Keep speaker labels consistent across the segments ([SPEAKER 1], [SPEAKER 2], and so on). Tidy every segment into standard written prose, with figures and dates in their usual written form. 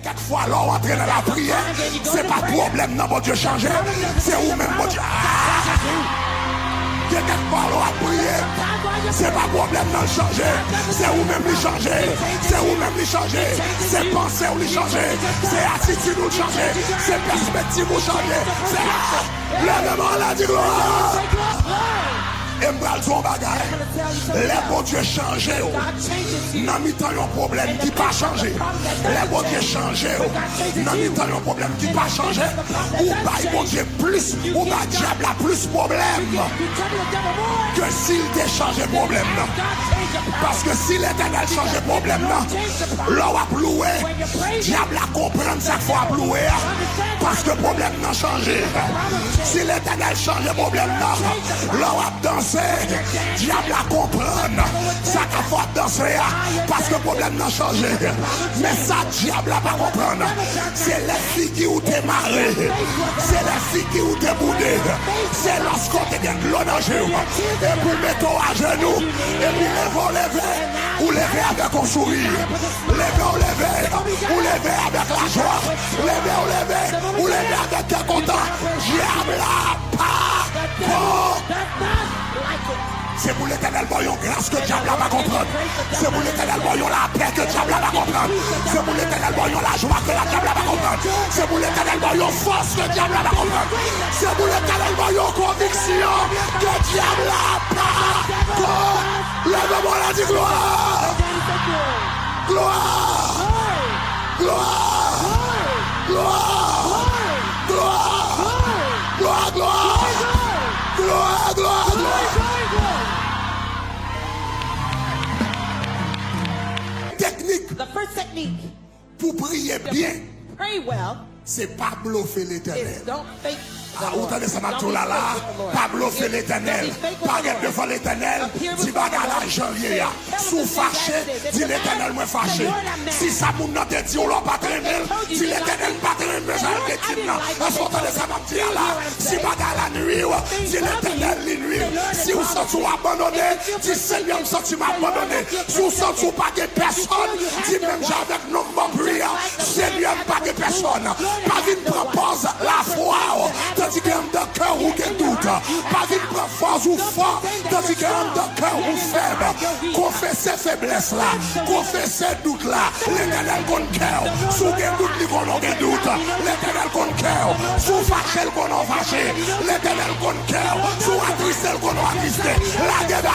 [SPEAKER 1] Quelquefois, là, on entre dans la prière, c'est pas de problème, non, mon Dieu, changer. C'est vous-même, mon Dieu. Quelquefois, là, on prier, c'est pas de problème, non, changer. C'est vous-même, les changer. C'est vous-même, les changer. C'est penser ou les changer. C'est attitude ou changer. C'est perspective ou changer. C'est lèvement la dit gloire. Et m'bral son bagay. Les bon Dieu changé. Nan mi-temps yon problème qui pas changé. Les bon Dieu changé. Nan mi-temps yon problème qui pas changé. Ou bail bon Dieu plus. Ou bail diable a plus problème. Que s'il te changé problème. Parce que si l'Éternel change problème là on a loué. Diable a comprendre ça fois loué. Parce que problème n'a changé. Si l'Éternel change problème là on a dansé. Diable a comprendre ça qu'a faut danser parce que problème n'a changé. Mais ça diable a pas comprendre. C'est les filles qui ont démarré. C'est les filles qui ont déboudé. C'est lorsqu'on te gagne l'eau dans le genou. Et puis mettons à genoux. Et puis lever. Ou lever avec un sourire. Lever. Ou lever avec la joie. Lever. Ou lever avec un content. Diable a pas. C'est pour l'Éternel voyons grâce que diable va comprendre. C'est pour l'Éternel voyons la paix que diable va comprendre. C'est pour l'Éternel voyons la joie que la diable va comprendre. C'est pour l'Éternel voyons force que diable va comprendre. C'est pour l'Éternel voyons conviction que diable pas. Lève-moi la dit gloire. Gloire. Gloire. Gloire. Gloire. Gloire. Gloire. Gloire. Gloire.
[SPEAKER 2] The first technique
[SPEAKER 1] pour prier bien,
[SPEAKER 2] pray well,
[SPEAKER 1] c'est pas bluffer l'Éternel.
[SPEAKER 2] is don't fake the
[SPEAKER 1] Vous
[SPEAKER 2] Lord.
[SPEAKER 1] entendez ça,
[SPEAKER 2] Don't be
[SPEAKER 1] Matula là?
[SPEAKER 2] fake with the Lord.
[SPEAKER 1] Pas bluffer l'éternel.
[SPEAKER 2] Don't be fake with
[SPEAKER 1] Pas
[SPEAKER 2] the
[SPEAKER 1] être
[SPEAKER 2] Lord.
[SPEAKER 1] devant l'éternel.
[SPEAKER 2] Appear
[SPEAKER 1] Si
[SPEAKER 2] before
[SPEAKER 1] bagarre
[SPEAKER 2] the Lord.
[SPEAKER 1] en janvier, sous fâché, dit l'éternel moi fâché. Si ça moun nan te dit, on l'a pas traîné. Si l'éternel pas traîné, ça le rétine là. Est-ce qu'on entend ça, Matula là? Si bagarre la nuit, dit l'éternel la nuit. Si vous sentez abandonné, dit Seigneur, me senti m'abandonné. Si vous sentez pas de personne, dit même j'avec nos bons prières, Seigneur, pas de personne. Pas vite propose la foi. Tandis que dans le cœur ou que doute, pas vite prendre force ou fort, tandis que dans le cœur ou faible, confesser faiblesse là, confesser doute là, l'éternel qu'on cœur, sous quel doute li qu'on a doute, l'éternel qu'on cœur, sous fâché qu'on a fâché, l'éternel qu'on cœur, sous attristé qu'on a attristé, la guerre là.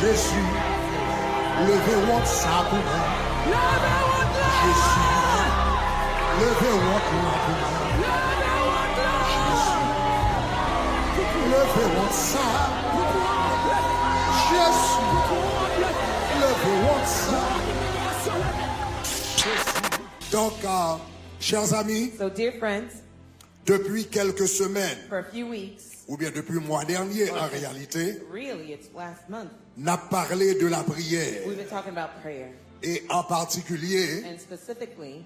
[SPEAKER 1] Jésus. Levez-vous ça pour moi. Jésus. Levez-vous là pour moi. Jésus. Levez-vous ça. Jésus. Levez-vous ça. Donc, chers amis,
[SPEAKER 2] So, dear friends,
[SPEAKER 1] depuis quelques semaines,
[SPEAKER 2] for a few weeks,
[SPEAKER 1] ou bien depuis le mois dernier en réalité,
[SPEAKER 2] really it's last month,
[SPEAKER 1] n'a parlé de la prière.
[SPEAKER 2] we've been talking about prayer.
[SPEAKER 1] Et en particulier,
[SPEAKER 2] And specifically,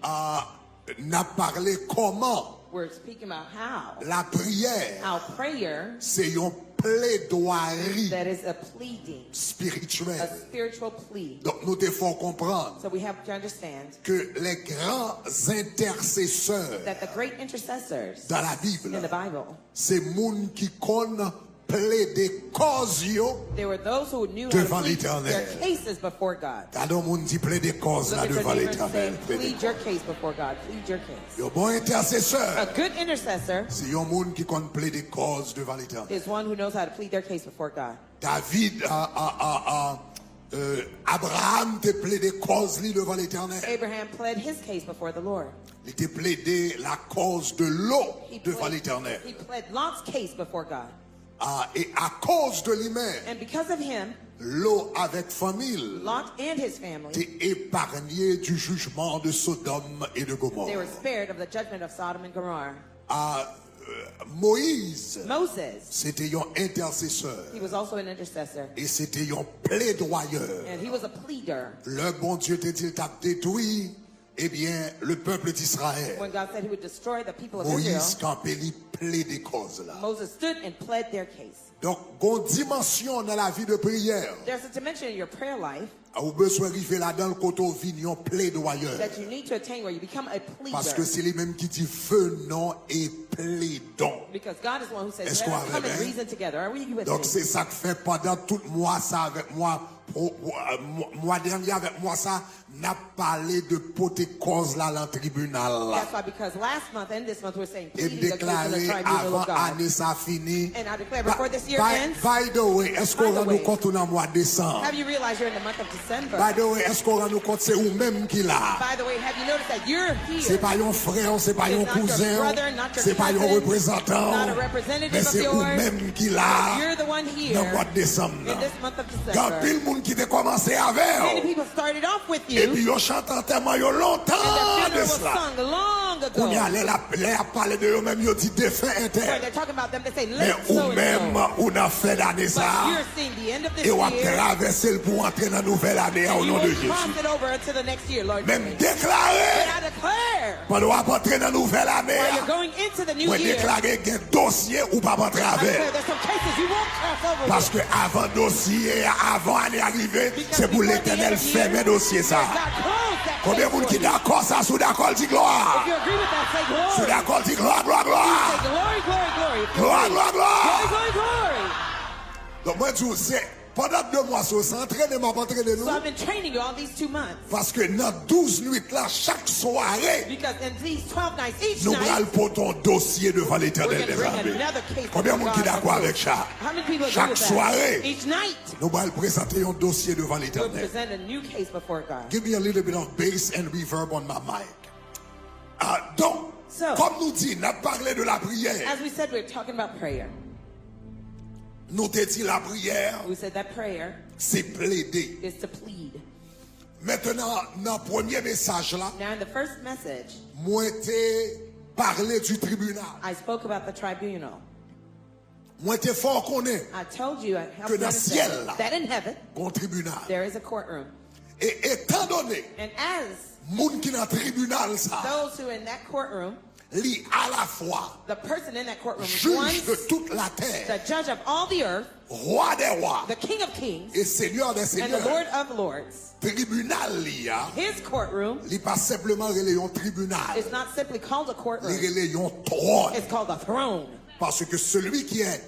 [SPEAKER 1] n'a parlé comment
[SPEAKER 2] we're speaking about
[SPEAKER 1] la prière,
[SPEAKER 2] how prayer
[SPEAKER 1] c'est une plaidoirie
[SPEAKER 2] that is a pleading, a
[SPEAKER 1] spirituelle.
[SPEAKER 2] spiritual plea.
[SPEAKER 1] Donc nous devons comprendre
[SPEAKER 2] So we have to understand
[SPEAKER 1] que les grands intercesseurs
[SPEAKER 2] that the great intercessors
[SPEAKER 1] dans la
[SPEAKER 2] in the
[SPEAKER 1] Bible,
[SPEAKER 2] Bible,
[SPEAKER 1] c'est moun qui connaissent plaider cause yo
[SPEAKER 2] they were those who knew how
[SPEAKER 1] devant
[SPEAKER 2] to plead
[SPEAKER 1] l'Éternel.
[SPEAKER 2] their cases before God.
[SPEAKER 1] T'as moun dit plaider cause
[SPEAKER 2] Look
[SPEAKER 1] là
[SPEAKER 2] at your
[SPEAKER 1] devant
[SPEAKER 2] neighbor and say,
[SPEAKER 1] l'Éternel.
[SPEAKER 2] plead your case before God. Plead your case.
[SPEAKER 1] Yo bon
[SPEAKER 2] A
[SPEAKER 1] intercesseur,
[SPEAKER 2] good intercessor
[SPEAKER 1] c'est un moun qui connaît plaider cause devant l'Éternel.
[SPEAKER 2] is one who knows how to plead their case before God.
[SPEAKER 1] David Abraham te plaidé cause li devant l'Éternel.
[SPEAKER 2] Abraham pled his case before the Lord.
[SPEAKER 1] Il te plaidé la cause de l'eau
[SPEAKER 2] He
[SPEAKER 1] devant
[SPEAKER 2] pled,
[SPEAKER 1] l'Éternel.
[SPEAKER 2] he pled Lot's case before God.
[SPEAKER 1] Et à cause de lui-même,
[SPEAKER 2] And because of him,
[SPEAKER 1] l'eau avec famille
[SPEAKER 2] Lot and his family,
[SPEAKER 1] t'est épargné du jugement de Sodome et de Gomorrhe.
[SPEAKER 2] they were spared of the judgment of Sodom and Gomorrah.
[SPEAKER 1] Moïse,
[SPEAKER 2] Moses,
[SPEAKER 1] c'était un intercesseur
[SPEAKER 2] he was also an intercessor.
[SPEAKER 1] et c'était un plaidoyeur.
[SPEAKER 2] And he was a pleader.
[SPEAKER 1] Le bon Dieu te dit, t'as détruit eh bien, le peuple d'Israël,
[SPEAKER 2] when God said he would destroy the people of Israel,
[SPEAKER 1] Moïse campé, il plaide cause là.
[SPEAKER 2] Moses stood and pled their case.
[SPEAKER 1] Donc, une dimension dans la vie de prière.
[SPEAKER 2] There's a dimension in your prayer life
[SPEAKER 1] Ou besoin d'arriver là-dedans le côté vignon plaidoyeur.
[SPEAKER 2] that you need to attain where you become a
[SPEAKER 1] Parce que
[SPEAKER 2] pleader.
[SPEAKER 1] c'est lui-même qui dit venons et plaidons.
[SPEAKER 2] Because God is the one who says,
[SPEAKER 1] Est-ce
[SPEAKER 2] let
[SPEAKER 1] qu'on
[SPEAKER 2] us come
[SPEAKER 1] avait,
[SPEAKER 2] and
[SPEAKER 1] hein?
[SPEAKER 2] reason together. Are we with
[SPEAKER 1] Donc
[SPEAKER 2] me?
[SPEAKER 1] c'est ça que fait pendant tout le mois ça avec moi, mois dernier avec moi ça, n'a parlé de poter cause là dans le tribunal là.
[SPEAKER 2] That's why, because last month and this month we're saying,
[SPEAKER 1] Et
[SPEAKER 2] pleading the case in the
[SPEAKER 1] déclaré
[SPEAKER 2] tribunal
[SPEAKER 1] avant
[SPEAKER 2] of God.
[SPEAKER 1] année ça fini.
[SPEAKER 2] And I declare before this year
[SPEAKER 1] By,
[SPEAKER 2] ends,
[SPEAKER 1] by the way, est-ce qu'on
[SPEAKER 2] By the
[SPEAKER 1] rend nous
[SPEAKER 2] way,
[SPEAKER 1] compte dans le mois de décembre?
[SPEAKER 2] have you realized you're in the month of December?
[SPEAKER 1] By the way, est-ce qu'on rend nous compte c'est ou même qui là?
[SPEAKER 2] By the way, have you noticed that you're
[SPEAKER 1] C'est
[SPEAKER 2] here?
[SPEAKER 1] pas un frère, c'est pas un
[SPEAKER 2] It's not your
[SPEAKER 1] cousin,
[SPEAKER 2] brother, not your
[SPEAKER 1] c'est pas un
[SPEAKER 2] cousin,
[SPEAKER 1] représentant,
[SPEAKER 2] not a representative
[SPEAKER 1] mais
[SPEAKER 2] of
[SPEAKER 1] c'est ou
[SPEAKER 2] yours.
[SPEAKER 1] même qui là
[SPEAKER 2] You're the one here
[SPEAKER 1] dans le mois de décembre.
[SPEAKER 2] in this month of
[SPEAKER 1] Quand
[SPEAKER 2] December.
[SPEAKER 1] pile monde qui t'a commencé avec,
[SPEAKER 2] Many people started off with
[SPEAKER 1] et
[SPEAKER 2] you,
[SPEAKER 1] puis ils chantent tellement yo
[SPEAKER 2] and the
[SPEAKER 1] longtemps
[SPEAKER 2] funeral
[SPEAKER 1] de
[SPEAKER 2] was
[SPEAKER 1] cela.
[SPEAKER 2] sung long
[SPEAKER 1] On y
[SPEAKER 2] ago.
[SPEAKER 1] allait là parler de eux-mêmes, ils dit défunt
[SPEAKER 2] Where
[SPEAKER 1] inter.
[SPEAKER 2] they're talking about them, they say,
[SPEAKER 1] Mais
[SPEAKER 2] let
[SPEAKER 1] ou
[SPEAKER 2] so and
[SPEAKER 1] même
[SPEAKER 2] so.
[SPEAKER 1] on a fait l'année
[SPEAKER 2] But
[SPEAKER 1] ça,
[SPEAKER 2] you're seeing the end of this
[SPEAKER 1] et on a
[SPEAKER 2] year,
[SPEAKER 1] traversé le pour entrer dans la nouvelle année au
[SPEAKER 2] and you
[SPEAKER 1] nom de
[SPEAKER 2] will
[SPEAKER 1] Jésus.
[SPEAKER 2] cross it over into the next year, Lord.
[SPEAKER 1] Même
[SPEAKER 2] willing.
[SPEAKER 1] déclaré,
[SPEAKER 2] But I declare,
[SPEAKER 1] pendant qu'on va entrer dans la nouvelle année,
[SPEAKER 2] while you're going into the new
[SPEAKER 1] on
[SPEAKER 2] year,
[SPEAKER 1] déclaré qu'il y a un dossier ou pas rentrer
[SPEAKER 2] I declare
[SPEAKER 1] avec.
[SPEAKER 2] there's some cases you won't cross over
[SPEAKER 1] Parce
[SPEAKER 2] with.
[SPEAKER 1] que avant dossier, avant année arrivée,
[SPEAKER 2] Because
[SPEAKER 1] c'est pour
[SPEAKER 2] before the
[SPEAKER 1] l'éternel
[SPEAKER 2] end of the year,
[SPEAKER 1] fermer dossier ça.
[SPEAKER 2] God closed that
[SPEAKER 1] Combien de
[SPEAKER 2] case
[SPEAKER 1] monde
[SPEAKER 2] for
[SPEAKER 1] qui
[SPEAKER 2] you.
[SPEAKER 1] d'accord ça, sous d'accord dit gloire.
[SPEAKER 2] If you agree with that, say
[SPEAKER 1] Sous
[SPEAKER 2] glory.
[SPEAKER 1] d'accord dit gloire, gloire,
[SPEAKER 2] Say
[SPEAKER 1] gloire.
[SPEAKER 2] glory, glory, glory. If you
[SPEAKER 1] Gloire,
[SPEAKER 2] agree.
[SPEAKER 1] gloire, gloire.
[SPEAKER 2] Glory, glory,
[SPEAKER 1] Donc moi je dis, c'est pendant 2 mois, c'est entraîné, m'a entraîné
[SPEAKER 2] glory.
[SPEAKER 1] nous.
[SPEAKER 2] So I've been training you all these 2 months.
[SPEAKER 1] Parce que dans 12 nuits là, chaque soirée,
[SPEAKER 2] Because in these 12 nights, each
[SPEAKER 1] nous
[SPEAKER 2] night,
[SPEAKER 1] allons porter un dossier devant
[SPEAKER 2] we're
[SPEAKER 1] l'éternel
[SPEAKER 2] going to
[SPEAKER 1] des
[SPEAKER 2] bring
[SPEAKER 1] armées.
[SPEAKER 2] another case.
[SPEAKER 1] Combien de
[SPEAKER 2] before
[SPEAKER 1] monde qui est
[SPEAKER 2] God
[SPEAKER 1] d'accord
[SPEAKER 2] approved.
[SPEAKER 1] avec ça?
[SPEAKER 2] How many people agree
[SPEAKER 1] Chaque
[SPEAKER 2] with that?
[SPEAKER 1] soirée,
[SPEAKER 2] Each night,
[SPEAKER 1] nous allons présenter un dossier devant
[SPEAKER 2] we'll
[SPEAKER 1] l'éternel.
[SPEAKER 2] present a new case before God.
[SPEAKER 1] Give me a little bit of bass and reverb on my mic. Donc,
[SPEAKER 2] So-
[SPEAKER 1] comme nous dit, nous avons parlé de la prière.
[SPEAKER 2] As we said, we're talking about prayer.
[SPEAKER 1] Nous t'ai dit la prière,
[SPEAKER 2] We said that prayer
[SPEAKER 1] c'est plaider.
[SPEAKER 2] is to plead.
[SPEAKER 1] Maintenant, dans le premier message là,
[SPEAKER 2] Now, in the first message,
[SPEAKER 1] moi t'ai parlé du tribunal.
[SPEAKER 2] I spoke about the tribunal.
[SPEAKER 1] Moi t'ai fort connaît
[SPEAKER 2] I told you how
[SPEAKER 1] Que dans
[SPEAKER 2] to
[SPEAKER 1] ciel,
[SPEAKER 2] understand
[SPEAKER 1] là.
[SPEAKER 2] that in heaven,
[SPEAKER 1] un tribunal.
[SPEAKER 2] there is a courtroom.
[SPEAKER 1] Et étant donné,
[SPEAKER 2] And as
[SPEAKER 1] moun qui dans le tribunal ça,
[SPEAKER 2] those who are in that courtroom,
[SPEAKER 1] li à la fois
[SPEAKER 2] the person in that courtroom is one,
[SPEAKER 1] juge de toute la
[SPEAKER 2] the
[SPEAKER 1] terre,
[SPEAKER 2] judge of all the earth,
[SPEAKER 1] roi des rois
[SPEAKER 2] the king of kings,
[SPEAKER 1] et seigneur des
[SPEAKER 2] and the
[SPEAKER 1] seigneurs.
[SPEAKER 2] lord of lords.
[SPEAKER 1] Tribunal li a,
[SPEAKER 2] His courtroom
[SPEAKER 1] li pas simplement relé un tribunal,
[SPEAKER 2] is not simply called a
[SPEAKER 1] li
[SPEAKER 2] courtroom,
[SPEAKER 1] relé un trône.
[SPEAKER 2] it's called a throne.
[SPEAKER 1] Parce que celui qui est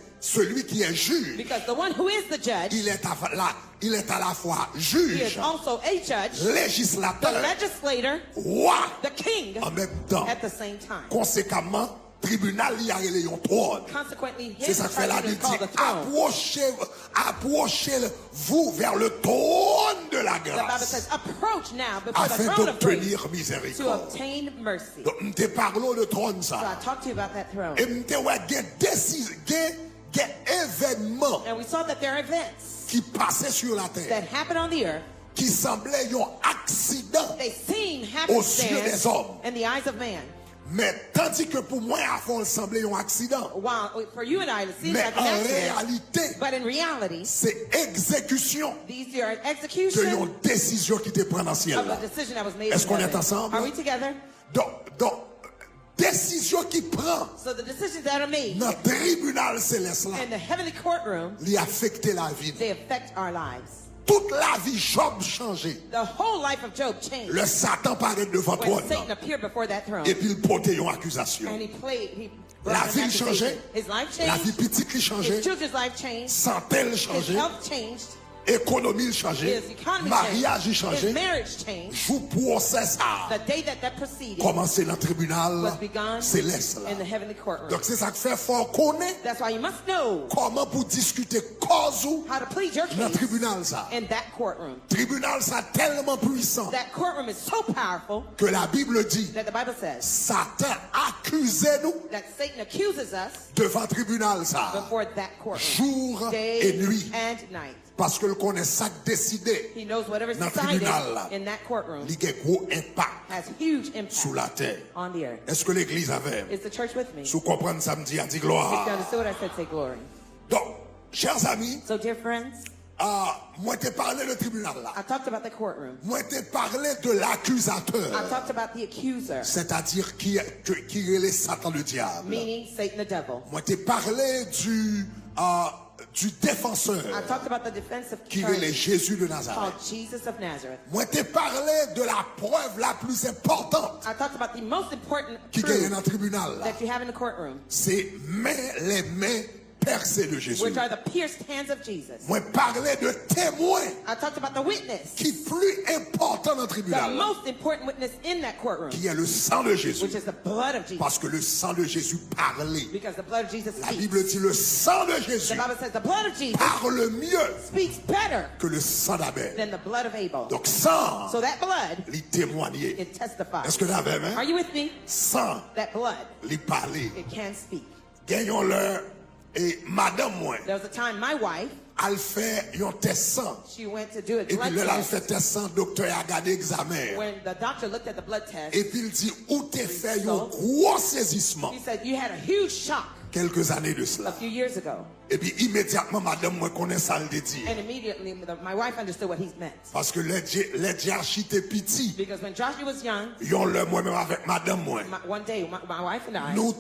[SPEAKER 1] juge,
[SPEAKER 2] Because the one who is the judge,
[SPEAKER 1] il est à la fois
[SPEAKER 2] he
[SPEAKER 1] juge,
[SPEAKER 2] is also a judge, the
[SPEAKER 1] législateur,
[SPEAKER 2] legislator,
[SPEAKER 1] roi
[SPEAKER 2] the king,
[SPEAKER 1] en même temps.
[SPEAKER 2] at the same time.
[SPEAKER 1] Conséquemment, tribunal il a relé un trône.
[SPEAKER 2] Consequently,
[SPEAKER 1] C'est
[SPEAKER 2] his
[SPEAKER 1] ça que fait la
[SPEAKER 2] tribunal
[SPEAKER 1] Bible
[SPEAKER 2] is called
[SPEAKER 1] dit,
[SPEAKER 2] the throne.
[SPEAKER 1] approchez-vous vers le trône de la
[SPEAKER 2] The Bible
[SPEAKER 1] grâce
[SPEAKER 2] says, approach now before the
[SPEAKER 1] afin
[SPEAKER 2] throne of grace
[SPEAKER 1] d'obtenir
[SPEAKER 2] to
[SPEAKER 1] miséricorde.
[SPEAKER 2] obtain mercy.
[SPEAKER 1] Donc, nous te parlons de trône
[SPEAKER 2] So I
[SPEAKER 1] ça.
[SPEAKER 2] talked to you about that throne.
[SPEAKER 1] Et nous te ouais, des événements
[SPEAKER 2] And we saw that there are events
[SPEAKER 1] qui passaient sur la terre,
[SPEAKER 2] that happen on the earth.
[SPEAKER 1] qui semblaient un accident.
[SPEAKER 2] They seem
[SPEAKER 1] Aux yeux des
[SPEAKER 2] happenstance
[SPEAKER 1] hommes.
[SPEAKER 2] in the eyes of man.
[SPEAKER 1] Mais tandis que pour moi, avant, il semblait un accident.
[SPEAKER 2] While for you and I, it seems
[SPEAKER 1] Mais
[SPEAKER 2] like an
[SPEAKER 1] en
[SPEAKER 2] accident.
[SPEAKER 1] réalité,
[SPEAKER 2] But in reality,
[SPEAKER 1] c'est exécution
[SPEAKER 2] these are
[SPEAKER 1] de
[SPEAKER 2] execution
[SPEAKER 1] une décision qui te prend dans le ciel.
[SPEAKER 2] of
[SPEAKER 1] là.
[SPEAKER 2] a decision that was made
[SPEAKER 1] Est-ce
[SPEAKER 2] in
[SPEAKER 1] qu'on est
[SPEAKER 2] heaven.
[SPEAKER 1] ensemble?
[SPEAKER 2] Are we together?
[SPEAKER 1] Donc, décision qui prend
[SPEAKER 2] So the decisions that are made
[SPEAKER 1] dans le tribunal céleste là,
[SPEAKER 2] in the heavenly courtroom,
[SPEAKER 1] lui affecte la vie.
[SPEAKER 2] they affect our lives.
[SPEAKER 1] Toute la vie, Job changé.
[SPEAKER 2] The whole life of Job changed
[SPEAKER 1] Le Satan paraît devant
[SPEAKER 2] when
[SPEAKER 1] toi.
[SPEAKER 2] Satan appeared before that throne.
[SPEAKER 1] Et puis il portait une accusation.
[SPEAKER 2] And he brought
[SPEAKER 1] La
[SPEAKER 2] an
[SPEAKER 1] vie
[SPEAKER 2] accusation.
[SPEAKER 1] changeait.
[SPEAKER 2] His life
[SPEAKER 1] La vie
[SPEAKER 2] changed.
[SPEAKER 1] petite qui changeait.
[SPEAKER 2] His children's life changed.
[SPEAKER 1] Santé
[SPEAKER 2] His
[SPEAKER 1] changé.
[SPEAKER 2] health changed.
[SPEAKER 1] Économie changé.
[SPEAKER 2] His economy
[SPEAKER 1] Mariage
[SPEAKER 2] changed.
[SPEAKER 1] changé.
[SPEAKER 2] His marriage changed.
[SPEAKER 1] Jou procès ça.
[SPEAKER 2] The day that proceeded
[SPEAKER 1] Commencé dans le tribunal
[SPEAKER 2] was begun
[SPEAKER 1] céleste là.
[SPEAKER 2] in the heavenly courtroom.
[SPEAKER 1] Donc c'est ça que fait fort connaître
[SPEAKER 2] That's why you must know
[SPEAKER 1] comment pour discuter cause ou
[SPEAKER 2] how to plead your
[SPEAKER 1] dans le
[SPEAKER 2] case
[SPEAKER 1] tribunal ça.
[SPEAKER 2] in that courtroom.
[SPEAKER 1] Tribunal ça tellement puissant
[SPEAKER 2] That courtroom is so powerful
[SPEAKER 1] que la Bible dit
[SPEAKER 2] that the Bible says
[SPEAKER 1] Satan accusait nous
[SPEAKER 2] that Satan accuses us
[SPEAKER 1] devant le tribunal ça.
[SPEAKER 2] before that courtroom,
[SPEAKER 1] Jour
[SPEAKER 2] day
[SPEAKER 1] et nuit.
[SPEAKER 2] and night.
[SPEAKER 1] Parce que le connaît ça décidé.
[SPEAKER 2] He knows whatever's
[SPEAKER 1] Dans le
[SPEAKER 2] decided
[SPEAKER 1] tribunal, là.
[SPEAKER 2] in that courtroom
[SPEAKER 1] Il y a un gros impact
[SPEAKER 2] has huge
[SPEAKER 1] sur la
[SPEAKER 2] impact
[SPEAKER 1] terre.
[SPEAKER 2] on the earth.
[SPEAKER 1] Est-ce que l'église avait?
[SPEAKER 2] Is the church with me?
[SPEAKER 1] Si vous comprenez samedi, a dit
[SPEAKER 2] If you
[SPEAKER 1] gloire.
[SPEAKER 2] understood what I said, say glory.
[SPEAKER 1] Donc, chers amis,
[SPEAKER 2] So, dear friends,
[SPEAKER 1] Moi t'ai parlé de tribunal là.
[SPEAKER 2] I talked about the courtroom.
[SPEAKER 1] Moi t'ai parlé de l'accusateur.
[SPEAKER 2] I talked about the accuser,
[SPEAKER 1] C'est-à-dire qui est Satan le diable.
[SPEAKER 2] meaning Satan the devil.
[SPEAKER 1] Moi t'ai parlé du défenseur
[SPEAKER 2] I talked about the defensive
[SPEAKER 1] qui est
[SPEAKER 2] attorney
[SPEAKER 1] Jésus de Nazareth.
[SPEAKER 2] called Jesus of Nazareth.
[SPEAKER 1] Moi t'ai parlé de la preuve la plus importante
[SPEAKER 2] I talked about the most important
[SPEAKER 1] qui gagne
[SPEAKER 2] truth
[SPEAKER 1] dans le tribunal là.
[SPEAKER 2] that you have in the courtroom,
[SPEAKER 1] C'est les mains percées de Jésus.
[SPEAKER 2] which are the pierced hands of Jesus.
[SPEAKER 1] Moi parler de témoin
[SPEAKER 2] I talked about the witness,
[SPEAKER 1] qui est plus important dans le
[SPEAKER 2] the
[SPEAKER 1] tribunal là,
[SPEAKER 2] most important witness in that courtroom,
[SPEAKER 1] qui est le sang de Jésus.
[SPEAKER 2] which is the blood of Jesus.
[SPEAKER 1] Parce que le sang de Jésus parlait.
[SPEAKER 2] Because the blood of Jesus
[SPEAKER 1] La
[SPEAKER 2] speaks.
[SPEAKER 1] Bible dit le sang de
[SPEAKER 2] The
[SPEAKER 1] Jésus
[SPEAKER 2] Bible says the blood of Jesus
[SPEAKER 1] parle mieux
[SPEAKER 2] speaks better
[SPEAKER 1] que le sang d'Abel.
[SPEAKER 2] than the blood of Abel.
[SPEAKER 1] Donc sang,
[SPEAKER 2] So that blood,
[SPEAKER 1] il témoignait.
[SPEAKER 2] it testifies.
[SPEAKER 1] Est-ce que là même?
[SPEAKER 2] Are you with me?
[SPEAKER 1] Sang,
[SPEAKER 2] That blood,
[SPEAKER 1] il parlait.
[SPEAKER 2] it can speak.
[SPEAKER 1] Gagnons-le et madame moi,
[SPEAKER 2] There was a time my wife,
[SPEAKER 1] elle fait un test sang.
[SPEAKER 2] she went to do a
[SPEAKER 1] Et puis
[SPEAKER 2] blood
[SPEAKER 1] là, elle
[SPEAKER 2] test.
[SPEAKER 1] fait test sang, docteur a regardé examen.
[SPEAKER 2] When the doctor looked at the blood test,
[SPEAKER 1] Et puis il dit, où t'es fait un gros saisissement.
[SPEAKER 2] he said, you had a huge shock
[SPEAKER 1] Quelques années de
[SPEAKER 2] a
[SPEAKER 1] cela.
[SPEAKER 2] few years ago.
[SPEAKER 1] Et puis immédiatement, madame moi connaît ça le dit.
[SPEAKER 2] And immediately, my wife understood what he meant.
[SPEAKER 1] Parce que les Diarchi étaient petits.
[SPEAKER 2] Because when Joshua was young,
[SPEAKER 1] Ils ont le moi-même avec madame moi.
[SPEAKER 2] one day, my wife and I,
[SPEAKER 1] Nous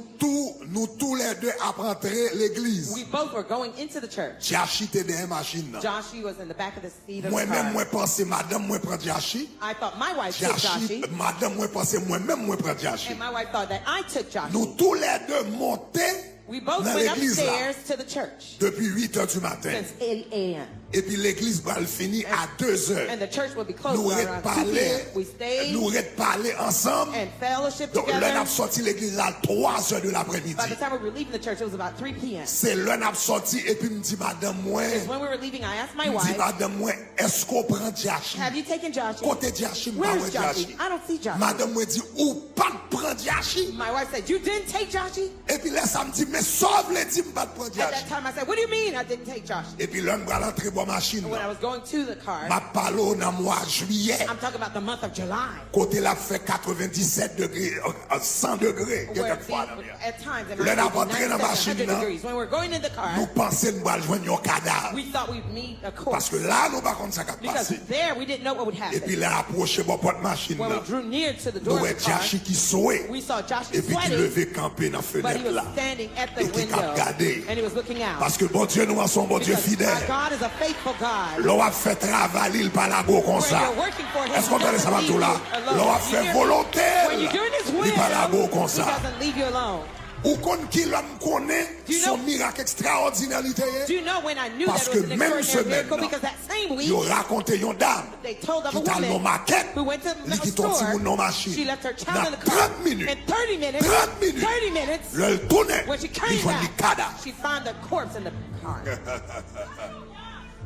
[SPEAKER 1] tous les deux apprentrer l'église.
[SPEAKER 2] we both were going into the church.
[SPEAKER 1] Diarchi était dans la machine.
[SPEAKER 2] Joshua was in the back of the seat of the
[SPEAKER 1] Moi-même,
[SPEAKER 2] car.
[SPEAKER 1] moi pensais madame moi prend Diarchi.
[SPEAKER 2] I thought my wife took
[SPEAKER 1] Diarchi,
[SPEAKER 2] Joshua,
[SPEAKER 1] madame moi pensais moi-même moi prend Diarchi.
[SPEAKER 2] and my wife thought that I took
[SPEAKER 1] Nous
[SPEAKER 2] Joshua.
[SPEAKER 1] tous les deux montés
[SPEAKER 2] We both
[SPEAKER 1] dans
[SPEAKER 2] went
[SPEAKER 1] l'église là
[SPEAKER 2] upstairs to the church
[SPEAKER 1] depuis 8 heures du matin.
[SPEAKER 2] since 8 a.m.
[SPEAKER 1] Et puis l'église va le finir à 2 heures.
[SPEAKER 2] And the church would be closed
[SPEAKER 1] Nous
[SPEAKER 2] around 2 p.m. We stayed
[SPEAKER 1] parler ensemble.
[SPEAKER 2] and fellowship
[SPEAKER 1] Donc l'un
[SPEAKER 2] together.
[SPEAKER 1] a sorti l'église à 3 heures de l'après-midi.
[SPEAKER 2] By the time we were leaving the church, it was about 3 p.m.
[SPEAKER 1] C'est l'un a sorti et puis me dit madame moi,
[SPEAKER 2] Because when we were leaving, I asked my
[SPEAKER 1] me dit
[SPEAKER 2] wife,
[SPEAKER 1] madame moi, est-ce qu'on prend Diarchi?
[SPEAKER 2] have you taken Joshua?
[SPEAKER 1] Côté Diarchi, m'pas
[SPEAKER 2] Where's
[SPEAKER 1] ouais
[SPEAKER 2] Joshua?
[SPEAKER 1] Diarchi.
[SPEAKER 2] I don't see Joshua.
[SPEAKER 1] Madame moi dit ou pas prendre Diarchi?
[SPEAKER 2] My wife said, you didn't take Joshua?
[SPEAKER 1] Et puis là ça me dit mais sauve les dit m'pas prendre
[SPEAKER 2] At
[SPEAKER 1] Diarchi.
[SPEAKER 2] that time, I said, what do you mean I didn't take Joshua?
[SPEAKER 1] Et puis l'homme va rentrer dans machine.
[SPEAKER 2] When I was going to the car,
[SPEAKER 1] Ma parole dans mois juillet.
[SPEAKER 2] I'm talking about the month of July.
[SPEAKER 1] Côté là fait 97 degrés, 100 degrés
[SPEAKER 2] Where
[SPEAKER 1] quelquefois.
[SPEAKER 2] at times, it
[SPEAKER 1] Le
[SPEAKER 2] might
[SPEAKER 1] n'a
[SPEAKER 2] be
[SPEAKER 1] pas entré dans
[SPEAKER 2] 97,
[SPEAKER 1] machine
[SPEAKER 2] 100
[SPEAKER 1] là.
[SPEAKER 2] degrees. When we're going in the car,
[SPEAKER 1] Nous pensons nous allons joindre un cadavre.
[SPEAKER 2] we thought we'd meet a
[SPEAKER 1] Parce
[SPEAKER 2] corpse.
[SPEAKER 1] que là, nous pas comme ça qui
[SPEAKER 2] Because
[SPEAKER 1] passé.
[SPEAKER 2] there, we didn't know what would
[SPEAKER 1] Et
[SPEAKER 2] happen.
[SPEAKER 1] puis là, approché mon porte machine
[SPEAKER 2] When
[SPEAKER 1] là.
[SPEAKER 2] we drew near to the
[SPEAKER 1] Nous
[SPEAKER 2] door
[SPEAKER 1] voyons
[SPEAKER 2] of the car,
[SPEAKER 1] Diarchi qui souhait.
[SPEAKER 2] we saw Joshua
[SPEAKER 1] Et puis qui
[SPEAKER 2] sweating,
[SPEAKER 1] levait camper dans la
[SPEAKER 2] but he
[SPEAKER 1] fenêtre
[SPEAKER 2] was
[SPEAKER 1] là.
[SPEAKER 2] standing at the
[SPEAKER 1] Et qui
[SPEAKER 2] window,
[SPEAKER 1] regardé.
[SPEAKER 2] and he was looking out.
[SPEAKER 1] Parce que bon Dieu, nous en sommes bon Dieu
[SPEAKER 2] Because
[SPEAKER 1] fidèle.
[SPEAKER 2] our God is a faithful God.
[SPEAKER 1] L'on a fait travailler il par la go comme
[SPEAKER 2] When
[SPEAKER 1] ça.
[SPEAKER 2] you're working for him,
[SPEAKER 1] Est-ce qu'on
[SPEAKER 2] he
[SPEAKER 1] connaît ça
[SPEAKER 2] doesn't
[SPEAKER 1] tout
[SPEAKER 2] leave
[SPEAKER 1] là?
[SPEAKER 2] you alone.
[SPEAKER 1] L'on a
[SPEAKER 2] You
[SPEAKER 1] fait
[SPEAKER 2] hear me?
[SPEAKER 1] volonté.
[SPEAKER 2] When you're doing his will,
[SPEAKER 1] Il par la go comme
[SPEAKER 2] he
[SPEAKER 1] ça.
[SPEAKER 2] doesn't leave you alone.
[SPEAKER 1] Ou qu'on qui l'homme connaît
[SPEAKER 2] Do you
[SPEAKER 1] son
[SPEAKER 2] know-
[SPEAKER 1] miracle extraordinaire.
[SPEAKER 2] Do you know when I knew
[SPEAKER 1] Parce
[SPEAKER 2] that
[SPEAKER 1] que
[SPEAKER 2] it was an
[SPEAKER 1] même
[SPEAKER 2] extraordinary
[SPEAKER 1] semaine,
[SPEAKER 2] miracle? Because that same week,
[SPEAKER 1] Ils ont raconté une dame
[SPEAKER 2] they told of
[SPEAKER 1] qui
[SPEAKER 2] a
[SPEAKER 1] t'a
[SPEAKER 2] woman
[SPEAKER 1] nos maquettes.
[SPEAKER 2] who went to
[SPEAKER 1] Li
[SPEAKER 2] the
[SPEAKER 1] qui ton petit
[SPEAKER 2] store.
[SPEAKER 1] moun non machine.
[SPEAKER 2] She left her child
[SPEAKER 1] Dans
[SPEAKER 2] in the car.
[SPEAKER 1] 30 minutes.
[SPEAKER 2] In 30 minutes.
[SPEAKER 1] 30 minutes.
[SPEAKER 2] 30 minutes.
[SPEAKER 1] Le tournait.
[SPEAKER 2] When she
[SPEAKER 1] Il
[SPEAKER 2] came
[SPEAKER 1] voit des
[SPEAKER 2] back,
[SPEAKER 1] cadavres.
[SPEAKER 2] she found the corpse in the car.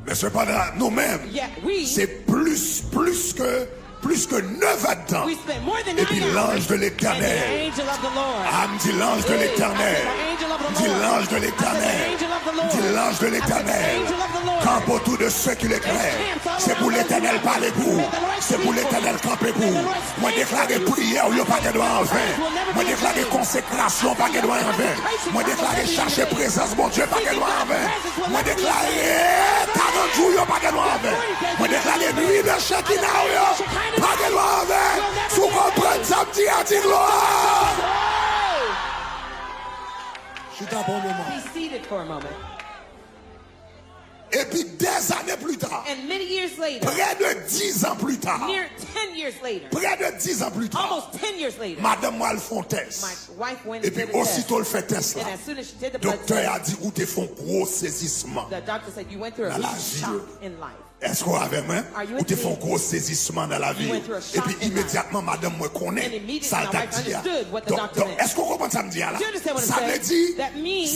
[SPEAKER 1] Mais cependant, nous-mêmes,
[SPEAKER 2] Yet we
[SPEAKER 1] c'est plus que 9 ans de temps.
[SPEAKER 2] we spent more than
[SPEAKER 1] Et puis
[SPEAKER 2] 9
[SPEAKER 1] l'ange
[SPEAKER 2] hours.
[SPEAKER 1] de
[SPEAKER 2] And the
[SPEAKER 1] l'Éternel.
[SPEAKER 2] angel of the Lord.
[SPEAKER 1] Ah, me dit l'ange de l'Éternel. Dis l'ange de l'Éternel. Dis l'ange de l'Éternel. Campe autour de ceux qui l'éclairent. C'est pour l'Éternel parler pour. C'est pour l'Éternel camper pour. Moi déclarer prière ou pas qu'elle doit en vain. Moi déclarer consécration pas qu'elle doit en vain. Moi déclarer chercher présence mon Dieu pas qu'elle doit en vain. Moi déclarer 40 jours pas qu'elle doit en vain. Moi déclarer nuit de Shekinah pas qu'elle doit en vain. Sous comprendre samedi à dire gloire. Je suis un bon moment.
[SPEAKER 2] Be seated for a moment.
[SPEAKER 1] Et puis des années plus tard,
[SPEAKER 2] And many years later,
[SPEAKER 1] près de 10 ans plus tard,
[SPEAKER 2] near 10 years later,
[SPEAKER 1] près de 10 ans plus tard,
[SPEAKER 2] almost 10 years later,
[SPEAKER 1] madame moi elle font test.
[SPEAKER 2] my wife went
[SPEAKER 1] Et
[SPEAKER 2] and
[SPEAKER 1] puis
[SPEAKER 2] did a test.
[SPEAKER 1] aussitôt elle fait test là.
[SPEAKER 2] And as soon as she did the blood
[SPEAKER 1] Docteur
[SPEAKER 2] test,
[SPEAKER 1] a dit où te font gros saisissement.
[SPEAKER 2] the doctor said, you went through a
[SPEAKER 1] Dans la
[SPEAKER 2] big
[SPEAKER 1] vie.
[SPEAKER 2] shock in life.
[SPEAKER 1] Est-ce qu'on avait même?
[SPEAKER 2] Are you
[SPEAKER 1] Où
[SPEAKER 2] with
[SPEAKER 1] te
[SPEAKER 2] me?
[SPEAKER 1] font gros saisissement dans la vie.
[SPEAKER 2] went through a
[SPEAKER 1] Et
[SPEAKER 2] shock
[SPEAKER 1] puis
[SPEAKER 2] in life.
[SPEAKER 1] immédiatement madame moi
[SPEAKER 2] And
[SPEAKER 1] connaît.
[SPEAKER 2] immediately
[SPEAKER 1] Ça
[SPEAKER 2] my
[SPEAKER 1] t'a
[SPEAKER 2] wife
[SPEAKER 1] dit.
[SPEAKER 2] understood what the doctor meant.
[SPEAKER 1] Est-ce qu'on comprend ça me dit là?
[SPEAKER 2] Do you understand what I'm
[SPEAKER 1] Ça
[SPEAKER 2] saying?
[SPEAKER 1] veut dire
[SPEAKER 2] That means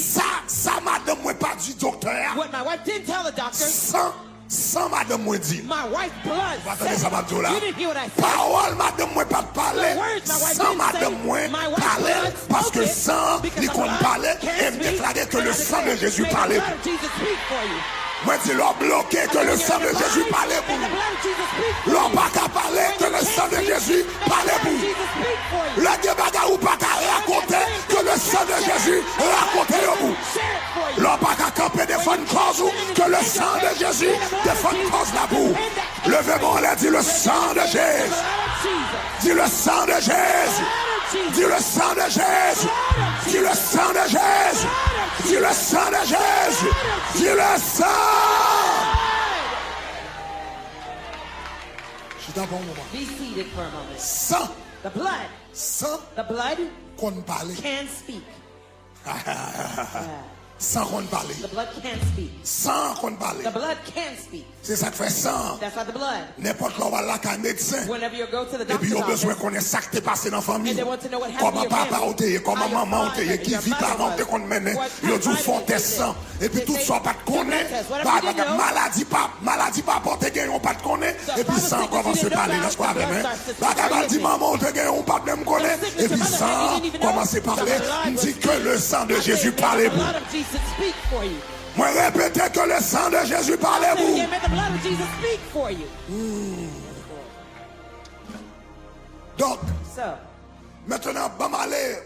[SPEAKER 1] ça madame moi pas du docteur.
[SPEAKER 2] what my wife didn't tell the doctor,
[SPEAKER 1] Sans madame moi dit.
[SPEAKER 2] my wife's blood
[SPEAKER 1] Vous attendez
[SPEAKER 2] said.
[SPEAKER 1] ça madame là?
[SPEAKER 2] You didn't hear what I said.
[SPEAKER 1] Parole madame moi pas parler.
[SPEAKER 2] The words my wife
[SPEAKER 1] Sans
[SPEAKER 2] didn't
[SPEAKER 1] madame
[SPEAKER 2] say.
[SPEAKER 1] moi
[SPEAKER 2] My wife's
[SPEAKER 1] parler.
[SPEAKER 2] blood
[SPEAKER 1] Parce que
[SPEAKER 2] spoke it
[SPEAKER 1] sans
[SPEAKER 2] because
[SPEAKER 1] les
[SPEAKER 2] the
[SPEAKER 1] qu'on
[SPEAKER 2] blood
[SPEAKER 1] parlait
[SPEAKER 2] can't
[SPEAKER 1] et me
[SPEAKER 2] speak.
[SPEAKER 1] déclarer que
[SPEAKER 2] And
[SPEAKER 1] le
[SPEAKER 2] I
[SPEAKER 1] sang de
[SPEAKER 2] declare,
[SPEAKER 1] Jésus
[SPEAKER 2] may the
[SPEAKER 1] parlait.
[SPEAKER 2] blood of Jesus speak for you.
[SPEAKER 1] Moi, dis l'on bloqué que le sang de Jésus parle pour
[SPEAKER 2] And the
[SPEAKER 1] nous.
[SPEAKER 2] blood of Jesus speak for
[SPEAKER 1] L'on
[SPEAKER 2] you.
[SPEAKER 1] pas qu'à parler que le sang de Jésus parle pour nous.
[SPEAKER 2] Jesus speak for you.
[SPEAKER 1] Le débat ou pas qu'à raconter que le sang de Jésus raconte au bout.
[SPEAKER 2] Share it for you.
[SPEAKER 1] L'on pas qu'à camper des fonds cause ou que le sang de Jésus défend cause la boue. Levez-moi, là, dit le sang de Jésus. Dis le sang de Jésus. Dis le sang de Jésus. Dis le sang de Jésus. Dis le sang de Jésus. Dis le sang. Je suis dans un bon moment.
[SPEAKER 2] Be seated for a moment.
[SPEAKER 1] Sang.
[SPEAKER 2] The blood.
[SPEAKER 1] Sang
[SPEAKER 2] The blood
[SPEAKER 1] qu'on parle.
[SPEAKER 2] can speak.
[SPEAKER 1] Sans qu'on parle.
[SPEAKER 2] The blood can speak.
[SPEAKER 1] Sans qu'on parle.
[SPEAKER 2] The blood can speak.
[SPEAKER 1] C'est ça que fait sang.
[SPEAKER 2] That's why the blood.
[SPEAKER 1] N'importe quoi, on va là qu'un médecin.
[SPEAKER 2] Whenever you go to the
[SPEAKER 1] Et puis,
[SPEAKER 2] doctor's
[SPEAKER 1] ils ont besoin
[SPEAKER 2] office,
[SPEAKER 1] qu'on ait ça qui t'est passé dans la famille.
[SPEAKER 2] And they want to know what happened
[SPEAKER 1] Comment
[SPEAKER 2] to your
[SPEAKER 1] papa
[SPEAKER 2] family.
[SPEAKER 1] ou t'es, comment
[SPEAKER 2] How your
[SPEAKER 1] maman ou t'es,
[SPEAKER 2] father,
[SPEAKER 1] qui
[SPEAKER 2] your
[SPEAKER 1] vit
[SPEAKER 2] mother
[SPEAKER 1] parent
[SPEAKER 2] was.
[SPEAKER 1] t'es qu'on mène.
[SPEAKER 2] What
[SPEAKER 1] Ils ont dit
[SPEAKER 2] kind of
[SPEAKER 1] font
[SPEAKER 2] life
[SPEAKER 1] tes
[SPEAKER 2] they
[SPEAKER 1] sang.
[SPEAKER 2] did.
[SPEAKER 1] Et puis
[SPEAKER 2] They
[SPEAKER 1] tout
[SPEAKER 2] say,
[SPEAKER 1] ça pas de connaître.
[SPEAKER 2] blood test, whatever you didn't know.
[SPEAKER 1] Maladie pas porter gain, on pas de connaître.
[SPEAKER 2] The
[SPEAKER 1] Et puis
[SPEAKER 2] Bible
[SPEAKER 1] sans
[SPEAKER 2] says
[SPEAKER 1] commencer
[SPEAKER 2] you
[SPEAKER 1] à parler,
[SPEAKER 2] didn't
[SPEAKER 1] laisse quoi
[SPEAKER 2] know
[SPEAKER 1] avec
[SPEAKER 2] about
[SPEAKER 1] moi.
[SPEAKER 2] the blood
[SPEAKER 1] Baga
[SPEAKER 2] test.
[SPEAKER 1] dit maman ou te gain, on pas de même connaître.
[SPEAKER 2] The
[SPEAKER 1] Et puis
[SPEAKER 2] sickness of mother,
[SPEAKER 1] sans
[SPEAKER 2] you didn't even know.
[SPEAKER 1] commencer à parler,
[SPEAKER 2] The blood
[SPEAKER 1] on dit
[SPEAKER 2] was
[SPEAKER 1] que le sang de
[SPEAKER 2] I
[SPEAKER 1] Jésus
[SPEAKER 2] said,
[SPEAKER 1] parle
[SPEAKER 2] may the
[SPEAKER 1] vous.
[SPEAKER 2] blood of Jesus speak for you.
[SPEAKER 1] Moi répétez que le sang de Jésus parle
[SPEAKER 2] I said,
[SPEAKER 1] vous.
[SPEAKER 2] yeah, may the blood of Jesus speak for you.
[SPEAKER 1] Donc,
[SPEAKER 2] So,
[SPEAKER 1] maintenant, aller,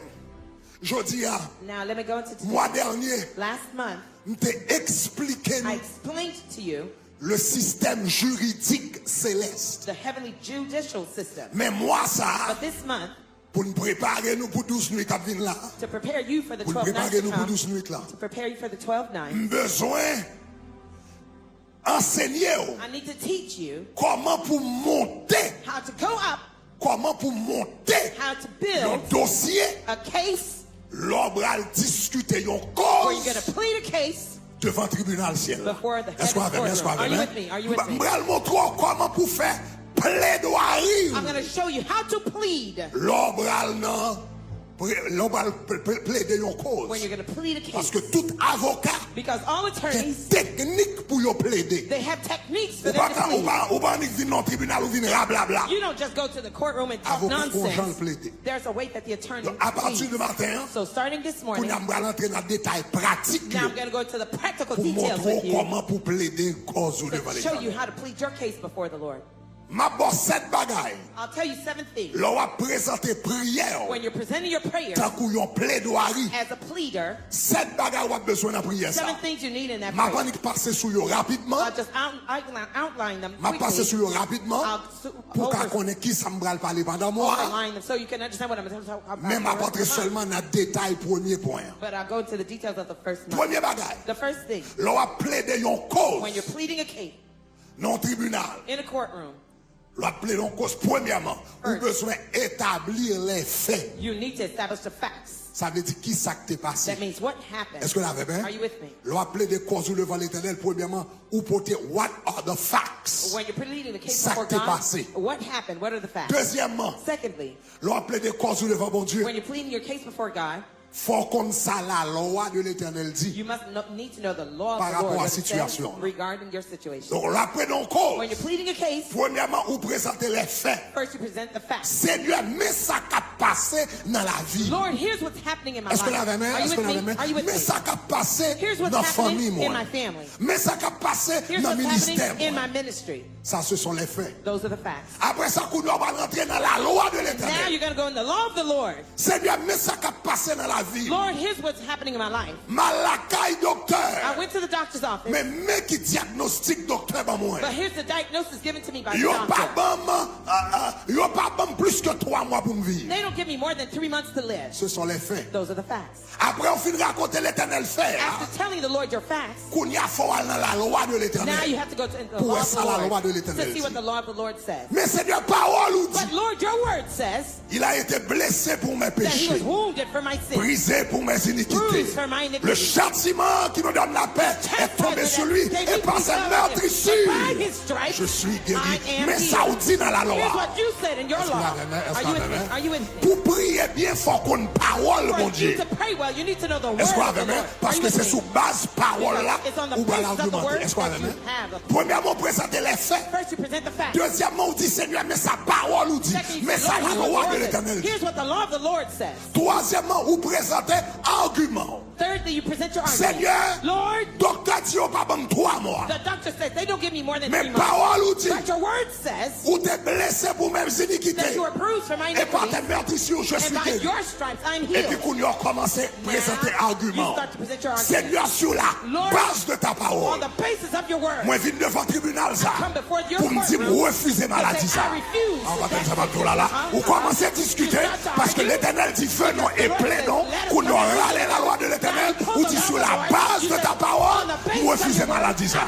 [SPEAKER 1] jeudi à
[SPEAKER 2] now let me go into today.
[SPEAKER 1] mois dernier,
[SPEAKER 2] Last month,
[SPEAKER 1] je t'ai expliqué
[SPEAKER 2] I explained to you
[SPEAKER 1] le système juridique céleste.
[SPEAKER 2] the heavenly judicial system.
[SPEAKER 1] Mais moi, ça,
[SPEAKER 2] But this month,
[SPEAKER 1] pour nous préparer nous pour 12 nuits à venir là,
[SPEAKER 2] to prepare you for the
[SPEAKER 1] pour nous
[SPEAKER 2] 12 nights
[SPEAKER 1] préparer
[SPEAKER 2] to
[SPEAKER 1] nous pour
[SPEAKER 2] come,
[SPEAKER 1] 12 nuits là,
[SPEAKER 2] to prepare you for the 12 nights,
[SPEAKER 1] besoin enseigner
[SPEAKER 2] I need to teach you
[SPEAKER 1] comment pour monter,
[SPEAKER 2] how to go up,
[SPEAKER 1] comment pour monter
[SPEAKER 2] how to
[SPEAKER 1] le
[SPEAKER 2] build
[SPEAKER 1] dossier,
[SPEAKER 2] a case
[SPEAKER 1] l'homme va discuter une
[SPEAKER 2] where you're going
[SPEAKER 1] cause
[SPEAKER 2] to plead a case
[SPEAKER 1] devant le tribunal ciel.
[SPEAKER 2] before the
[SPEAKER 1] Est-ce qu'on va
[SPEAKER 2] heaven's
[SPEAKER 1] est-ce qu'on
[SPEAKER 2] courtroom.
[SPEAKER 1] va
[SPEAKER 2] Are you with me? Are you with me?
[SPEAKER 1] Je vais montrer comment pour faire plaidoirie.
[SPEAKER 2] I'm going to show you how to plead
[SPEAKER 1] L'homme va plaider une cause.
[SPEAKER 2] when you're going to plead a
[SPEAKER 1] Parce
[SPEAKER 2] case.
[SPEAKER 1] que tout avocat
[SPEAKER 2] Because all
[SPEAKER 1] a
[SPEAKER 2] attorneys,
[SPEAKER 1] technique pour y plaider.
[SPEAKER 2] they have techniques for
[SPEAKER 1] Ou
[SPEAKER 2] them to
[SPEAKER 1] pas
[SPEAKER 2] plead.
[SPEAKER 1] ou pas venir dans le tribunal ou venir blabla.
[SPEAKER 2] You don't just go to the courtroom and talk
[SPEAKER 1] Avocat pour Jean
[SPEAKER 2] nonsense.
[SPEAKER 1] plaider.
[SPEAKER 2] There's a way that the attorney
[SPEAKER 1] Donc, à partir
[SPEAKER 2] pleads.
[SPEAKER 1] du matin,
[SPEAKER 2] So starting this
[SPEAKER 1] pour
[SPEAKER 2] morning,
[SPEAKER 1] nous entrer dans le détail pratique
[SPEAKER 2] now I'm going to go to the practical
[SPEAKER 1] pour
[SPEAKER 2] details
[SPEAKER 1] montrer
[SPEAKER 2] with you
[SPEAKER 1] comment pour plaider une cause ou devant
[SPEAKER 2] to show you
[SPEAKER 1] l'État.
[SPEAKER 2] how to plead your case before the Lord.
[SPEAKER 1] Ma bosse 7 bagailles.
[SPEAKER 2] I'll tell you 7 things.
[SPEAKER 1] L'on va présenter prière
[SPEAKER 2] When you're presenting your prayer
[SPEAKER 1] tant qu'on y a plaidoirie.
[SPEAKER 2] as a pleader,
[SPEAKER 1] 7 bagailles on a besoin de prière ça.
[SPEAKER 2] 7 things you need in that
[SPEAKER 1] Ma
[SPEAKER 2] prayer.
[SPEAKER 1] pas passer sur eux rapidement.
[SPEAKER 2] I'll just outline them
[SPEAKER 1] Ma passer
[SPEAKER 2] quickly,
[SPEAKER 1] sur eux rapidement pour qu'on connaisse qui ça me va parler pendant moi.
[SPEAKER 2] outline them so you can understand what I'm talking about.
[SPEAKER 1] Mais ma pas seulement dans le détail premier point.
[SPEAKER 2] But I'll go to the details of the first month.
[SPEAKER 1] Premier bagaille.
[SPEAKER 2] The first thing,
[SPEAKER 1] L'on va plaider une
[SPEAKER 2] when
[SPEAKER 1] cause
[SPEAKER 2] you're pleading a case
[SPEAKER 1] dans le tribunal.
[SPEAKER 2] in a courtroom,
[SPEAKER 1] L'on va plaider une cause premièrement. Vous
[SPEAKER 2] First.
[SPEAKER 1] besoin d'établir les faits.
[SPEAKER 2] you need to establish the facts.
[SPEAKER 1] Ça veut dire qui ça qui t'est passé.
[SPEAKER 2] That means what happened.
[SPEAKER 1] Est-ce que vous l'avez bien?
[SPEAKER 2] Are you with me?
[SPEAKER 1] L'on va plaider cause devant l'Éternel premièrement ou porter what are the facts.
[SPEAKER 2] When you're pleading the case
[SPEAKER 1] Ça
[SPEAKER 2] before
[SPEAKER 1] qui t'est
[SPEAKER 2] God,
[SPEAKER 1] passé.
[SPEAKER 2] what happened? What are the facts?
[SPEAKER 1] Deuxièmement,
[SPEAKER 2] Secondly,
[SPEAKER 1] l'on va plaider cause devant mon Dieu.
[SPEAKER 2] when you're pleading your case before God,
[SPEAKER 1] Faut comme ça la loi de l'Éternel dit.
[SPEAKER 2] you must need to know the law
[SPEAKER 1] Par
[SPEAKER 2] of the
[SPEAKER 1] rapport
[SPEAKER 2] Lord
[SPEAKER 1] à
[SPEAKER 2] what it says
[SPEAKER 1] situation.
[SPEAKER 2] regarding your situation.
[SPEAKER 1] Donc la prenons
[SPEAKER 2] When
[SPEAKER 1] cause.
[SPEAKER 2] you're pleading a case,
[SPEAKER 1] Premièrement, vous présentez les faits.
[SPEAKER 2] first you present the facts.
[SPEAKER 1] Seigneur, mais ça qui a passé dans la vie.
[SPEAKER 2] Lord, here's what's happening in my
[SPEAKER 1] Est-ce que
[SPEAKER 2] life.
[SPEAKER 1] la même?
[SPEAKER 2] Are you
[SPEAKER 1] Est-ce que
[SPEAKER 2] with
[SPEAKER 1] la
[SPEAKER 2] me?
[SPEAKER 1] même?
[SPEAKER 2] Are you with
[SPEAKER 1] Mais
[SPEAKER 2] me?
[SPEAKER 1] ça qui a passé
[SPEAKER 2] Here's what's
[SPEAKER 1] dans la famille,
[SPEAKER 2] happening in
[SPEAKER 1] moi.
[SPEAKER 2] my family.
[SPEAKER 1] Mais ça qui a passé
[SPEAKER 2] Here's
[SPEAKER 1] dans le
[SPEAKER 2] what's
[SPEAKER 1] ministère.
[SPEAKER 2] happening in
[SPEAKER 1] moi.
[SPEAKER 2] my ministry.
[SPEAKER 1] Ça, ce sont les faits.
[SPEAKER 2] Those are the facts.
[SPEAKER 1] Après ça, nous va rentrer dans la loi de
[SPEAKER 2] Now
[SPEAKER 1] l'Éternel.
[SPEAKER 2] you're going to go in the law of the Lord.
[SPEAKER 1] Seigneur, mais ça qui a passé dans la vie.
[SPEAKER 2] Lord, here's what's happening in my life.
[SPEAKER 1] Malakai
[SPEAKER 2] I
[SPEAKER 1] docteur.
[SPEAKER 2] went to the doctor's office,
[SPEAKER 1] Mais mec qui diagnostic docteur ba moi.
[SPEAKER 2] but here's the diagnosis given to me by the
[SPEAKER 1] Yo pas
[SPEAKER 2] doctor.
[SPEAKER 1] yo pas bam plus que 3 mois pour me vivre.
[SPEAKER 2] They don't give me more than 3 months to live.
[SPEAKER 1] Ce sont les faits.
[SPEAKER 2] Those are the facts.
[SPEAKER 1] Après, on finit raconter l'Éternel fait.
[SPEAKER 2] After telling the Lord your facts,
[SPEAKER 1] Qu'on y a faut aller dans la loi de
[SPEAKER 2] now you
[SPEAKER 1] l'Éternel.
[SPEAKER 2] have to go to the
[SPEAKER 1] Pour
[SPEAKER 2] law of
[SPEAKER 1] ça, la loi de
[SPEAKER 2] the Lord
[SPEAKER 1] l'Éternel
[SPEAKER 2] to see
[SPEAKER 1] dit.
[SPEAKER 2] what the law of the Lord says.
[SPEAKER 1] Mais Seigneur, parole ou dit,
[SPEAKER 2] But Lord, your word says
[SPEAKER 1] il a été blessé pour mes
[SPEAKER 2] that he was
[SPEAKER 1] péchés,
[SPEAKER 2] wounded for my sins.
[SPEAKER 1] brisé pour mes iniquités.
[SPEAKER 2] Bruised for my iniquities.
[SPEAKER 1] Le châtiment qui nous donne la paix est tombé sur lui et par ses meurtrissures,
[SPEAKER 2] By his stripes,
[SPEAKER 1] je suis guéri.
[SPEAKER 2] I am
[SPEAKER 1] Mais
[SPEAKER 2] healed.
[SPEAKER 1] ça ou dit dans la
[SPEAKER 2] Here's
[SPEAKER 1] loi.
[SPEAKER 2] what you said in your
[SPEAKER 1] Est-ce
[SPEAKER 2] law.
[SPEAKER 1] qu'on a vraiment- est-ce
[SPEAKER 2] Are
[SPEAKER 1] qu'on
[SPEAKER 2] you
[SPEAKER 1] a
[SPEAKER 2] with me?
[SPEAKER 1] vraiment?
[SPEAKER 2] Are you with me?
[SPEAKER 1] Pour prier bien, faut qu'on parole,
[SPEAKER 2] For
[SPEAKER 1] mon
[SPEAKER 2] you
[SPEAKER 1] Dieu.
[SPEAKER 2] to pray well, you need to know the word
[SPEAKER 1] Est-ce qu'on a
[SPEAKER 2] of the
[SPEAKER 1] vraiment?
[SPEAKER 2] Lord. Are
[SPEAKER 1] Parce
[SPEAKER 2] you
[SPEAKER 1] que
[SPEAKER 2] with
[SPEAKER 1] c'est
[SPEAKER 2] me?
[SPEAKER 1] sous base parole là
[SPEAKER 2] It's on the
[SPEAKER 1] où va
[SPEAKER 2] basis of the
[SPEAKER 1] l'argumenter.
[SPEAKER 2] word
[SPEAKER 1] Est-ce qu'on a
[SPEAKER 2] that
[SPEAKER 1] vraiment?
[SPEAKER 2] you have.
[SPEAKER 1] Premièrement, présenter les faits.
[SPEAKER 2] First, you present the facts.
[SPEAKER 1] Deuxièmement, on dit Seigneur, mais sa parole ou dit,
[SPEAKER 2] Second, you
[SPEAKER 1] mais
[SPEAKER 2] say,
[SPEAKER 1] ça
[SPEAKER 2] Lord,
[SPEAKER 1] la
[SPEAKER 2] here's what the
[SPEAKER 1] loi
[SPEAKER 2] Lord
[SPEAKER 1] de
[SPEAKER 2] says.
[SPEAKER 1] l'Éternel dit.
[SPEAKER 2] Here's what the law of the Lord says.
[SPEAKER 1] Troisièmement, vous présentez argument.
[SPEAKER 2] Thirdly, you present your argument.
[SPEAKER 1] Seigneur,
[SPEAKER 2] Lord,
[SPEAKER 1] docteur dit pas bon 3 mois.
[SPEAKER 2] the doctor says they don't give me more than
[SPEAKER 1] Mais
[SPEAKER 2] 3 months.
[SPEAKER 1] parole ou dit,
[SPEAKER 2] But your word says
[SPEAKER 1] ou t'es blessé pour mes
[SPEAKER 2] that
[SPEAKER 1] iniquités.
[SPEAKER 2] you are bruised for my
[SPEAKER 1] Et par
[SPEAKER 2] iniquity,
[SPEAKER 1] tes meurtrissures, je
[SPEAKER 2] and
[SPEAKER 1] suis
[SPEAKER 2] by
[SPEAKER 1] guéri.
[SPEAKER 2] your stripes I am
[SPEAKER 1] Et puis
[SPEAKER 2] healed.
[SPEAKER 1] qu'on y a commencé à présenter
[SPEAKER 2] Now,
[SPEAKER 1] argument.
[SPEAKER 2] you start to present your argument.
[SPEAKER 1] Seigneur, sur la
[SPEAKER 2] Lord,
[SPEAKER 1] base de ta
[SPEAKER 2] On
[SPEAKER 1] parole,
[SPEAKER 2] the basis of your word,
[SPEAKER 1] moi je viens devant le tribunal ça,
[SPEAKER 2] come before your
[SPEAKER 1] pour me dire
[SPEAKER 2] courtroom
[SPEAKER 1] refuser
[SPEAKER 2] and
[SPEAKER 1] maladie
[SPEAKER 2] say,
[SPEAKER 1] ça.
[SPEAKER 2] I refuse
[SPEAKER 1] On va
[SPEAKER 2] that.
[SPEAKER 1] faire ça maintenant là. Ou commencer à discuter parce que l'éternel dit feu non et plein non, qu'on a râlé la loi de l'éternel, ou dit sur la base de ta parole, vous refusez maladie ça.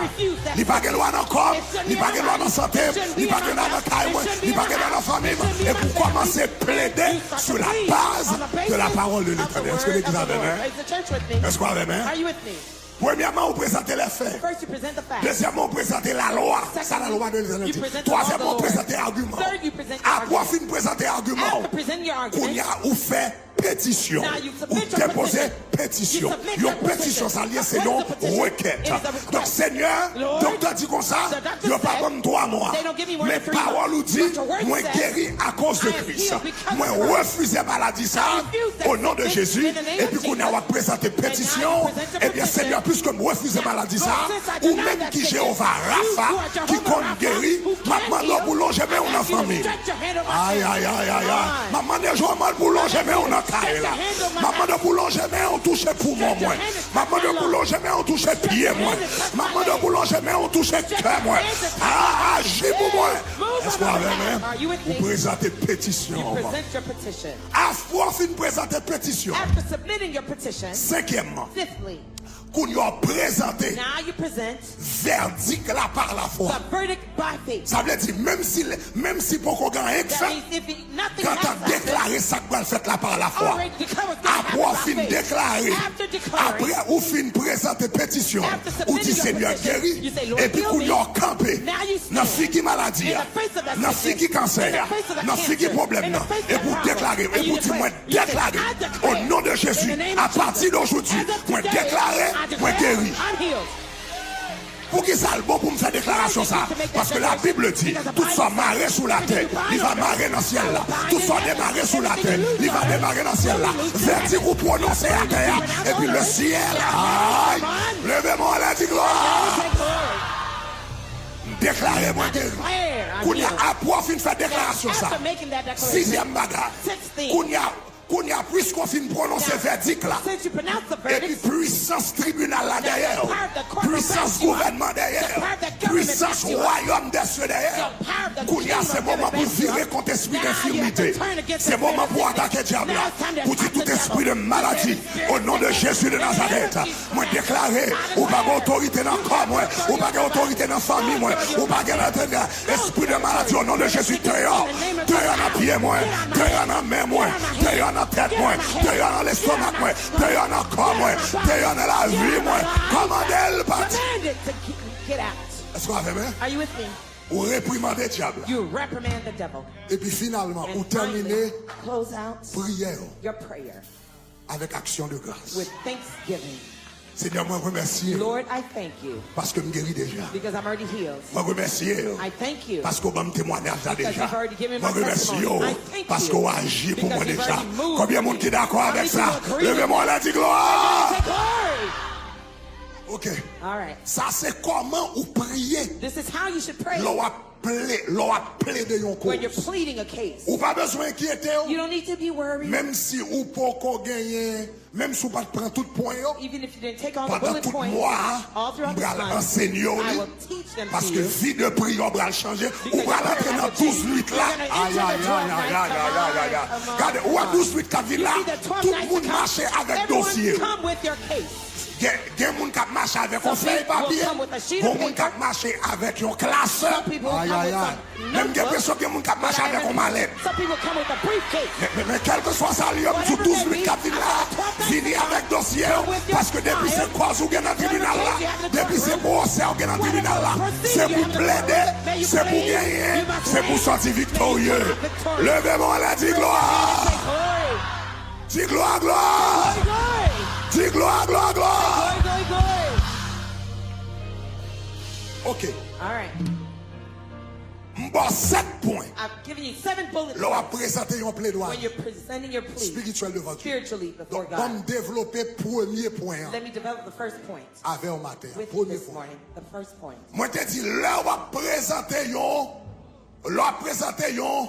[SPEAKER 1] Ni pas de loi dans le corps, ni pas de loi dans la santé, ni pas de loi dans le caille, ni pas de loi dans la famille, et pour commencer à plaider sur la base de la parole de l'éternel. Est-ce que l'église a même?
[SPEAKER 2] Is the church with me?
[SPEAKER 1] Est-ce qu'on a même?
[SPEAKER 2] Are you with me?
[SPEAKER 1] Premièrement, vous présentez les faits.
[SPEAKER 2] First, you present the facts.
[SPEAKER 1] Deuxièmement, vous présentez la loi. C'est la loi de l'éternel.
[SPEAKER 2] You present the
[SPEAKER 1] Troisièmement,
[SPEAKER 2] law of
[SPEAKER 1] vous
[SPEAKER 2] the Lord.
[SPEAKER 1] présentez l'argument.
[SPEAKER 2] Third, you present your
[SPEAKER 1] Après,
[SPEAKER 2] argument.
[SPEAKER 1] fin de présenter l'argument,
[SPEAKER 2] After presenting your
[SPEAKER 1] qu'on
[SPEAKER 2] argument,
[SPEAKER 1] y a ou fait pétition.
[SPEAKER 2] Now you
[SPEAKER 1] Ou
[SPEAKER 2] submit your
[SPEAKER 1] déposer
[SPEAKER 2] petition.
[SPEAKER 1] pétition.
[SPEAKER 2] You submit
[SPEAKER 1] Une
[SPEAKER 2] your
[SPEAKER 1] pétition,
[SPEAKER 2] petition.
[SPEAKER 1] ça lié, c'est
[SPEAKER 2] What
[SPEAKER 1] une
[SPEAKER 2] is the petition?
[SPEAKER 1] requête.
[SPEAKER 2] It is a request.
[SPEAKER 1] Donc, Seigneur,
[SPEAKER 2] Lord,
[SPEAKER 1] docteur dit comme ça,
[SPEAKER 2] the doctor
[SPEAKER 1] il n'y a pas
[SPEAKER 2] said,
[SPEAKER 1] comme 3 mois.
[SPEAKER 2] they don't give me more
[SPEAKER 1] Mais
[SPEAKER 2] than 3
[SPEAKER 1] parole
[SPEAKER 2] months.
[SPEAKER 1] ou dit,
[SPEAKER 2] But your word
[SPEAKER 1] moi
[SPEAKER 2] says,
[SPEAKER 1] guéri à cause de
[SPEAKER 2] I am
[SPEAKER 1] Christ.
[SPEAKER 2] healed because
[SPEAKER 1] Moi
[SPEAKER 2] of Christ.
[SPEAKER 1] refusé maladie ça
[SPEAKER 2] I refuse that
[SPEAKER 1] au nom de
[SPEAKER 2] sickness
[SPEAKER 1] Jésus.
[SPEAKER 2] in the name
[SPEAKER 1] Et
[SPEAKER 2] of
[SPEAKER 1] puis qu'on
[SPEAKER 2] Jesus.
[SPEAKER 1] a présenté pétition.
[SPEAKER 2] And now you present your
[SPEAKER 1] Eh bien,
[SPEAKER 2] petition.
[SPEAKER 1] Seigneur, puisque moi refusé maladie ça,
[SPEAKER 2] Lord, since I
[SPEAKER 1] ou
[SPEAKER 2] deny
[SPEAKER 1] même
[SPEAKER 2] that
[SPEAKER 1] qui
[SPEAKER 2] sickness,
[SPEAKER 1] Jéhovah
[SPEAKER 2] you
[SPEAKER 1] Rapha,
[SPEAKER 2] who are Jehovah
[SPEAKER 1] qui compte
[SPEAKER 2] Rapha,
[SPEAKER 1] guéri,
[SPEAKER 2] who can
[SPEAKER 1] maintenant
[SPEAKER 2] heal,
[SPEAKER 1] pour longer mais on a
[SPEAKER 2] ask you to
[SPEAKER 1] famille.
[SPEAKER 2] stretch your hand over
[SPEAKER 1] Aïe,
[SPEAKER 2] my
[SPEAKER 1] aïe, aïe, aïe, aïe.
[SPEAKER 2] Come
[SPEAKER 1] Maman ne joue mal pour longer mais on a caille là. Maman de boulanger mais on touche poumon moi. Maman de boulanger mais on touche pied moi. Maman de boulanger mais on touche cœur moi. Ah, agis pour moi. Est-ce qu'on a même?
[SPEAKER 2] Are you with me?
[SPEAKER 1] Vous présentez
[SPEAKER 2] You
[SPEAKER 1] pétition.
[SPEAKER 2] present your petition.
[SPEAKER 1] Après fin présenter pétition.
[SPEAKER 2] After submitting your petition,
[SPEAKER 1] Cinquièmement,
[SPEAKER 2] fifthly,
[SPEAKER 1] qu'on y a présenté
[SPEAKER 2] now you present
[SPEAKER 1] verdict là par la foi.
[SPEAKER 2] the verdict by faith.
[SPEAKER 1] Ça veut dire même si pour qu'on gagne
[SPEAKER 2] That
[SPEAKER 1] fait,
[SPEAKER 2] means if nothing
[SPEAKER 1] quand
[SPEAKER 2] has
[SPEAKER 1] on
[SPEAKER 2] happened,
[SPEAKER 1] déclaré ça qu'on va faire là par la foi.
[SPEAKER 2] already declared
[SPEAKER 1] Après fin déclaré,
[SPEAKER 2] After declaring,
[SPEAKER 1] après ou fin présenter pétition,
[SPEAKER 2] After
[SPEAKER 1] ou dit
[SPEAKER 2] submitting your
[SPEAKER 1] Seigneur
[SPEAKER 2] petition,
[SPEAKER 1] guéri,
[SPEAKER 2] you say, Lord,
[SPEAKER 1] et puis
[SPEAKER 2] heal
[SPEAKER 1] qu'on
[SPEAKER 2] me.
[SPEAKER 1] y a campé,
[SPEAKER 2] Now you stand
[SPEAKER 1] dans fi qui maladie,
[SPEAKER 2] in the face of that
[SPEAKER 1] dans fi qui
[SPEAKER 2] sickness,
[SPEAKER 1] cancer,
[SPEAKER 2] in the face of that
[SPEAKER 1] dans fi qui
[SPEAKER 2] cancer,
[SPEAKER 1] problème,
[SPEAKER 2] in the face of
[SPEAKER 1] et
[SPEAKER 2] that
[SPEAKER 1] pour
[SPEAKER 2] problem.
[SPEAKER 1] déclarer,
[SPEAKER 2] And
[SPEAKER 1] et
[SPEAKER 2] you
[SPEAKER 1] pour dire moi
[SPEAKER 2] declare, you say,
[SPEAKER 1] déclarer,
[SPEAKER 2] I declare,
[SPEAKER 1] au nom de Jésus,
[SPEAKER 2] in the name
[SPEAKER 1] à
[SPEAKER 2] of
[SPEAKER 1] partir
[SPEAKER 2] Jesus,
[SPEAKER 1] d'aujourd'hui,
[SPEAKER 2] as of
[SPEAKER 1] moi
[SPEAKER 2] today,
[SPEAKER 1] déclarer,
[SPEAKER 2] I
[SPEAKER 1] moi
[SPEAKER 2] declare,
[SPEAKER 1] guéri.
[SPEAKER 2] I'm healed.
[SPEAKER 1] Pour qui ça le bon pour me faire déclaration ça? Parce que la Bible dit, tout soit marré sous la terre, il va marrer dans le ciel là. Tout soit démarré sous la terre, il va démarrer dans le ciel là. Verdict ou prononcé à terre, et puis le ciel, aïe, levez-moi la dit gloire.
[SPEAKER 2] Take glory.
[SPEAKER 1] Déclarez-moi guéri.
[SPEAKER 2] Declare, I'm
[SPEAKER 1] Qu'on y a
[SPEAKER 2] healed.
[SPEAKER 1] appris fin de faire déclaration ça.
[SPEAKER 2] After making that declaration,
[SPEAKER 1] Sixième bagarre.
[SPEAKER 2] Sixth thing.
[SPEAKER 1] Qu'on y a puisqu'on fin prononcer verdict là.
[SPEAKER 2] since you pronounce the
[SPEAKER 1] Et puis
[SPEAKER 2] verdict,
[SPEAKER 1] puissance tribunal là derrière, puissance gouvernement derrière, puissance royaume des cieux derrière. Kounia, c'est moment pour virer contre esprit d'infirmité. C'est moment pour attaquer diable. Pour dire tout esprit de maladie au nom de Jésus de Nazareth. Moi déclarer, ou pas autorité dans le corps, moi, ou pas autorité dans la famille, moi, ou pas esprit de maladie au nom de Jésus. Dehors dans pied, moi, dehors dans main, moi, dehors dans tête, moi, dehors dans l'estomac, moi, dehors dans le corps, moi, dehors dans la vie, moi. Commandez-le, parti.
[SPEAKER 2] command it to get out.
[SPEAKER 1] Est-ce qu'on a fait, hein?
[SPEAKER 2] Are you with me?
[SPEAKER 1] Ou réprimander diable.
[SPEAKER 2] You reprimand the devil.
[SPEAKER 1] Et puis finalement, ou
[SPEAKER 2] And
[SPEAKER 1] terminer
[SPEAKER 2] finally, close out
[SPEAKER 1] prière
[SPEAKER 2] your prayer
[SPEAKER 1] avec action de grâce.
[SPEAKER 2] with thanksgiving.
[SPEAKER 1] Seigneur, moi remercie
[SPEAKER 2] Lord, I thank you
[SPEAKER 1] parce que je guéris déjà.
[SPEAKER 2] because I'm already healed.
[SPEAKER 1] Moi remercie
[SPEAKER 2] I thank you
[SPEAKER 1] parce qu'on va me témoigner
[SPEAKER 2] because
[SPEAKER 1] déjà.
[SPEAKER 2] you've already given
[SPEAKER 1] Moi
[SPEAKER 2] me
[SPEAKER 1] remercie
[SPEAKER 2] testimony. I thank
[SPEAKER 1] parce
[SPEAKER 2] you
[SPEAKER 1] qu'on agit pour moi
[SPEAKER 2] because you've
[SPEAKER 1] déjà.
[SPEAKER 2] already moved
[SPEAKER 1] Combien de monde qui est d'accord
[SPEAKER 2] How
[SPEAKER 1] avec
[SPEAKER 2] many
[SPEAKER 1] ça?
[SPEAKER 2] people agree with
[SPEAKER 1] Levez-moi la dit gloire.
[SPEAKER 2] Take glory.
[SPEAKER 1] Ok.
[SPEAKER 2] All right.
[SPEAKER 1] Ça c'est comment ou prier.
[SPEAKER 2] This is how you should pray
[SPEAKER 1] L'on appelé de yon
[SPEAKER 2] when you're
[SPEAKER 1] cause.
[SPEAKER 2] pleading a case.
[SPEAKER 1] Ou pas besoin d'inquiéter.
[SPEAKER 2] You don't need to be worried.
[SPEAKER 1] Même si ou pas qu'on gagne, même si ou pas prendre tout point.
[SPEAKER 2] Even if you didn't take all the
[SPEAKER 1] Pendant
[SPEAKER 2] bullet
[SPEAKER 1] tout
[SPEAKER 2] points,
[SPEAKER 1] mois,
[SPEAKER 2] all throughout
[SPEAKER 1] on
[SPEAKER 2] this
[SPEAKER 1] va
[SPEAKER 2] month,
[SPEAKER 1] enseigner
[SPEAKER 2] I will teach them
[SPEAKER 1] parce
[SPEAKER 2] to
[SPEAKER 1] que
[SPEAKER 2] you.
[SPEAKER 1] vie de prière va changer. On
[SPEAKER 2] Because
[SPEAKER 1] va
[SPEAKER 2] you're
[SPEAKER 1] rentrer
[SPEAKER 2] gonna
[SPEAKER 1] dans
[SPEAKER 2] have to
[SPEAKER 1] 12 nuits là.
[SPEAKER 2] You're gonna
[SPEAKER 1] Aïe,
[SPEAKER 2] enter
[SPEAKER 1] aïe,
[SPEAKER 2] the 12
[SPEAKER 1] aïe,
[SPEAKER 2] nights.
[SPEAKER 1] aïe, aïe, aïe, aïe, aïe.
[SPEAKER 2] Come on,
[SPEAKER 1] Regardez,
[SPEAKER 2] come
[SPEAKER 1] ou à
[SPEAKER 2] on.
[SPEAKER 1] 12 nuits qu'a vu là,
[SPEAKER 2] You see the 12
[SPEAKER 1] tout
[SPEAKER 2] nights
[SPEAKER 1] le monde
[SPEAKER 2] to come.
[SPEAKER 1] marche avec
[SPEAKER 2] Everyone
[SPEAKER 1] dossier.
[SPEAKER 2] come with your case.
[SPEAKER 1] Il y a des gens qui marchent avec un
[SPEAKER 2] Some
[SPEAKER 1] feuille
[SPEAKER 2] people will
[SPEAKER 1] papier.
[SPEAKER 2] come with a sheet of
[SPEAKER 1] Bon monde qui
[SPEAKER 2] paper.
[SPEAKER 1] marche avec une classe.
[SPEAKER 2] Some people will come with some
[SPEAKER 1] Même des
[SPEAKER 2] notebook.
[SPEAKER 1] personnes qui marchent
[SPEAKER 2] But I
[SPEAKER 1] avec un mallette.
[SPEAKER 2] Some people come with a briefcase.
[SPEAKER 1] Mais quel que soit ça, l'homme sur 12 nuits qu'a vu là, fini avec dossier. Parce que depuis c'est quoi vous gagnez dans le tribunal là. Depuis c'est pour ça vous gagnez dans le tribunal là. C'est pour plaider, c'est pour gagner, c'est pour sortir victorieux. Levez-moi la dit gloire.
[SPEAKER 2] Say glory.
[SPEAKER 1] Dis gloire, gloire.
[SPEAKER 2] Glory, glory.
[SPEAKER 1] Dis gloire, gloire, gloire.
[SPEAKER 2] Glory, glory, glory.
[SPEAKER 1] Ok.
[SPEAKER 2] All right.
[SPEAKER 1] M'bon 7 points.
[SPEAKER 2] I've given you 7 bullet
[SPEAKER 1] L'on a
[SPEAKER 2] points
[SPEAKER 1] présenté un plaidoyer
[SPEAKER 2] when you're presenting your plea
[SPEAKER 1] spirituel devant Dieu.
[SPEAKER 2] spiritually before
[SPEAKER 1] Donc,
[SPEAKER 2] God.
[SPEAKER 1] comme développer premier point
[SPEAKER 2] Let me develop the first point
[SPEAKER 1] avec un matin.
[SPEAKER 2] with you
[SPEAKER 1] Premier
[SPEAKER 2] this
[SPEAKER 1] point.
[SPEAKER 2] morning. The first point.
[SPEAKER 1] Moi, te dit, là, on va présenter une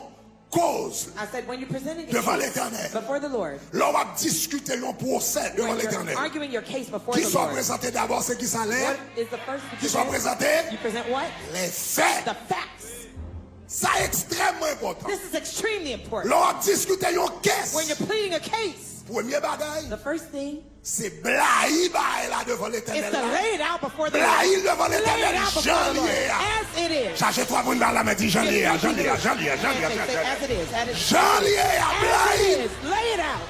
[SPEAKER 1] cause
[SPEAKER 2] I said, when you're presenting a
[SPEAKER 1] devant
[SPEAKER 2] case
[SPEAKER 1] l'Éternel.
[SPEAKER 2] before the Lord,
[SPEAKER 1] Là, on va discuter un procès devant
[SPEAKER 2] when you're
[SPEAKER 1] l'Éternel.
[SPEAKER 2] arguing your case before
[SPEAKER 1] Qui
[SPEAKER 2] the
[SPEAKER 1] sont
[SPEAKER 2] Lord,
[SPEAKER 1] présentés d'abord, c'est qui ça
[SPEAKER 2] what
[SPEAKER 1] l'est?
[SPEAKER 2] is the first
[SPEAKER 1] Qui
[SPEAKER 2] you
[SPEAKER 1] sont
[SPEAKER 2] present?
[SPEAKER 1] présentés?
[SPEAKER 2] You present what?
[SPEAKER 1] Les faits.
[SPEAKER 2] The facts.
[SPEAKER 1] Ça est extrêmement important.
[SPEAKER 2] This is extremely important.
[SPEAKER 1] Là, on va discuter une
[SPEAKER 2] When
[SPEAKER 1] caisse.
[SPEAKER 2] you're pleading a case,
[SPEAKER 1] Premier bagaille,
[SPEAKER 2] the first thing
[SPEAKER 1] c'est blahi bail là devant
[SPEAKER 2] is
[SPEAKER 1] l'Éternel.
[SPEAKER 2] to lay it out before the Lord.
[SPEAKER 1] Blahi devant
[SPEAKER 2] Lay it
[SPEAKER 1] l'Éternel.
[SPEAKER 2] out before the Lord.
[SPEAKER 1] Janvier.
[SPEAKER 2] As it is.
[SPEAKER 1] Chargez-toi pour dans la main, dit janvier, janvier, janvier,
[SPEAKER 2] And
[SPEAKER 1] janvier,
[SPEAKER 2] say, as it is. As it is.
[SPEAKER 1] janvier,
[SPEAKER 2] As
[SPEAKER 1] blahi,
[SPEAKER 2] it is. Lay it out.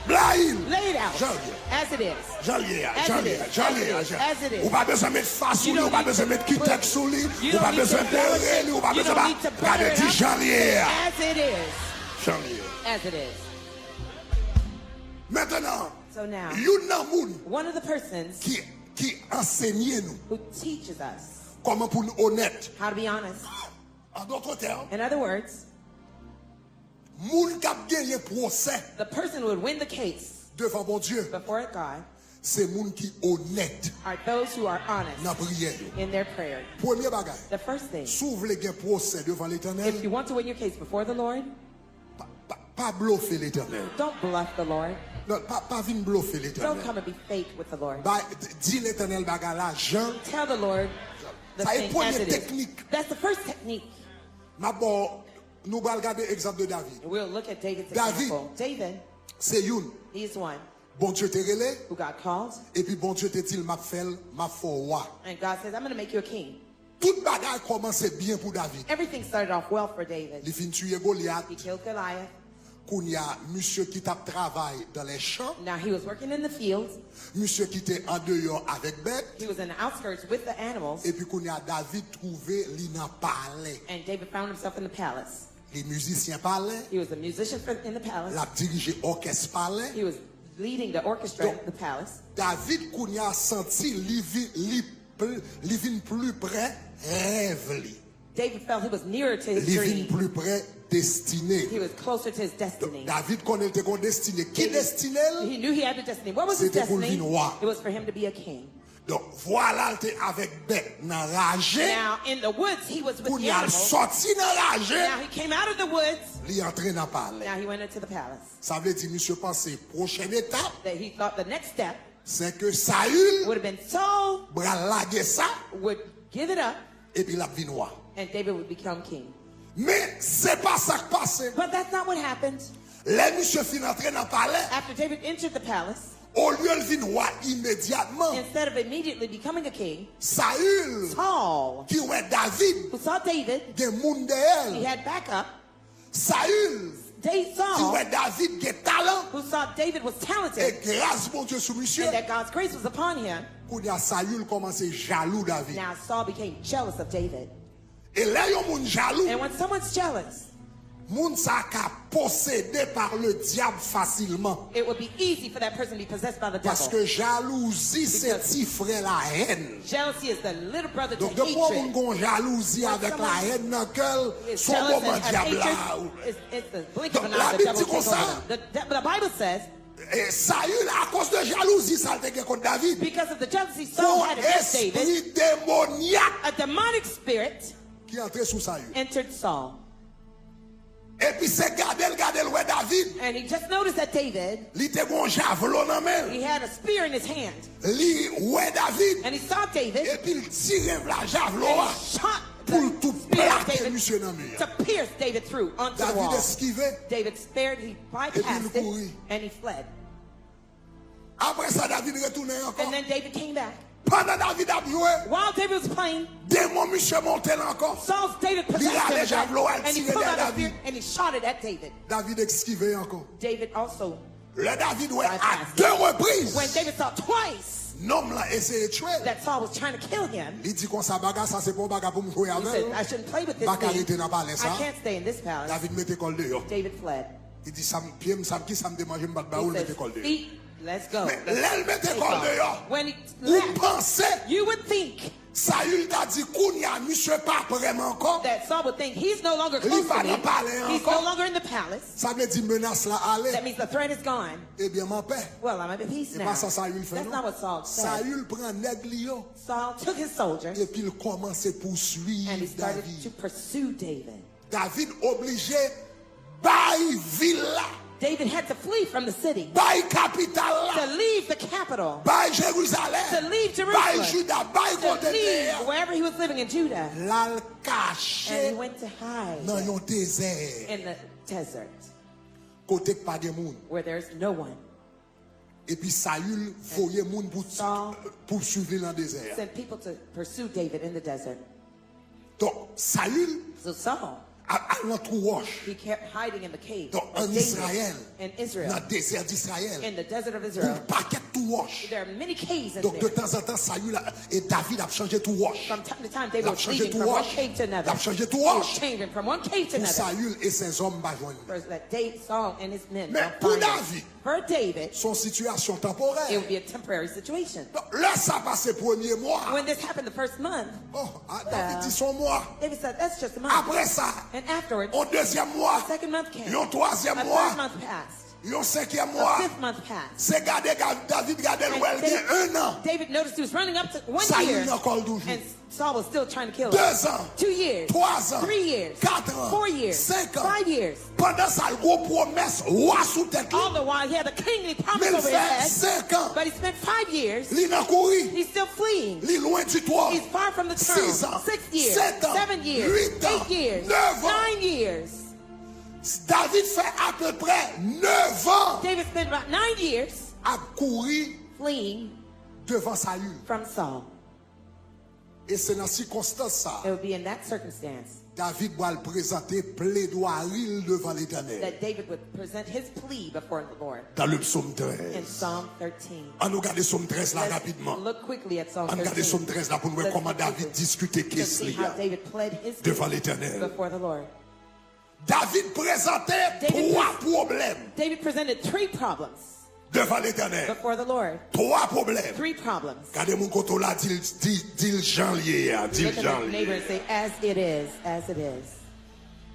[SPEAKER 1] blahi.
[SPEAKER 2] Lay it out.
[SPEAKER 1] Janvier.
[SPEAKER 2] As it is.
[SPEAKER 1] Janvier,
[SPEAKER 2] As
[SPEAKER 1] janvier,
[SPEAKER 2] it is.
[SPEAKER 1] janvier,
[SPEAKER 2] As it is.
[SPEAKER 1] ou pas besoin de mettre face sous
[SPEAKER 2] You
[SPEAKER 1] lui, ou
[SPEAKER 2] don't
[SPEAKER 1] pas
[SPEAKER 2] need
[SPEAKER 1] besoin de
[SPEAKER 2] to
[SPEAKER 1] mettre
[SPEAKER 2] put-
[SPEAKER 1] quitte sous lui,
[SPEAKER 2] you
[SPEAKER 1] ou
[SPEAKER 2] don't
[SPEAKER 1] pas
[SPEAKER 2] need to
[SPEAKER 1] besoin de
[SPEAKER 2] embellish it.
[SPEAKER 1] rêver, ou pas
[SPEAKER 2] You
[SPEAKER 1] besoin
[SPEAKER 2] don't need to
[SPEAKER 1] de
[SPEAKER 2] butter
[SPEAKER 1] regarder
[SPEAKER 2] it
[SPEAKER 1] dit
[SPEAKER 2] up.
[SPEAKER 1] janvier,
[SPEAKER 2] As it is.
[SPEAKER 1] janvier.
[SPEAKER 2] As it is.
[SPEAKER 1] Maintenant,
[SPEAKER 2] So now,
[SPEAKER 1] yon nan moun
[SPEAKER 2] one of the persons
[SPEAKER 1] qui enseigne nous
[SPEAKER 2] who teaches us
[SPEAKER 1] comment pour nous honnête.
[SPEAKER 2] how to be honest.
[SPEAKER 1] En d'autres termes,
[SPEAKER 2] In other words,
[SPEAKER 1] moun k'ap gagné procès
[SPEAKER 2] the person who would win the case
[SPEAKER 1] devant bon Dieu,
[SPEAKER 2] before God
[SPEAKER 1] c'est moun qui honnête
[SPEAKER 2] are those who are honest
[SPEAKER 1] dans prière.
[SPEAKER 2] in their prayer.
[SPEAKER 1] Premier bagage,
[SPEAKER 2] The first thing,
[SPEAKER 1] s'ouvre les procès devant l'Éternel,
[SPEAKER 2] if you want to win your case before the Lord,
[SPEAKER 1] pas bluffer l'Éternel.
[SPEAKER 2] don't bluff the Lord.
[SPEAKER 1] Non, pas vin bluffer
[SPEAKER 2] Don't
[SPEAKER 1] l'Éternel.
[SPEAKER 2] come and be fake with the Lord.
[SPEAKER 1] Dis l'Éternel bagage là, Jean,
[SPEAKER 2] Tell the Lord the
[SPEAKER 1] ça est
[SPEAKER 2] thing as
[SPEAKER 1] première
[SPEAKER 2] it is.
[SPEAKER 1] technique.
[SPEAKER 2] That's the first technique.
[SPEAKER 1] D'abord, nous allons regarder l'exemple de David.
[SPEAKER 2] We'll look at David's
[SPEAKER 1] David.
[SPEAKER 2] example. David,
[SPEAKER 1] C'est une.
[SPEAKER 2] he's one
[SPEAKER 1] Bon Dieu te relé,
[SPEAKER 2] who got called,
[SPEAKER 1] et puis bon Dieu te dit, m'a fait roi.
[SPEAKER 2] and God says, I'm going to make you a king.
[SPEAKER 1] Tout bagage commençait bien pour David.
[SPEAKER 2] Everything started off well for David.
[SPEAKER 1] Il fin tuer Goliath,
[SPEAKER 2] He killed Goliath.
[SPEAKER 1] qu'on y a monsieur qui tape travail dans les champs,
[SPEAKER 2] Now he was working in the fields.
[SPEAKER 1] monsieur qui était en dehors avec bête,
[SPEAKER 2] He was in the outskirts with the animals.
[SPEAKER 1] et puis qu'on y a David trouvé li nan palais.
[SPEAKER 2] And David found himself in the palace.
[SPEAKER 1] Les musiciens parlaient,
[SPEAKER 2] He was a musician in the palace.
[SPEAKER 1] la dirigé orchestre parlait.
[SPEAKER 2] He was leading the orchestra in the palace.
[SPEAKER 1] David qu'on y a senti li vin plus près rêve li.
[SPEAKER 2] David felt he was nearer to his
[SPEAKER 1] Li vin
[SPEAKER 2] dream.
[SPEAKER 1] plus près destiné.
[SPEAKER 2] He was closer to his destiny.
[SPEAKER 1] David connaît te kon destiné. Qui destiné?
[SPEAKER 2] He knew he had a destiny. What was his
[SPEAKER 1] C'était pour
[SPEAKER 2] destiny?
[SPEAKER 1] le roi.
[SPEAKER 2] It was for him to be a king.
[SPEAKER 1] Donc voilà, il était avec bête nan rage.
[SPEAKER 2] Now, in the woods, he was with
[SPEAKER 1] Qu'on
[SPEAKER 2] the
[SPEAKER 1] y a
[SPEAKER 2] animals.
[SPEAKER 1] sorti nan rage.
[SPEAKER 2] Now, he came out of the woods.
[SPEAKER 1] Li entré nan palais.
[SPEAKER 2] Now, he went into the palace.
[SPEAKER 1] Ça veut dire, monsieur pense, prochaine étape,
[SPEAKER 2] That he thought the next step
[SPEAKER 1] c'est que Saül
[SPEAKER 2] would have been Saul
[SPEAKER 1] bral lage ça,
[SPEAKER 2] would give it up,
[SPEAKER 1] et puis la vin roi.
[SPEAKER 2] and David would become king.
[SPEAKER 1] Mais c'est pas ça qui passe.
[SPEAKER 2] But that's not what happened.
[SPEAKER 1] Les monsieur fin entré dans palais,
[SPEAKER 2] After David entered the palace,
[SPEAKER 1] au lieu de vin roi immédiatement,
[SPEAKER 2] instead of immediately becoming a king,
[SPEAKER 1] Saül,
[SPEAKER 2] Saul,
[SPEAKER 1] qui ouais David,
[SPEAKER 2] who saw David,
[SPEAKER 1] gen moun de
[SPEAKER 2] he
[SPEAKER 1] elle.
[SPEAKER 2] had backup.
[SPEAKER 1] Saül, qui
[SPEAKER 2] Saul,
[SPEAKER 1] ouais David gen talent,
[SPEAKER 2] who saw David was
[SPEAKER 1] et
[SPEAKER 2] talented,
[SPEAKER 1] grâce bon Dieu sous monsieur,
[SPEAKER 2] and that God's grace was upon him.
[SPEAKER 1] qu'on y a Saül commencé jaloux David.
[SPEAKER 2] Now Saul became jealous of David.
[SPEAKER 1] Et là, yon moun jaloux,
[SPEAKER 2] And when someone's jealous,
[SPEAKER 1] moun sa ka possédé par le diable facilement.
[SPEAKER 2] it would be easy for that person to be possessed by the
[SPEAKER 1] Parce
[SPEAKER 2] devil.
[SPEAKER 1] que jalousie, c'est
[SPEAKER 2] Because-
[SPEAKER 1] ti frère la haine.
[SPEAKER 2] Jealousy is the little brother to
[SPEAKER 1] Donc, de quoi moun
[SPEAKER 2] hatred.
[SPEAKER 1] gon jalousie
[SPEAKER 2] When
[SPEAKER 1] avec la
[SPEAKER 2] someone
[SPEAKER 1] haine dans quel
[SPEAKER 2] Is
[SPEAKER 1] son
[SPEAKER 2] jealous
[SPEAKER 1] moment
[SPEAKER 2] and have
[SPEAKER 1] diable là.
[SPEAKER 2] hatred, it's the blink of
[SPEAKER 1] Donc,
[SPEAKER 2] an
[SPEAKER 1] la
[SPEAKER 2] eye, the
[SPEAKER 1] Bible
[SPEAKER 2] devil
[SPEAKER 1] dit comme
[SPEAKER 2] takes over
[SPEAKER 1] ça.
[SPEAKER 2] them. The Bible says,
[SPEAKER 1] Et Saül, à cause de jalousie, ça le contre David.
[SPEAKER 2] because of the jealousy Saul
[SPEAKER 1] Son
[SPEAKER 2] had against David,
[SPEAKER 1] esprit démoniaque
[SPEAKER 2] a demonic spirit
[SPEAKER 1] qui est entré sous Saül.
[SPEAKER 2] entered Saul.
[SPEAKER 1] Et puis c'est garder ouais David.
[SPEAKER 2] And he just noticed that David,
[SPEAKER 1] Li te gon javelot nan men.
[SPEAKER 2] he had a spear in his hand.
[SPEAKER 1] Li ouais David.
[SPEAKER 2] And he saw David,
[SPEAKER 1] Et puis il tire la javelot
[SPEAKER 2] and
[SPEAKER 1] là.
[SPEAKER 2] he shot
[SPEAKER 1] Pour
[SPEAKER 2] the
[SPEAKER 1] tout
[SPEAKER 2] spear of
[SPEAKER 1] plaquer
[SPEAKER 2] David
[SPEAKER 1] monsieur nan mur.
[SPEAKER 2] to pierce David through onto the
[SPEAKER 1] David
[SPEAKER 2] wall.
[SPEAKER 1] esquivé.
[SPEAKER 2] David spared, he bypassed
[SPEAKER 1] il courit.
[SPEAKER 2] it, and he fled.
[SPEAKER 1] Après ça, David retourne encore.
[SPEAKER 2] And then David came back.
[SPEAKER 1] Pendant David a joué,
[SPEAKER 2] While David was playing,
[SPEAKER 1] démon monsieur monté là encore.
[SPEAKER 2] Saul's David possessed
[SPEAKER 1] Il a
[SPEAKER 2] him
[SPEAKER 1] les
[SPEAKER 2] again,
[SPEAKER 1] javelots, elle
[SPEAKER 2] and he
[SPEAKER 1] tire
[SPEAKER 2] pulled out
[SPEAKER 1] vers
[SPEAKER 2] a spear
[SPEAKER 1] David.
[SPEAKER 2] and he shot it at David.
[SPEAKER 1] David esquivé encore.
[SPEAKER 2] David also,
[SPEAKER 1] Le David ouais à
[SPEAKER 2] Bypassed.
[SPEAKER 1] deux reprises.
[SPEAKER 2] when David saw twice
[SPEAKER 1] Nom là essayé de tuer.
[SPEAKER 2] that Saul was trying to kill him,
[SPEAKER 1] Il dit qu'on sa bagarre, ça c'est pas bagarre pour me jouer
[SPEAKER 2] he said, I
[SPEAKER 1] avec.
[SPEAKER 2] shouldn't play with this
[SPEAKER 1] Pas
[SPEAKER 2] thing.
[SPEAKER 1] arrêter dans palais ça.
[SPEAKER 2] I can't stay in this palace.
[SPEAKER 1] David mette col dehors.
[SPEAKER 2] David fled.
[SPEAKER 1] Il dit ça me pied, ça me qui ça me démange me battre baoul
[SPEAKER 2] He
[SPEAKER 1] mette
[SPEAKER 2] says,
[SPEAKER 1] col dehors.
[SPEAKER 2] feet, let's go.
[SPEAKER 1] Mais
[SPEAKER 2] Let's
[SPEAKER 1] l'elle mette
[SPEAKER 2] take
[SPEAKER 1] col
[SPEAKER 2] off.
[SPEAKER 1] dehors.
[SPEAKER 2] When he
[SPEAKER 1] Vous
[SPEAKER 2] left,
[SPEAKER 1] pensez
[SPEAKER 2] you would think
[SPEAKER 1] Saül t'a dit, Kounia, monsieur pas vraiment encore.
[SPEAKER 2] that Saul would think he's no longer close
[SPEAKER 1] va
[SPEAKER 2] to me.
[SPEAKER 1] dans palais
[SPEAKER 2] He's no
[SPEAKER 1] encore.
[SPEAKER 2] longer in the palace.
[SPEAKER 1] Ça veut dire menace là, allez.
[SPEAKER 2] That means the threat is gone.
[SPEAKER 1] Eh bien, mon père.
[SPEAKER 2] Well, I'm at peace
[SPEAKER 1] C'est
[SPEAKER 2] now.
[SPEAKER 1] pas ça Saül fait,
[SPEAKER 2] That's
[SPEAKER 1] non?
[SPEAKER 2] not what Saul said.
[SPEAKER 1] Saül prend nègre yo.
[SPEAKER 2] Saul took his soldiers
[SPEAKER 1] Et puis il commence à poursuivre
[SPEAKER 2] and he started to
[SPEAKER 1] David.
[SPEAKER 2] pursue David.
[SPEAKER 1] David obligé, bail villa,
[SPEAKER 2] David had to flee from the city,
[SPEAKER 1] bail capitale
[SPEAKER 2] to
[SPEAKER 1] là,
[SPEAKER 2] leave the capital,
[SPEAKER 1] bail
[SPEAKER 2] to
[SPEAKER 1] Jérusalem,
[SPEAKER 2] leave
[SPEAKER 1] bail
[SPEAKER 2] Jerusalem,
[SPEAKER 1] Juda, bail
[SPEAKER 2] to
[SPEAKER 1] côté
[SPEAKER 2] leave
[SPEAKER 1] terre.
[SPEAKER 2] wherever he was living in Judah.
[SPEAKER 1] L'al
[SPEAKER 2] And he
[SPEAKER 1] caché
[SPEAKER 2] went to hide
[SPEAKER 1] dans un désert,
[SPEAKER 2] in the desert
[SPEAKER 1] côté que pas de monde.
[SPEAKER 2] where there's no one.
[SPEAKER 1] Et puis Saül voyait monde
[SPEAKER 2] Saul
[SPEAKER 1] pour suivre dans le désert.
[SPEAKER 2] sent people to pursue David in the desert.
[SPEAKER 1] Donc Saül
[SPEAKER 2] So Saul,
[SPEAKER 1] a l'entrou roche.
[SPEAKER 2] he kept hiding in the cave
[SPEAKER 1] Donc
[SPEAKER 2] of
[SPEAKER 1] en
[SPEAKER 2] David
[SPEAKER 1] Israël,
[SPEAKER 2] in
[SPEAKER 1] dans
[SPEAKER 2] Israel,
[SPEAKER 1] le désert d'Israël,
[SPEAKER 2] in the desert of
[SPEAKER 1] pour
[SPEAKER 2] Israel.
[SPEAKER 1] paquet tout roche.
[SPEAKER 2] There are many caves in
[SPEAKER 1] Donc de
[SPEAKER 2] there.
[SPEAKER 1] temps en temps, Saül et David a changé tout roche.
[SPEAKER 2] From time to time, they
[SPEAKER 1] Il a
[SPEAKER 2] were
[SPEAKER 1] changé
[SPEAKER 2] leaving
[SPEAKER 1] tout
[SPEAKER 2] from one
[SPEAKER 1] roche.
[SPEAKER 2] cave to
[SPEAKER 1] Il
[SPEAKER 2] another.
[SPEAKER 1] a changé tout
[SPEAKER 2] They were
[SPEAKER 1] roche.
[SPEAKER 2] changing from one cave to
[SPEAKER 1] Pour
[SPEAKER 2] another.
[SPEAKER 1] Saül et ses hommes pas joindre.
[SPEAKER 2] For that David, Saul and his men
[SPEAKER 1] Mais
[SPEAKER 2] don't
[SPEAKER 1] pour
[SPEAKER 2] find him.
[SPEAKER 1] David,
[SPEAKER 2] For David,
[SPEAKER 1] son situation
[SPEAKER 2] it
[SPEAKER 1] temporaire.
[SPEAKER 2] would be a temporary situation.
[SPEAKER 1] Donc, là, ça passe le premier mois.
[SPEAKER 2] When this happened the first month,
[SPEAKER 1] Oh, David dit son mois.
[SPEAKER 2] David said, that's just a month.
[SPEAKER 1] Après ça,
[SPEAKER 2] And afterwards,
[SPEAKER 1] au deuxième mois,
[SPEAKER 2] a second month came.
[SPEAKER 1] un troisième
[SPEAKER 2] A
[SPEAKER 1] mois,
[SPEAKER 2] third month passed.
[SPEAKER 1] un cinquième
[SPEAKER 2] A
[SPEAKER 1] mois.
[SPEAKER 2] fifth month passed.
[SPEAKER 1] C'est David gardé le
[SPEAKER 2] And
[SPEAKER 1] well
[SPEAKER 2] David-
[SPEAKER 1] un an.
[SPEAKER 2] David noticed he was running up to 1
[SPEAKER 1] Saül
[SPEAKER 2] year,
[SPEAKER 1] n'a encore 12 jours.
[SPEAKER 2] and Saul was still trying to kill him.
[SPEAKER 1] 2 ans,
[SPEAKER 2] 2 years,
[SPEAKER 1] 3 ans,
[SPEAKER 2] 3 years,
[SPEAKER 1] 4 ans,
[SPEAKER 2] 4 years,
[SPEAKER 1] 5 ans.
[SPEAKER 2] 5 years.
[SPEAKER 1] Pendant ça, le gros promesse, roi sous tête.
[SPEAKER 2] All the while, he had a kingly promise
[SPEAKER 1] Mais il
[SPEAKER 2] over his
[SPEAKER 1] fait
[SPEAKER 2] head,
[SPEAKER 1] 5 ans.
[SPEAKER 2] but he spent 5 years.
[SPEAKER 1] Il n'a couru.
[SPEAKER 2] He's still fleeing.
[SPEAKER 1] Il est loin du toit.
[SPEAKER 2] He's far from the throne.
[SPEAKER 1] 6 ans,
[SPEAKER 2] 6 years,
[SPEAKER 1] 7 ans,
[SPEAKER 2] 7 years,
[SPEAKER 1] 8 ans,
[SPEAKER 2] 8 years,
[SPEAKER 1] 9 ans.
[SPEAKER 2] 9 years.
[SPEAKER 1] David fait à peu près 9 ans
[SPEAKER 2] David spent about 9 years
[SPEAKER 1] à courir
[SPEAKER 2] fleeing
[SPEAKER 1] devant Saül.
[SPEAKER 2] from Saul.
[SPEAKER 1] Et c'est dans cette circonstance ça,
[SPEAKER 2] It would be in that circumstance
[SPEAKER 1] David va le présenter plaidoirie devant l'Éternel.
[SPEAKER 2] that David would present his plea before the Lord
[SPEAKER 1] Dans le psaume
[SPEAKER 2] in
[SPEAKER 1] 13.
[SPEAKER 2] Psalm 13.
[SPEAKER 1] On nous regarde le psaume 13 là
[SPEAKER 2] Let's
[SPEAKER 1] rapidement.
[SPEAKER 2] look quickly at Psalm
[SPEAKER 1] On regarde le
[SPEAKER 2] 13
[SPEAKER 1] psaume 13 là pour nous voir
[SPEAKER 2] Let's
[SPEAKER 1] comment
[SPEAKER 2] look
[SPEAKER 1] David
[SPEAKER 2] quickly
[SPEAKER 1] discutait
[SPEAKER 2] to
[SPEAKER 1] qu'est-ce
[SPEAKER 2] see
[SPEAKER 1] qu'il y
[SPEAKER 2] how
[SPEAKER 1] a.
[SPEAKER 2] David pled his
[SPEAKER 1] Devant
[SPEAKER 2] case
[SPEAKER 1] l'Éternel.
[SPEAKER 2] before the Lord.
[SPEAKER 1] David présentait
[SPEAKER 2] David
[SPEAKER 1] 3 problèmes
[SPEAKER 2] David presented 3 problems
[SPEAKER 1] devant l'Éternel.
[SPEAKER 2] before the Lord.
[SPEAKER 1] 3 problèmes.
[SPEAKER 2] 3 problems.
[SPEAKER 1] Regardez mon côté là, dit Jean lié, dit
[SPEAKER 2] Look at
[SPEAKER 1] Jean
[SPEAKER 2] the neighbor
[SPEAKER 1] lié.
[SPEAKER 2] and say, as it is, as it is.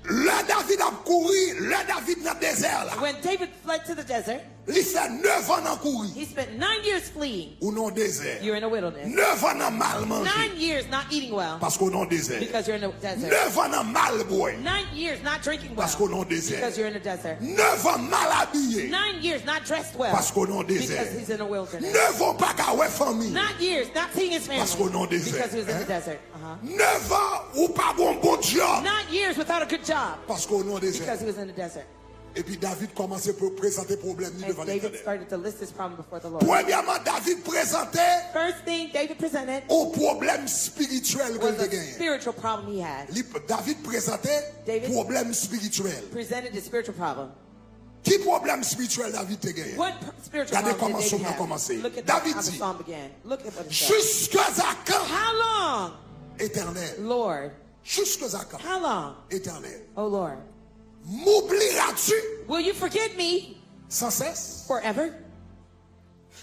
[SPEAKER 1] Là David a couru, là David dans le désert là.
[SPEAKER 2] When David fled to the desert,
[SPEAKER 1] Il fait 9 ans dans courir.
[SPEAKER 2] he spent 9 years fleeing.
[SPEAKER 1] Ou non désert.
[SPEAKER 2] You're in a wilderness.
[SPEAKER 1] 9 ans dans mal
[SPEAKER 2] 9
[SPEAKER 1] manger.
[SPEAKER 2] years not eating well
[SPEAKER 1] Parce qu'on non désert.
[SPEAKER 2] because you're in a desert.
[SPEAKER 1] 9 ans dans mal boire.
[SPEAKER 2] 9 years not drinking well
[SPEAKER 1] Parce qu'on non désert.
[SPEAKER 2] because you're in a desert.
[SPEAKER 1] 9 ans mal habillé.
[SPEAKER 2] 9 years not dressed well
[SPEAKER 1] Parce qu'on non
[SPEAKER 2] because
[SPEAKER 1] désert.
[SPEAKER 2] he's in a wilderness.
[SPEAKER 1] 9 ans pas qu'à ouais famille.
[SPEAKER 2] 9 years not seeing his
[SPEAKER 1] Parce qu'on non
[SPEAKER 2] family
[SPEAKER 1] désert.
[SPEAKER 2] because he was in
[SPEAKER 1] Hein?
[SPEAKER 2] the desert.
[SPEAKER 1] 9 ans ou pas bon job.
[SPEAKER 2] 9 years without a good job
[SPEAKER 1] Parce qu'on non
[SPEAKER 2] because
[SPEAKER 1] désert.
[SPEAKER 2] he was in the desert.
[SPEAKER 1] Et puis David commençait à présenter problème
[SPEAKER 2] And
[SPEAKER 1] devant
[SPEAKER 2] David
[SPEAKER 1] l'Éternel.
[SPEAKER 2] started to list his problem before the Lord.
[SPEAKER 1] Premièrement, David présentait
[SPEAKER 2] First thing David presented
[SPEAKER 1] au problème spirituel que
[SPEAKER 2] was
[SPEAKER 1] il
[SPEAKER 2] a
[SPEAKER 1] a gagné.
[SPEAKER 2] spiritual problem he had.
[SPEAKER 1] David présentait
[SPEAKER 2] David-
[SPEAKER 1] problème spirituel.
[SPEAKER 2] Presented a spiritual problem.
[SPEAKER 1] Qui problème spirituel David a gagné?
[SPEAKER 2] What spiritual
[SPEAKER 1] Regardez
[SPEAKER 2] problem
[SPEAKER 1] comment
[SPEAKER 2] did
[SPEAKER 1] Somme
[SPEAKER 2] David
[SPEAKER 1] a commencé.
[SPEAKER 2] have? Look at
[SPEAKER 1] David
[SPEAKER 2] how the
[SPEAKER 1] dit,
[SPEAKER 2] psalm began. Look at what it says.
[SPEAKER 1] jusqu'à quand,
[SPEAKER 2] How long,
[SPEAKER 1] Éternel,
[SPEAKER 2] Lord?
[SPEAKER 1] jusqu'à quand,
[SPEAKER 2] How long,
[SPEAKER 1] Éternel,
[SPEAKER 2] oh Lord?
[SPEAKER 1] m'oublieras-tu
[SPEAKER 2] Will you forget me
[SPEAKER 1] sans cesse?
[SPEAKER 2] forever?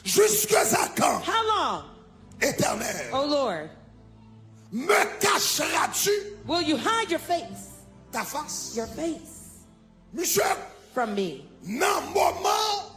[SPEAKER 1] Jusqu'à quand,
[SPEAKER 2] How long,
[SPEAKER 1] Éternel,
[SPEAKER 2] oh Lord?
[SPEAKER 1] me cacheras-tu
[SPEAKER 2] Will you hide your face,
[SPEAKER 1] ta face?
[SPEAKER 2] your face
[SPEAKER 1] Monsieur,
[SPEAKER 2] from me?
[SPEAKER 1] dans le moment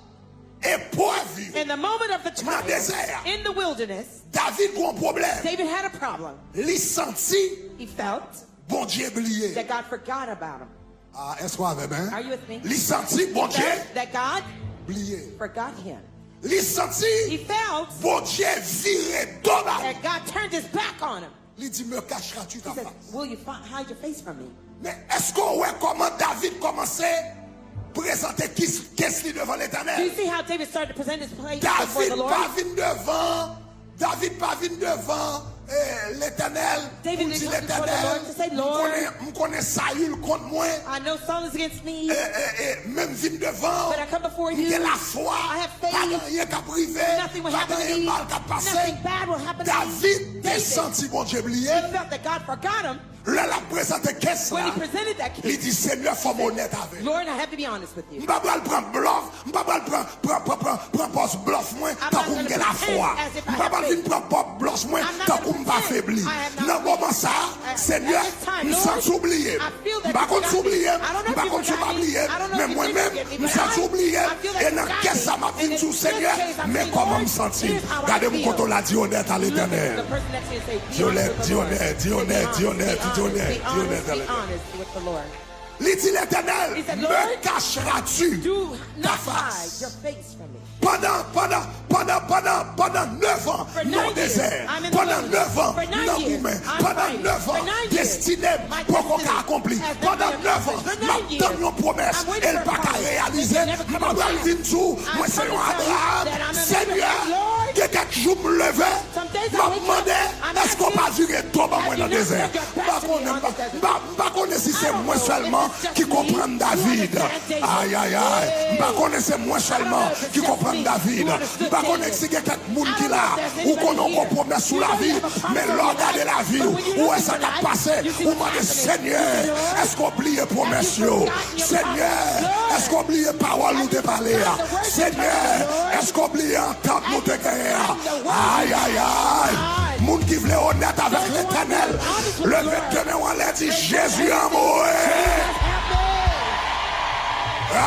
[SPEAKER 1] épreuve,
[SPEAKER 2] In the moment of the trial,
[SPEAKER 1] désert.
[SPEAKER 2] in the wilderness,
[SPEAKER 1] David a un problème.
[SPEAKER 2] David had a problem.
[SPEAKER 1] Il sentit,
[SPEAKER 2] He felt
[SPEAKER 1] bon Dieu oublié.
[SPEAKER 2] that God forgot about him.
[SPEAKER 1] Ah, est-ce qu'on avait bien?
[SPEAKER 2] Are you with me?
[SPEAKER 1] Il sentit, bon Dieu
[SPEAKER 2] Felt that God
[SPEAKER 1] oublié.
[SPEAKER 2] forgot him.
[SPEAKER 1] Il
[SPEAKER 2] He
[SPEAKER 1] sentit,
[SPEAKER 2] felt
[SPEAKER 1] bon Dieu viré dommage.
[SPEAKER 2] that God turned his back on him.
[SPEAKER 1] Il dit, me cacheras-tu ta
[SPEAKER 2] He said,
[SPEAKER 1] face?
[SPEAKER 2] will you hide your face from me?
[SPEAKER 1] Mais est-ce qu'on voit comment David commençait à présenter qu'est-ce qu'il devant
[SPEAKER 2] Do you
[SPEAKER 1] l'Éternel?
[SPEAKER 2] see how David started to present his place before
[SPEAKER 1] David
[SPEAKER 2] the Lord?
[SPEAKER 1] pas venu devant, David pas venu devant l'Éternel.
[SPEAKER 2] David
[SPEAKER 1] Pour dire
[SPEAKER 2] didn't come before the
[SPEAKER 1] l'Éternel,
[SPEAKER 2] Lord to say, Lord,
[SPEAKER 1] me connais Saül contre moi.
[SPEAKER 2] I know Saul is against me,
[SPEAKER 1] Même venu devant,
[SPEAKER 2] but I come before
[SPEAKER 1] il y
[SPEAKER 2] you.
[SPEAKER 1] a la foi,
[SPEAKER 2] I have faith.
[SPEAKER 1] pas de rien qu'à priver,
[SPEAKER 2] Nothing will
[SPEAKER 1] pas
[SPEAKER 2] happen
[SPEAKER 1] de
[SPEAKER 2] to
[SPEAKER 1] rien
[SPEAKER 2] me.
[SPEAKER 1] mal qu'à passer.
[SPEAKER 2] Nothing bad will happen to me.
[SPEAKER 1] David est
[SPEAKER 2] David,
[SPEAKER 1] senti bon Dieu oublié.
[SPEAKER 2] he felt that God forgot him.
[SPEAKER 1] Là, la présenté caisse
[SPEAKER 2] When
[SPEAKER 1] là.
[SPEAKER 2] he presented that
[SPEAKER 1] Il
[SPEAKER 2] case,
[SPEAKER 1] dit, Seigneur, faut honnête avec.
[SPEAKER 2] Lord, I have to be honest with you.
[SPEAKER 1] M'pa pral prendre bluff, m'pa pral prendre poste bluff moins, tant qu'on get la foi. M'pa pral venir prendre bluff moins, tant qu'on va faiblir. Non, comment ça, Seigneur, nous sommes oubliés. M'pa qu'on s'oublier, m'pa qu'on s'oublier, mais moi-même, nous sommes oubliés. Et dans qu'est-ce ça m'a dit sous Seigneur, mais comment me sentir? Regardez-moi quand on l'a dit honnête à l'éternel.
[SPEAKER 2] The person next to you say,
[SPEAKER 1] Dis honnête, dis honnête, dis honnête, dis honnête, dis honnête, dis honnête.
[SPEAKER 2] Be honest with the Lord.
[SPEAKER 1] Il dit l'Éternel,
[SPEAKER 2] He said,
[SPEAKER 1] me
[SPEAKER 2] Lord,
[SPEAKER 1] cacheras-tu
[SPEAKER 2] Do
[SPEAKER 1] ta
[SPEAKER 2] not hide
[SPEAKER 1] face?
[SPEAKER 2] your face from me.
[SPEAKER 1] Pendant 9 ans,
[SPEAKER 2] For 9
[SPEAKER 1] non
[SPEAKER 2] years,
[SPEAKER 1] désert.
[SPEAKER 2] I'm in the
[SPEAKER 1] Pendant
[SPEAKER 2] wilderness.
[SPEAKER 1] 9 ans,
[SPEAKER 2] For 9
[SPEAKER 1] non
[SPEAKER 2] years,
[SPEAKER 1] gourmet.
[SPEAKER 2] I'm
[SPEAKER 1] Pendant
[SPEAKER 2] fighting.
[SPEAKER 1] 9
[SPEAKER 2] For
[SPEAKER 1] ans,
[SPEAKER 2] 9 years,
[SPEAKER 1] destiné
[SPEAKER 2] my
[SPEAKER 1] pour qu'on
[SPEAKER 2] destiny
[SPEAKER 1] accompli.
[SPEAKER 2] has never
[SPEAKER 1] Pendant
[SPEAKER 2] been
[SPEAKER 1] 9 ans,
[SPEAKER 2] accomplished. For 9
[SPEAKER 1] m'a donné une promesse.
[SPEAKER 2] I'm waiting
[SPEAKER 1] Elle
[SPEAKER 2] for a
[SPEAKER 1] pas qu'à
[SPEAKER 2] promise.
[SPEAKER 1] réaliser.
[SPEAKER 2] It never
[SPEAKER 1] M'a
[SPEAKER 2] comes
[SPEAKER 1] donné
[SPEAKER 2] back.
[SPEAKER 1] une jour, moi
[SPEAKER 2] I'm
[SPEAKER 1] c'est un
[SPEAKER 2] coming to tell you
[SPEAKER 1] Abraham.
[SPEAKER 2] that I'm an
[SPEAKER 1] Seigneur,
[SPEAKER 2] Abraham. Lord,
[SPEAKER 1] que quelques jours me lever,
[SPEAKER 2] some days I
[SPEAKER 1] m'a
[SPEAKER 2] wake up,
[SPEAKER 1] demandé,
[SPEAKER 2] I'm
[SPEAKER 1] est-ce qu'on va
[SPEAKER 2] asking,
[SPEAKER 1] durer trop dans
[SPEAKER 2] have
[SPEAKER 1] le
[SPEAKER 2] you not
[SPEAKER 1] désert?
[SPEAKER 2] said your destiny on this desert?
[SPEAKER 1] Pas connaître si c'est
[SPEAKER 2] I don't
[SPEAKER 1] moi
[SPEAKER 2] know.
[SPEAKER 1] seulement
[SPEAKER 2] It's just
[SPEAKER 1] qui
[SPEAKER 2] me.
[SPEAKER 1] comprend David.
[SPEAKER 2] You understand David.
[SPEAKER 1] Aïe, aïe, aïe. Pas connaître c'est moi seulement qui comprend David. Pas connaître si quelqu'un monde qui là, ou qu'on a encore promesse sous la vie, mais l'on regarde la vie, où est-ce qui a passé, ou m'a dit Seigneur, est-ce qu'on oublie promesse? Seigneur, est-ce qu'on oublie parole nous te parler? Seigneur, est-ce qu'on oublie entendre nous te gagner? Aïe, aïe, aïe. Moun qui voulait honnête avec l'Éternel, le 21 on l'a dit Jésus a mouru.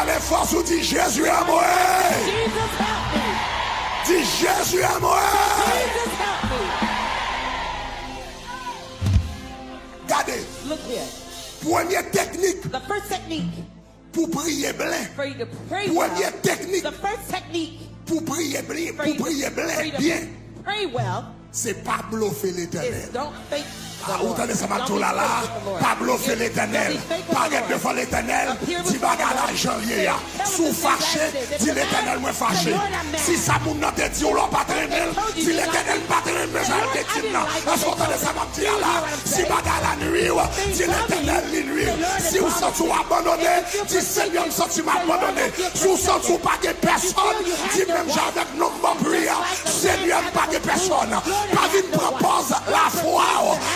[SPEAKER 1] Allez, force ou dit Jésus a mouru.
[SPEAKER 2] Jesus help me.
[SPEAKER 1] Dis Jésus a mouru.
[SPEAKER 2] Jesus help me.
[SPEAKER 1] Regardez,
[SPEAKER 2] Look here.
[SPEAKER 1] première technique
[SPEAKER 2] The first technique
[SPEAKER 1] pour prier blanc.
[SPEAKER 2] for you to pray well.
[SPEAKER 1] Première technique
[SPEAKER 2] The first technique
[SPEAKER 1] pour prier blanc,
[SPEAKER 2] for
[SPEAKER 1] pour
[SPEAKER 2] you to,
[SPEAKER 1] prier
[SPEAKER 2] for
[SPEAKER 1] blanc
[SPEAKER 2] you to
[SPEAKER 1] bien,
[SPEAKER 2] pray well
[SPEAKER 1] c'est pas bluffer
[SPEAKER 2] is
[SPEAKER 1] l'Éternel.
[SPEAKER 2] don't fake the
[SPEAKER 1] Ah,
[SPEAKER 2] Lord.
[SPEAKER 1] vous entendez ça,
[SPEAKER 2] Don't be
[SPEAKER 1] Matou là,
[SPEAKER 2] fake with the Lord.
[SPEAKER 1] pas bluffer l'Éternel,
[SPEAKER 2] Don't be fake with
[SPEAKER 1] pas
[SPEAKER 2] the
[SPEAKER 1] être
[SPEAKER 2] Lord.
[SPEAKER 1] devant l'Éternel,
[SPEAKER 2] Appear
[SPEAKER 1] dis
[SPEAKER 2] before the
[SPEAKER 1] bagarre
[SPEAKER 2] Lord.
[SPEAKER 1] à janvier,
[SPEAKER 2] Tell
[SPEAKER 1] sous
[SPEAKER 2] him
[SPEAKER 1] fâché,
[SPEAKER 2] this
[SPEAKER 1] dis
[SPEAKER 2] is
[SPEAKER 1] l'Éternel moins fâché.
[SPEAKER 2] the Lord I'm mad.
[SPEAKER 1] Si ça moun nan te dit, on l'a pas traîné, si l'Éternel pas traîné, mais ça te dit là. Est-ce qu'on entend ça, Matou là, si bagarre la nuit, dis l'Éternel la nuit. Si vous sentez abandonné, dis Seigneur, me sens m'abandonné. Si vous sentez pas de personne, dis même j'avais non mon prière, Seigneur, pas de personne. Pas vite propose la foi,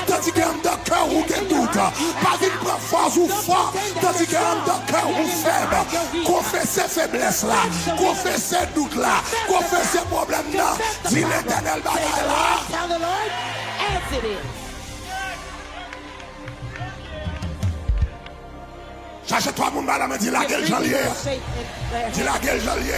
[SPEAKER 1] tandis qu'en de cœur ou de doute. Pas vite prendre force ou fort, tandis qu'en de cœur ou faible. Confessez faiblesse là, confessez doute là, confessez problème là. Dis l'Éternel bagaille là.
[SPEAKER 2] Tell the Lord as it is.
[SPEAKER 1] Cherchez toi mon madame dit la gueule j'en lié. Dis la gueule j'en lié.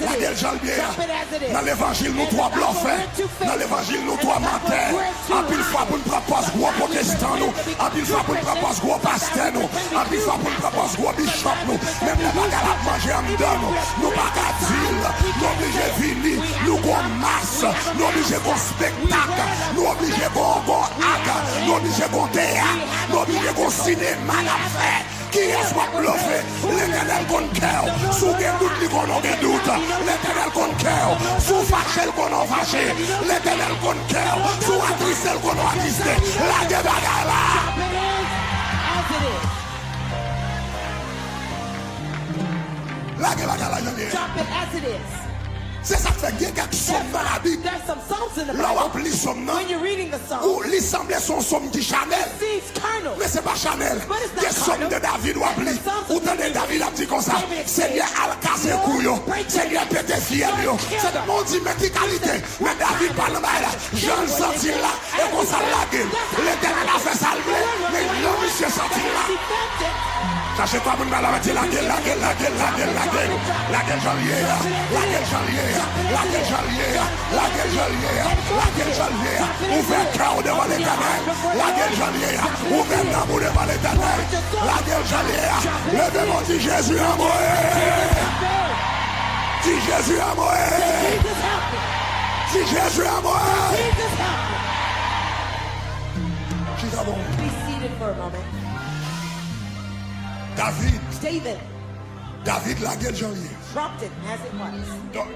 [SPEAKER 1] La gueule j'en lié. Dans l'évangile nous trois bluffés. Dans l'évangile nous trois menteurs. En pile fois pour nous propose gros protestant nous. En pile fois pour nous propose gros pasteur nous. En pile fois pour nous propose gros bishop nous. Même les bagages à manger en dedans nous. Nous pas qu'à dire. Nous obligés venir. Nous gon masse. Nous obligés gon spectacle. Nous obligés gon acte. Nous obligés gon théâtre. Nous obligés gon cinéma à faire. Qui est-ce qu'on bluffe? L'Éternel qu'on cœur. Sous des doutes, qu'on a des doutes. L'Éternel qu'on cœur. Sous fâché, qu'on a fâché. L'Éternel qu'on cœur. Sous attristé, qu'on a attristé. La débagarre là. La débagarre là, je dis.
[SPEAKER 2] Drop it as it is.
[SPEAKER 1] C'est ça qui fait qu'il y a quelques sommes dans la Bible.
[SPEAKER 2] There's some songs in the
[SPEAKER 1] Là, on
[SPEAKER 2] Bible.
[SPEAKER 1] lit somme, non?
[SPEAKER 2] When you're reading the song,
[SPEAKER 1] Ou les semblait son somme qui Chanel.
[SPEAKER 2] it seems carnal.
[SPEAKER 1] Mais c'est pas Chanel.
[SPEAKER 2] But it's not
[SPEAKER 1] Des sommes de David ou appelé. Ou t'en es David a dit comme ça. Seigneur al cassé couillon. Seigneur pété fiel yo. C'est de mon dit mais qui qualité. Mais David pas dans là. Je le senti là. Et qu'on s'en la gueule. L'Éternel a fait salver. Mais non, monsieur senti là.
[SPEAKER 2] He felt it.
[SPEAKER 1] Sachez-toi, mon mal avec la gueule, la gueule, la gueule, la gueule, la gueule. La gueule janvier. La gueule janvier. La gueule janvier. La gueule janvier. La gueule janvier. Ouvrez cœur devant l'Éternel. La gueule janvier. Ouvrez l'amour devant l'Éternel. La gueule janvier. Levez-moi, dit Jésus à moi. Dis Jésus à moi.
[SPEAKER 2] Jesus help me.
[SPEAKER 1] Dis Jésus à moi.
[SPEAKER 2] Jesus help me.
[SPEAKER 1] Qui d'abord?
[SPEAKER 2] Be seated for a moment.
[SPEAKER 1] David la gueule janvier.
[SPEAKER 2] Dropped it as it was.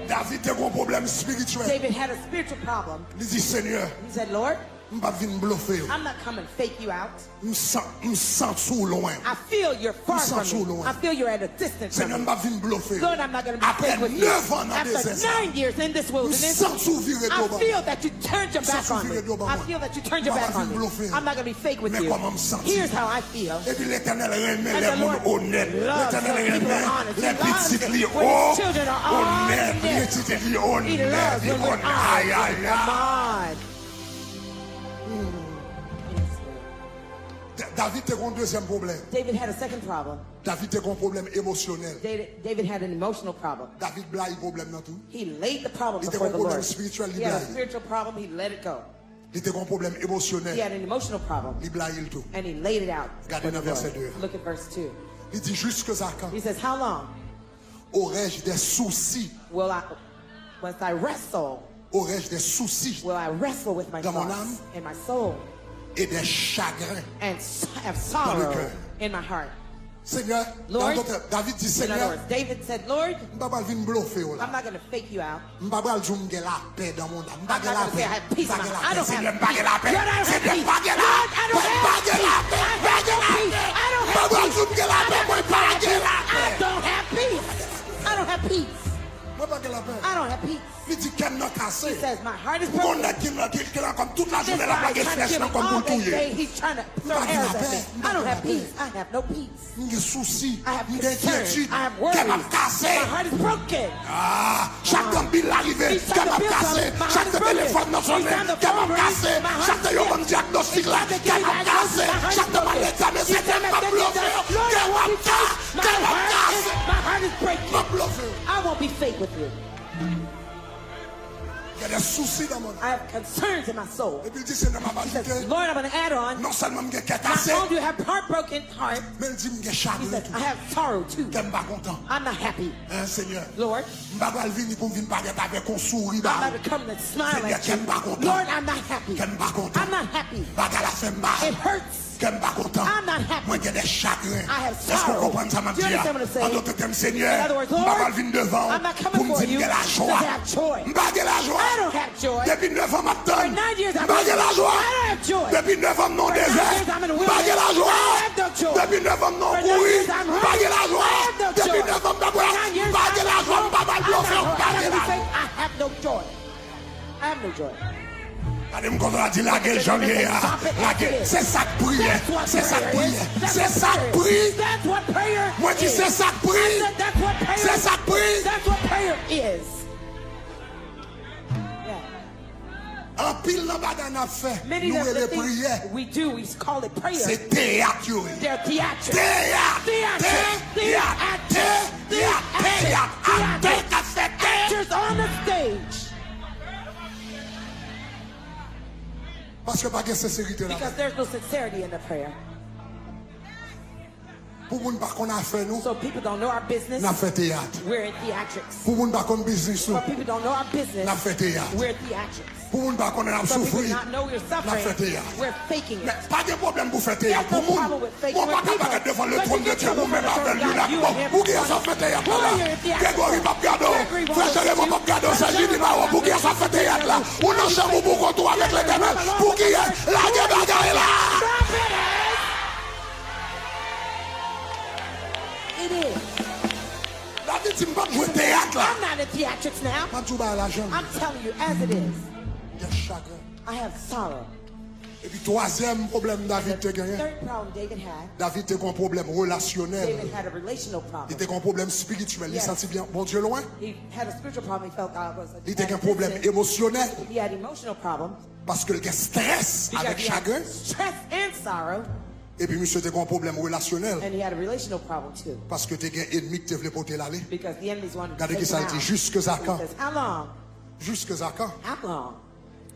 [SPEAKER 1] David a un problème spirituel.
[SPEAKER 2] David had a spiritual problem.
[SPEAKER 1] Il dit Seigneur,
[SPEAKER 2] He said, Lord,
[SPEAKER 1] m'pas vinn bluffer.
[SPEAKER 2] I'm not coming to fake you out.
[SPEAKER 1] M'sens sous loin.
[SPEAKER 2] I feel you're far
[SPEAKER 1] Nous
[SPEAKER 2] from me.
[SPEAKER 1] loin.
[SPEAKER 2] I feel you're at a distance
[SPEAKER 1] Seigneur,
[SPEAKER 2] from me.
[SPEAKER 1] m'pas vinn bluffer.
[SPEAKER 2] Lord, I'm not going to be
[SPEAKER 1] Après
[SPEAKER 2] fake with you.
[SPEAKER 1] 9 ans dans
[SPEAKER 2] After
[SPEAKER 1] désert.
[SPEAKER 2] 9 years in this wilderness,
[SPEAKER 1] Nous sens s'ouvrir
[SPEAKER 2] I
[SPEAKER 1] devant.
[SPEAKER 2] feel that you turned your back on me.
[SPEAKER 1] devant
[SPEAKER 2] I
[SPEAKER 1] moi.
[SPEAKER 2] feel that you turned your
[SPEAKER 1] Moi,
[SPEAKER 2] back on me.
[SPEAKER 1] bluffer.
[SPEAKER 2] I'm not going to be fake with
[SPEAKER 1] Mais
[SPEAKER 2] you.
[SPEAKER 1] comment me sentir?
[SPEAKER 2] Here's how I feel.
[SPEAKER 1] Et puis l'Éternel remet
[SPEAKER 2] And
[SPEAKER 1] les
[SPEAKER 2] the
[SPEAKER 1] mondes
[SPEAKER 2] Lord
[SPEAKER 1] honnêtes.
[SPEAKER 2] loves
[SPEAKER 1] L'Éternel
[SPEAKER 2] when people
[SPEAKER 1] remet
[SPEAKER 2] are honest.
[SPEAKER 1] les
[SPEAKER 2] He loves
[SPEAKER 1] petites filles
[SPEAKER 2] when his children are
[SPEAKER 1] honnêtes. Les
[SPEAKER 2] honest.
[SPEAKER 1] petites filles
[SPEAKER 2] He
[SPEAKER 1] honnêtes.
[SPEAKER 2] loves when we're
[SPEAKER 1] Aïe,
[SPEAKER 2] honest.
[SPEAKER 1] aïe,
[SPEAKER 2] Come
[SPEAKER 1] aïe.
[SPEAKER 2] on.
[SPEAKER 1] David a un deuxième problème.
[SPEAKER 2] David had a second problem.
[SPEAKER 1] David a un problème émotionnel.
[SPEAKER 2] David had an emotional problem.
[SPEAKER 1] David blague problème dans tout.
[SPEAKER 2] He laid the problem
[SPEAKER 1] Il
[SPEAKER 2] before
[SPEAKER 1] était
[SPEAKER 2] the
[SPEAKER 1] un problème
[SPEAKER 2] Lord.
[SPEAKER 1] spirituel, il
[SPEAKER 2] He had a
[SPEAKER 1] blague.
[SPEAKER 2] spiritual problem. He let it go.
[SPEAKER 1] Il était un problème
[SPEAKER 2] He
[SPEAKER 1] émotionnel.
[SPEAKER 2] had an emotional problem.
[SPEAKER 1] Il blague le tout.
[SPEAKER 2] And he laid it out.
[SPEAKER 1] Regardez dans verset 2.
[SPEAKER 2] Look at verse 2.
[SPEAKER 1] Il dit jusque à quand
[SPEAKER 2] He says, how long
[SPEAKER 1] aurais-je des soucis?
[SPEAKER 2] once I wrestle,
[SPEAKER 1] Aurais-je des soucis
[SPEAKER 2] will I wrestle with my
[SPEAKER 1] Dans mon
[SPEAKER 2] thoughts
[SPEAKER 1] âme.
[SPEAKER 2] and my soul
[SPEAKER 1] et des chagrins?
[SPEAKER 2] and have sorrow
[SPEAKER 1] cœur.
[SPEAKER 2] in my heart?
[SPEAKER 1] Seigneur,
[SPEAKER 2] Lord,
[SPEAKER 1] David dit
[SPEAKER 2] In other
[SPEAKER 1] Seigneur,
[SPEAKER 2] words, David said, Lord,
[SPEAKER 1] je ne vais pas venir bluffer.
[SPEAKER 2] I'm not going to fake you out.
[SPEAKER 1] Je ne vais pas dire que j'ai la paix dans mon âme.
[SPEAKER 2] I'm not going to say I have peace in my heart. I don't have
[SPEAKER 1] Seigneur,
[SPEAKER 2] peace.
[SPEAKER 1] je ne vais pas la paix.
[SPEAKER 2] Lord, I don't have
[SPEAKER 1] Seigneur,
[SPEAKER 2] peace.
[SPEAKER 1] je ne vais
[SPEAKER 2] Lord, I don't have peace. I don't have peace. I don't have peace. I don't have peace. I don't have peace.
[SPEAKER 1] Il dit qu'elle n'a cassé.
[SPEAKER 2] He says, my heart is
[SPEAKER 1] On
[SPEAKER 2] broken.
[SPEAKER 1] a qui l'a comme toute la
[SPEAKER 2] This
[SPEAKER 1] journée la
[SPEAKER 2] guy
[SPEAKER 1] plague
[SPEAKER 2] is trying to
[SPEAKER 1] flèche
[SPEAKER 2] kill
[SPEAKER 1] là
[SPEAKER 2] me
[SPEAKER 1] comme
[SPEAKER 2] all
[SPEAKER 1] pour
[SPEAKER 2] day.
[SPEAKER 1] touiller.
[SPEAKER 2] He's trying to throw
[SPEAKER 1] Pas de
[SPEAKER 2] arrows
[SPEAKER 1] la
[SPEAKER 2] at me.
[SPEAKER 1] paix.
[SPEAKER 2] I don't have
[SPEAKER 1] Pas de la
[SPEAKER 2] peace. I have no peace.
[SPEAKER 1] J'ai soucis,
[SPEAKER 2] I have
[SPEAKER 1] j'ai
[SPEAKER 2] concerns.
[SPEAKER 1] inquiétude,
[SPEAKER 2] I have
[SPEAKER 1] qu'elle m'a
[SPEAKER 2] worries.
[SPEAKER 1] cassé.
[SPEAKER 2] My heart is broken.
[SPEAKER 1] Ah, chaque gambille arrivé,
[SPEAKER 2] Each time
[SPEAKER 1] qu'elle m'a
[SPEAKER 2] the bill
[SPEAKER 1] cassé.
[SPEAKER 2] comes, my
[SPEAKER 1] Chaque
[SPEAKER 2] heart is broken.
[SPEAKER 1] téléphone dans son
[SPEAKER 2] Each time the
[SPEAKER 1] qu'elle m'a
[SPEAKER 2] phone rings,
[SPEAKER 1] cassé.
[SPEAKER 2] my heart
[SPEAKER 1] Chaque
[SPEAKER 2] is
[SPEAKER 1] bon diagnostic là,
[SPEAKER 2] Each time the
[SPEAKER 1] qu'elle m'a
[SPEAKER 2] kid
[SPEAKER 1] cassé.
[SPEAKER 2] diagnosis, my heart
[SPEAKER 1] Chaque
[SPEAKER 2] is broken.
[SPEAKER 1] examen,
[SPEAKER 2] Each
[SPEAKER 1] c'est
[SPEAKER 2] time
[SPEAKER 1] qu'elle
[SPEAKER 2] I
[SPEAKER 1] m'a
[SPEAKER 2] get
[SPEAKER 1] bluffé.
[SPEAKER 2] this, Lord,
[SPEAKER 1] Qu'elle
[SPEAKER 2] I
[SPEAKER 1] m'a
[SPEAKER 2] won't be fake.
[SPEAKER 1] qu'elle m'a cassé.
[SPEAKER 2] My heart is breaking.
[SPEAKER 1] M'a bluffé.
[SPEAKER 2] I won't be fake with you.
[SPEAKER 1] Il y a des soucis dans mon âme.
[SPEAKER 2] I have concerns in my soul.
[SPEAKER 1] Et puis il dit, Seigneur, m'a
[SPEAKER 2] He says,
[SPEAKER 1] ajouté.
[SPEAKER 2] Lord, I'm going to add on.
[SPEAKER 1] Non seulement j'ai
[SPEAKER 2] Not
[SPEAKER 1] cassé,
[SPEAKER 2] only do you have heartbroken heart,
[SPEAKER 1] mais il dit, j'ai
[SPEAKER 2] he
[SPEAKER 1] chagrin
[SPEAKER 2] says,
[SPEAKER 1] tout.
[SPEAKER 2] I have sorrow too.
[SPEAKER 1] Qu'elle m'a content.
[SPEAKER 2] I'm not happy.
[SPEAKER 1] Hein, Seigneur.
[SPEAKER 2] Lord,
[SPEAKER 1] Je ne vais pas venir pour venir parler avec un sourire.
[SPEAKER 2] I'm not to come and smile
[SPEAKER 1] Seigneur,
[SPEAKER 2] at you.
[SPEAKER 1] qu'elle m'a content.
[SPEAKER 2] Lord, I'm not happy.
[SPEAKER 1] Qu'elle m'a content.
[SPEAKER 2] I'm not happy.
[SPEAKER 1] Bagarre la fait mal.
[SPEAKER 2] It hurts.
[SPEAKER 1] Qu'elle m'a content.
[SPEAKER 2] I'm not happy.
[SPEAKER 1] Moi, j'ai des chagrins.
[SPEAKER 2] I have
[SPEAKER 1] Est-ce qu'on
[SPEAKER 2] sorrow.
[SPEAKER 1] comprend ça, ma
[SPEAKER 2] Do you
[SPEAKER 1] vie?
[SPEAKER 2] understand what I'm saying?
[SPEAKER 1] En d'autres termes, Seigneur,
[SPEAKER 2] In other words,
[SPEAKER 1] je ne vais
[SPEAKER 2] Lord,
[SPEAKER 1] pas venir devant
[SPEAKER 2] I'm not coming
[SPEAKER 1] pour me
[SPEAKER 2] for
[SPEAKER 1] dire
[SPEAKER 2] you
[SPEAKER 1] que la
[SPEAKER 2] to
[SPEAKER 1] joie.
[SPEAKER 2] have joy.
[SPEAKER 1] Je ne vais pas la joie.
[SPEAKER 2] I don't have joy.
[SPEAKER 1] Depuis 9 ans, maintenant,
[SPEAKER 2] For 9 years,
[SPEAKER 1] je
[SPEAKER 2] I've
[SPEAKER 1] ne vais pas la joie.
[SPEAKER 2] I don't have joy.
[SPEAKER 1] Depuis 9 ans, non
[SPEAKER 2] For 9
[SPEAKER 1] désert.
[SPEAKER 2] years, I'm in the
[SPEAKER 1] Je ne vais pas
[SPEAKER 2] wilderness.
[SPEAKER 1] la joie.
[SPEAKER 2] I have no joy.
[SPEAKER 1] Depuis 9 ans, non
[SPEAKER 2] For 9
[SPEAKER 1] courir.
[SPEAKER 2] years,
[SPEAKER 1] Je
[SPEAKER 2] I'm
[SPEAKER 1] ne vais pas la
[SPEAKER 2] hurt.
[SPEAKER 1] joie.
[SPEAKER 2] I have no
[SPEAKER 1] Depuis
[SPEAKER 2] joy.
[SPEAKER 1] 9 ans,
[SPEAKER 2] For 9 years,
[SPEAKER 1] je ne vais pas la joie. Je ne vais pas
[SPEAKER 2] I'm
[SPEAKER 1] la
[SPEAKER 2] not
[SPEAKER 1] joie.
[SPEAKER 2] I have no joy. I have no joy.
[SPEAKER 1] Allez, me contre dit la gueule, j'en ai. C'est ça que prie. C'est ça que prie. C'est ça que prie.
[SPEAKER 2] That's what prayer
[SPEAKER 1] Moi, je dis, c'est ça que prie.
[SPEAKER 2] That's what prayer
[SPEAKER 1] C'est ça que prie.
[SPEAKER 2] That's what prayer is. Yeah.
[SPEAKER 1] En pile, dans bagarre n'a fait.
[SPEAKER 2] Many
[SPEAKER 1] Nous,
[SPEAKER 2] of
[SPEAKER 1] les
[SPEAKER 2] the things
[SPEAKER 1] prières.
[SPEAKER 2] we do, we call it prayer.
[SPEAKER 1] C'est théâtre.
[SPEAKER 2] They're theatrics. Actors on the stage.
[SPEAKER 1] Parce que pas de sincérité là.
[SPEAKER 2] Because there's no sincerity in the prayer.
[SPEAKER 1] Pour nous pas qu'on a fait nous,
[SPEAKER 2] So people don't know our business.
[SPEAKER 1] n'a fait théâtre.
[SPEAKER 2] We're in theatrics.
[SPEAKER 1] Pour nous pas qu'on business nous,
[SPEAKER 2] So people don't know our business.
[SPEAKER 1] n'a fait théâtre.
[SPEAKER 2] We're theatrics.
[SPEAKER 1] Pour nous pas qu'on a
[SPEAKER 2] So people
[SPEAKER 1] souffrir,
[SPEAKER 2] not know we're
[SPEAKER 1] n'a fait
[SPEAKER 2] suffering.
[SPEAKER 1] théâtre.
[SPEAKER 2] We're faking
[SPEAKER 1] Mais
[SPEAKER 2] it.
[SPEAKER 1] pas de problème pour faire théâtre.
[SPEAKER 2] There's
[SPEAKER 1] Pour
[SPEAKER 2] no
[SPEAKER 1] nous,
[SPEAKER 2] problem with faking
[SPEAKER 1] on
[SPEAKER 2] with
[SPEAKER 1] va pas
[SPEAKER 2] people.
[SPEAKER 1] paraître devant le
[SPEAKER 2] But
[SPEAKER 1] trône
[SPEAKER 2] you
[SPEAKER 1] de
[SPEAKER 2] get
[SPEAKER 1] Dieu,
[SPEAKER 2] trouble
[SPEAKER 1] vous même
[SPEAKER 2] for the
[SPEAKER 1] avec
[SPEAKER 2] throne
[SPEAKER 1] lui
[SPEAKER 2] of
[SPEAKER 1] là.
[SPEAKER 2] God, you and him.
[SPEAKER 1] Pour qui ça fait théâtre là?
[SPEAKER 2] Why you're theatrical?
[SPEAKER 1] Grégory Papgado,
[SPEAKER 2] Gregory won't
[SPEAKER 1] frère chéri, mon
[SPEAKER 2] let you.
[SPEAKER 1] Papgado, c'est Judy Maro. Pour qui ça fait théâtre là? On a chambre pour qu'on trouve avec l'éternel. Pour qui est la guerre bagarre est là?
[SPEAKER 2] Stop it, It is.
[SPEAKER 1] David, tu ne peux pas jouer théâtre là.
[SPEAKER 2] I'm not in theatrics now.
[SPEAKER 1] Pas tout bas à la jambe.
[SPEAKER 2] I'm telling you as it is.
[SPEAKER 1] Il y a chagrin.
[SPEAKER 2] I have sorrow.
[SPEAKER 1] Et puis troisième problème David te gagné.
[SPEAKER 2] Third problem David had.
[SPEAKER 1] David te un problème relationnel.
[SPEAKER 2] David had a relational
[SPEAKER 1] Il
[SPEAKER 2] problem.
[SPEAKER 1] était un problème spirituel. Il
[SPEAKER 2] Yes.
[SPEAKER 1] sentit bien bon Dieu loin.
[SPEAKER 2] He had a spiritual problem. He felt God was
[SPEAKER 1] Il était un problème émotionnel
[SPEAKER 2] He had emotional problems.
[SPEAKER 1] parce que il y a stress
[SPEAKER 2] Because
[SPEAKER 1] avec
[SPEAKER 2] he had
[SPEAKER 1] chagrin.
[SPEAKER 2] stress and sorrow.
[SPEAKER 1] Et puis monsieur était un problème relationnel
[SPEAKER 2] And he had a relational problem too.
[SPEAKER 1] parce que tu as un ennemi qui te voulait porter l'aller.
[SPEAKER 2] Because the enemies wanted to
[SPEAKER 1] Regardez
[SPEAKER 2] take
[SPEAKER 1] qui ça
[SPEAKER 2] him
[SPEAKER 1] dit
[SPEAKER 2] out.
[SPEAKER 1] jusque à
[SPEAKER 2] He
[SPEAKER 1] quand?
[SPEAKER 2] says, how long?
[SPEAKER 1] Jusque à quand?
[SPEAKER 2] How long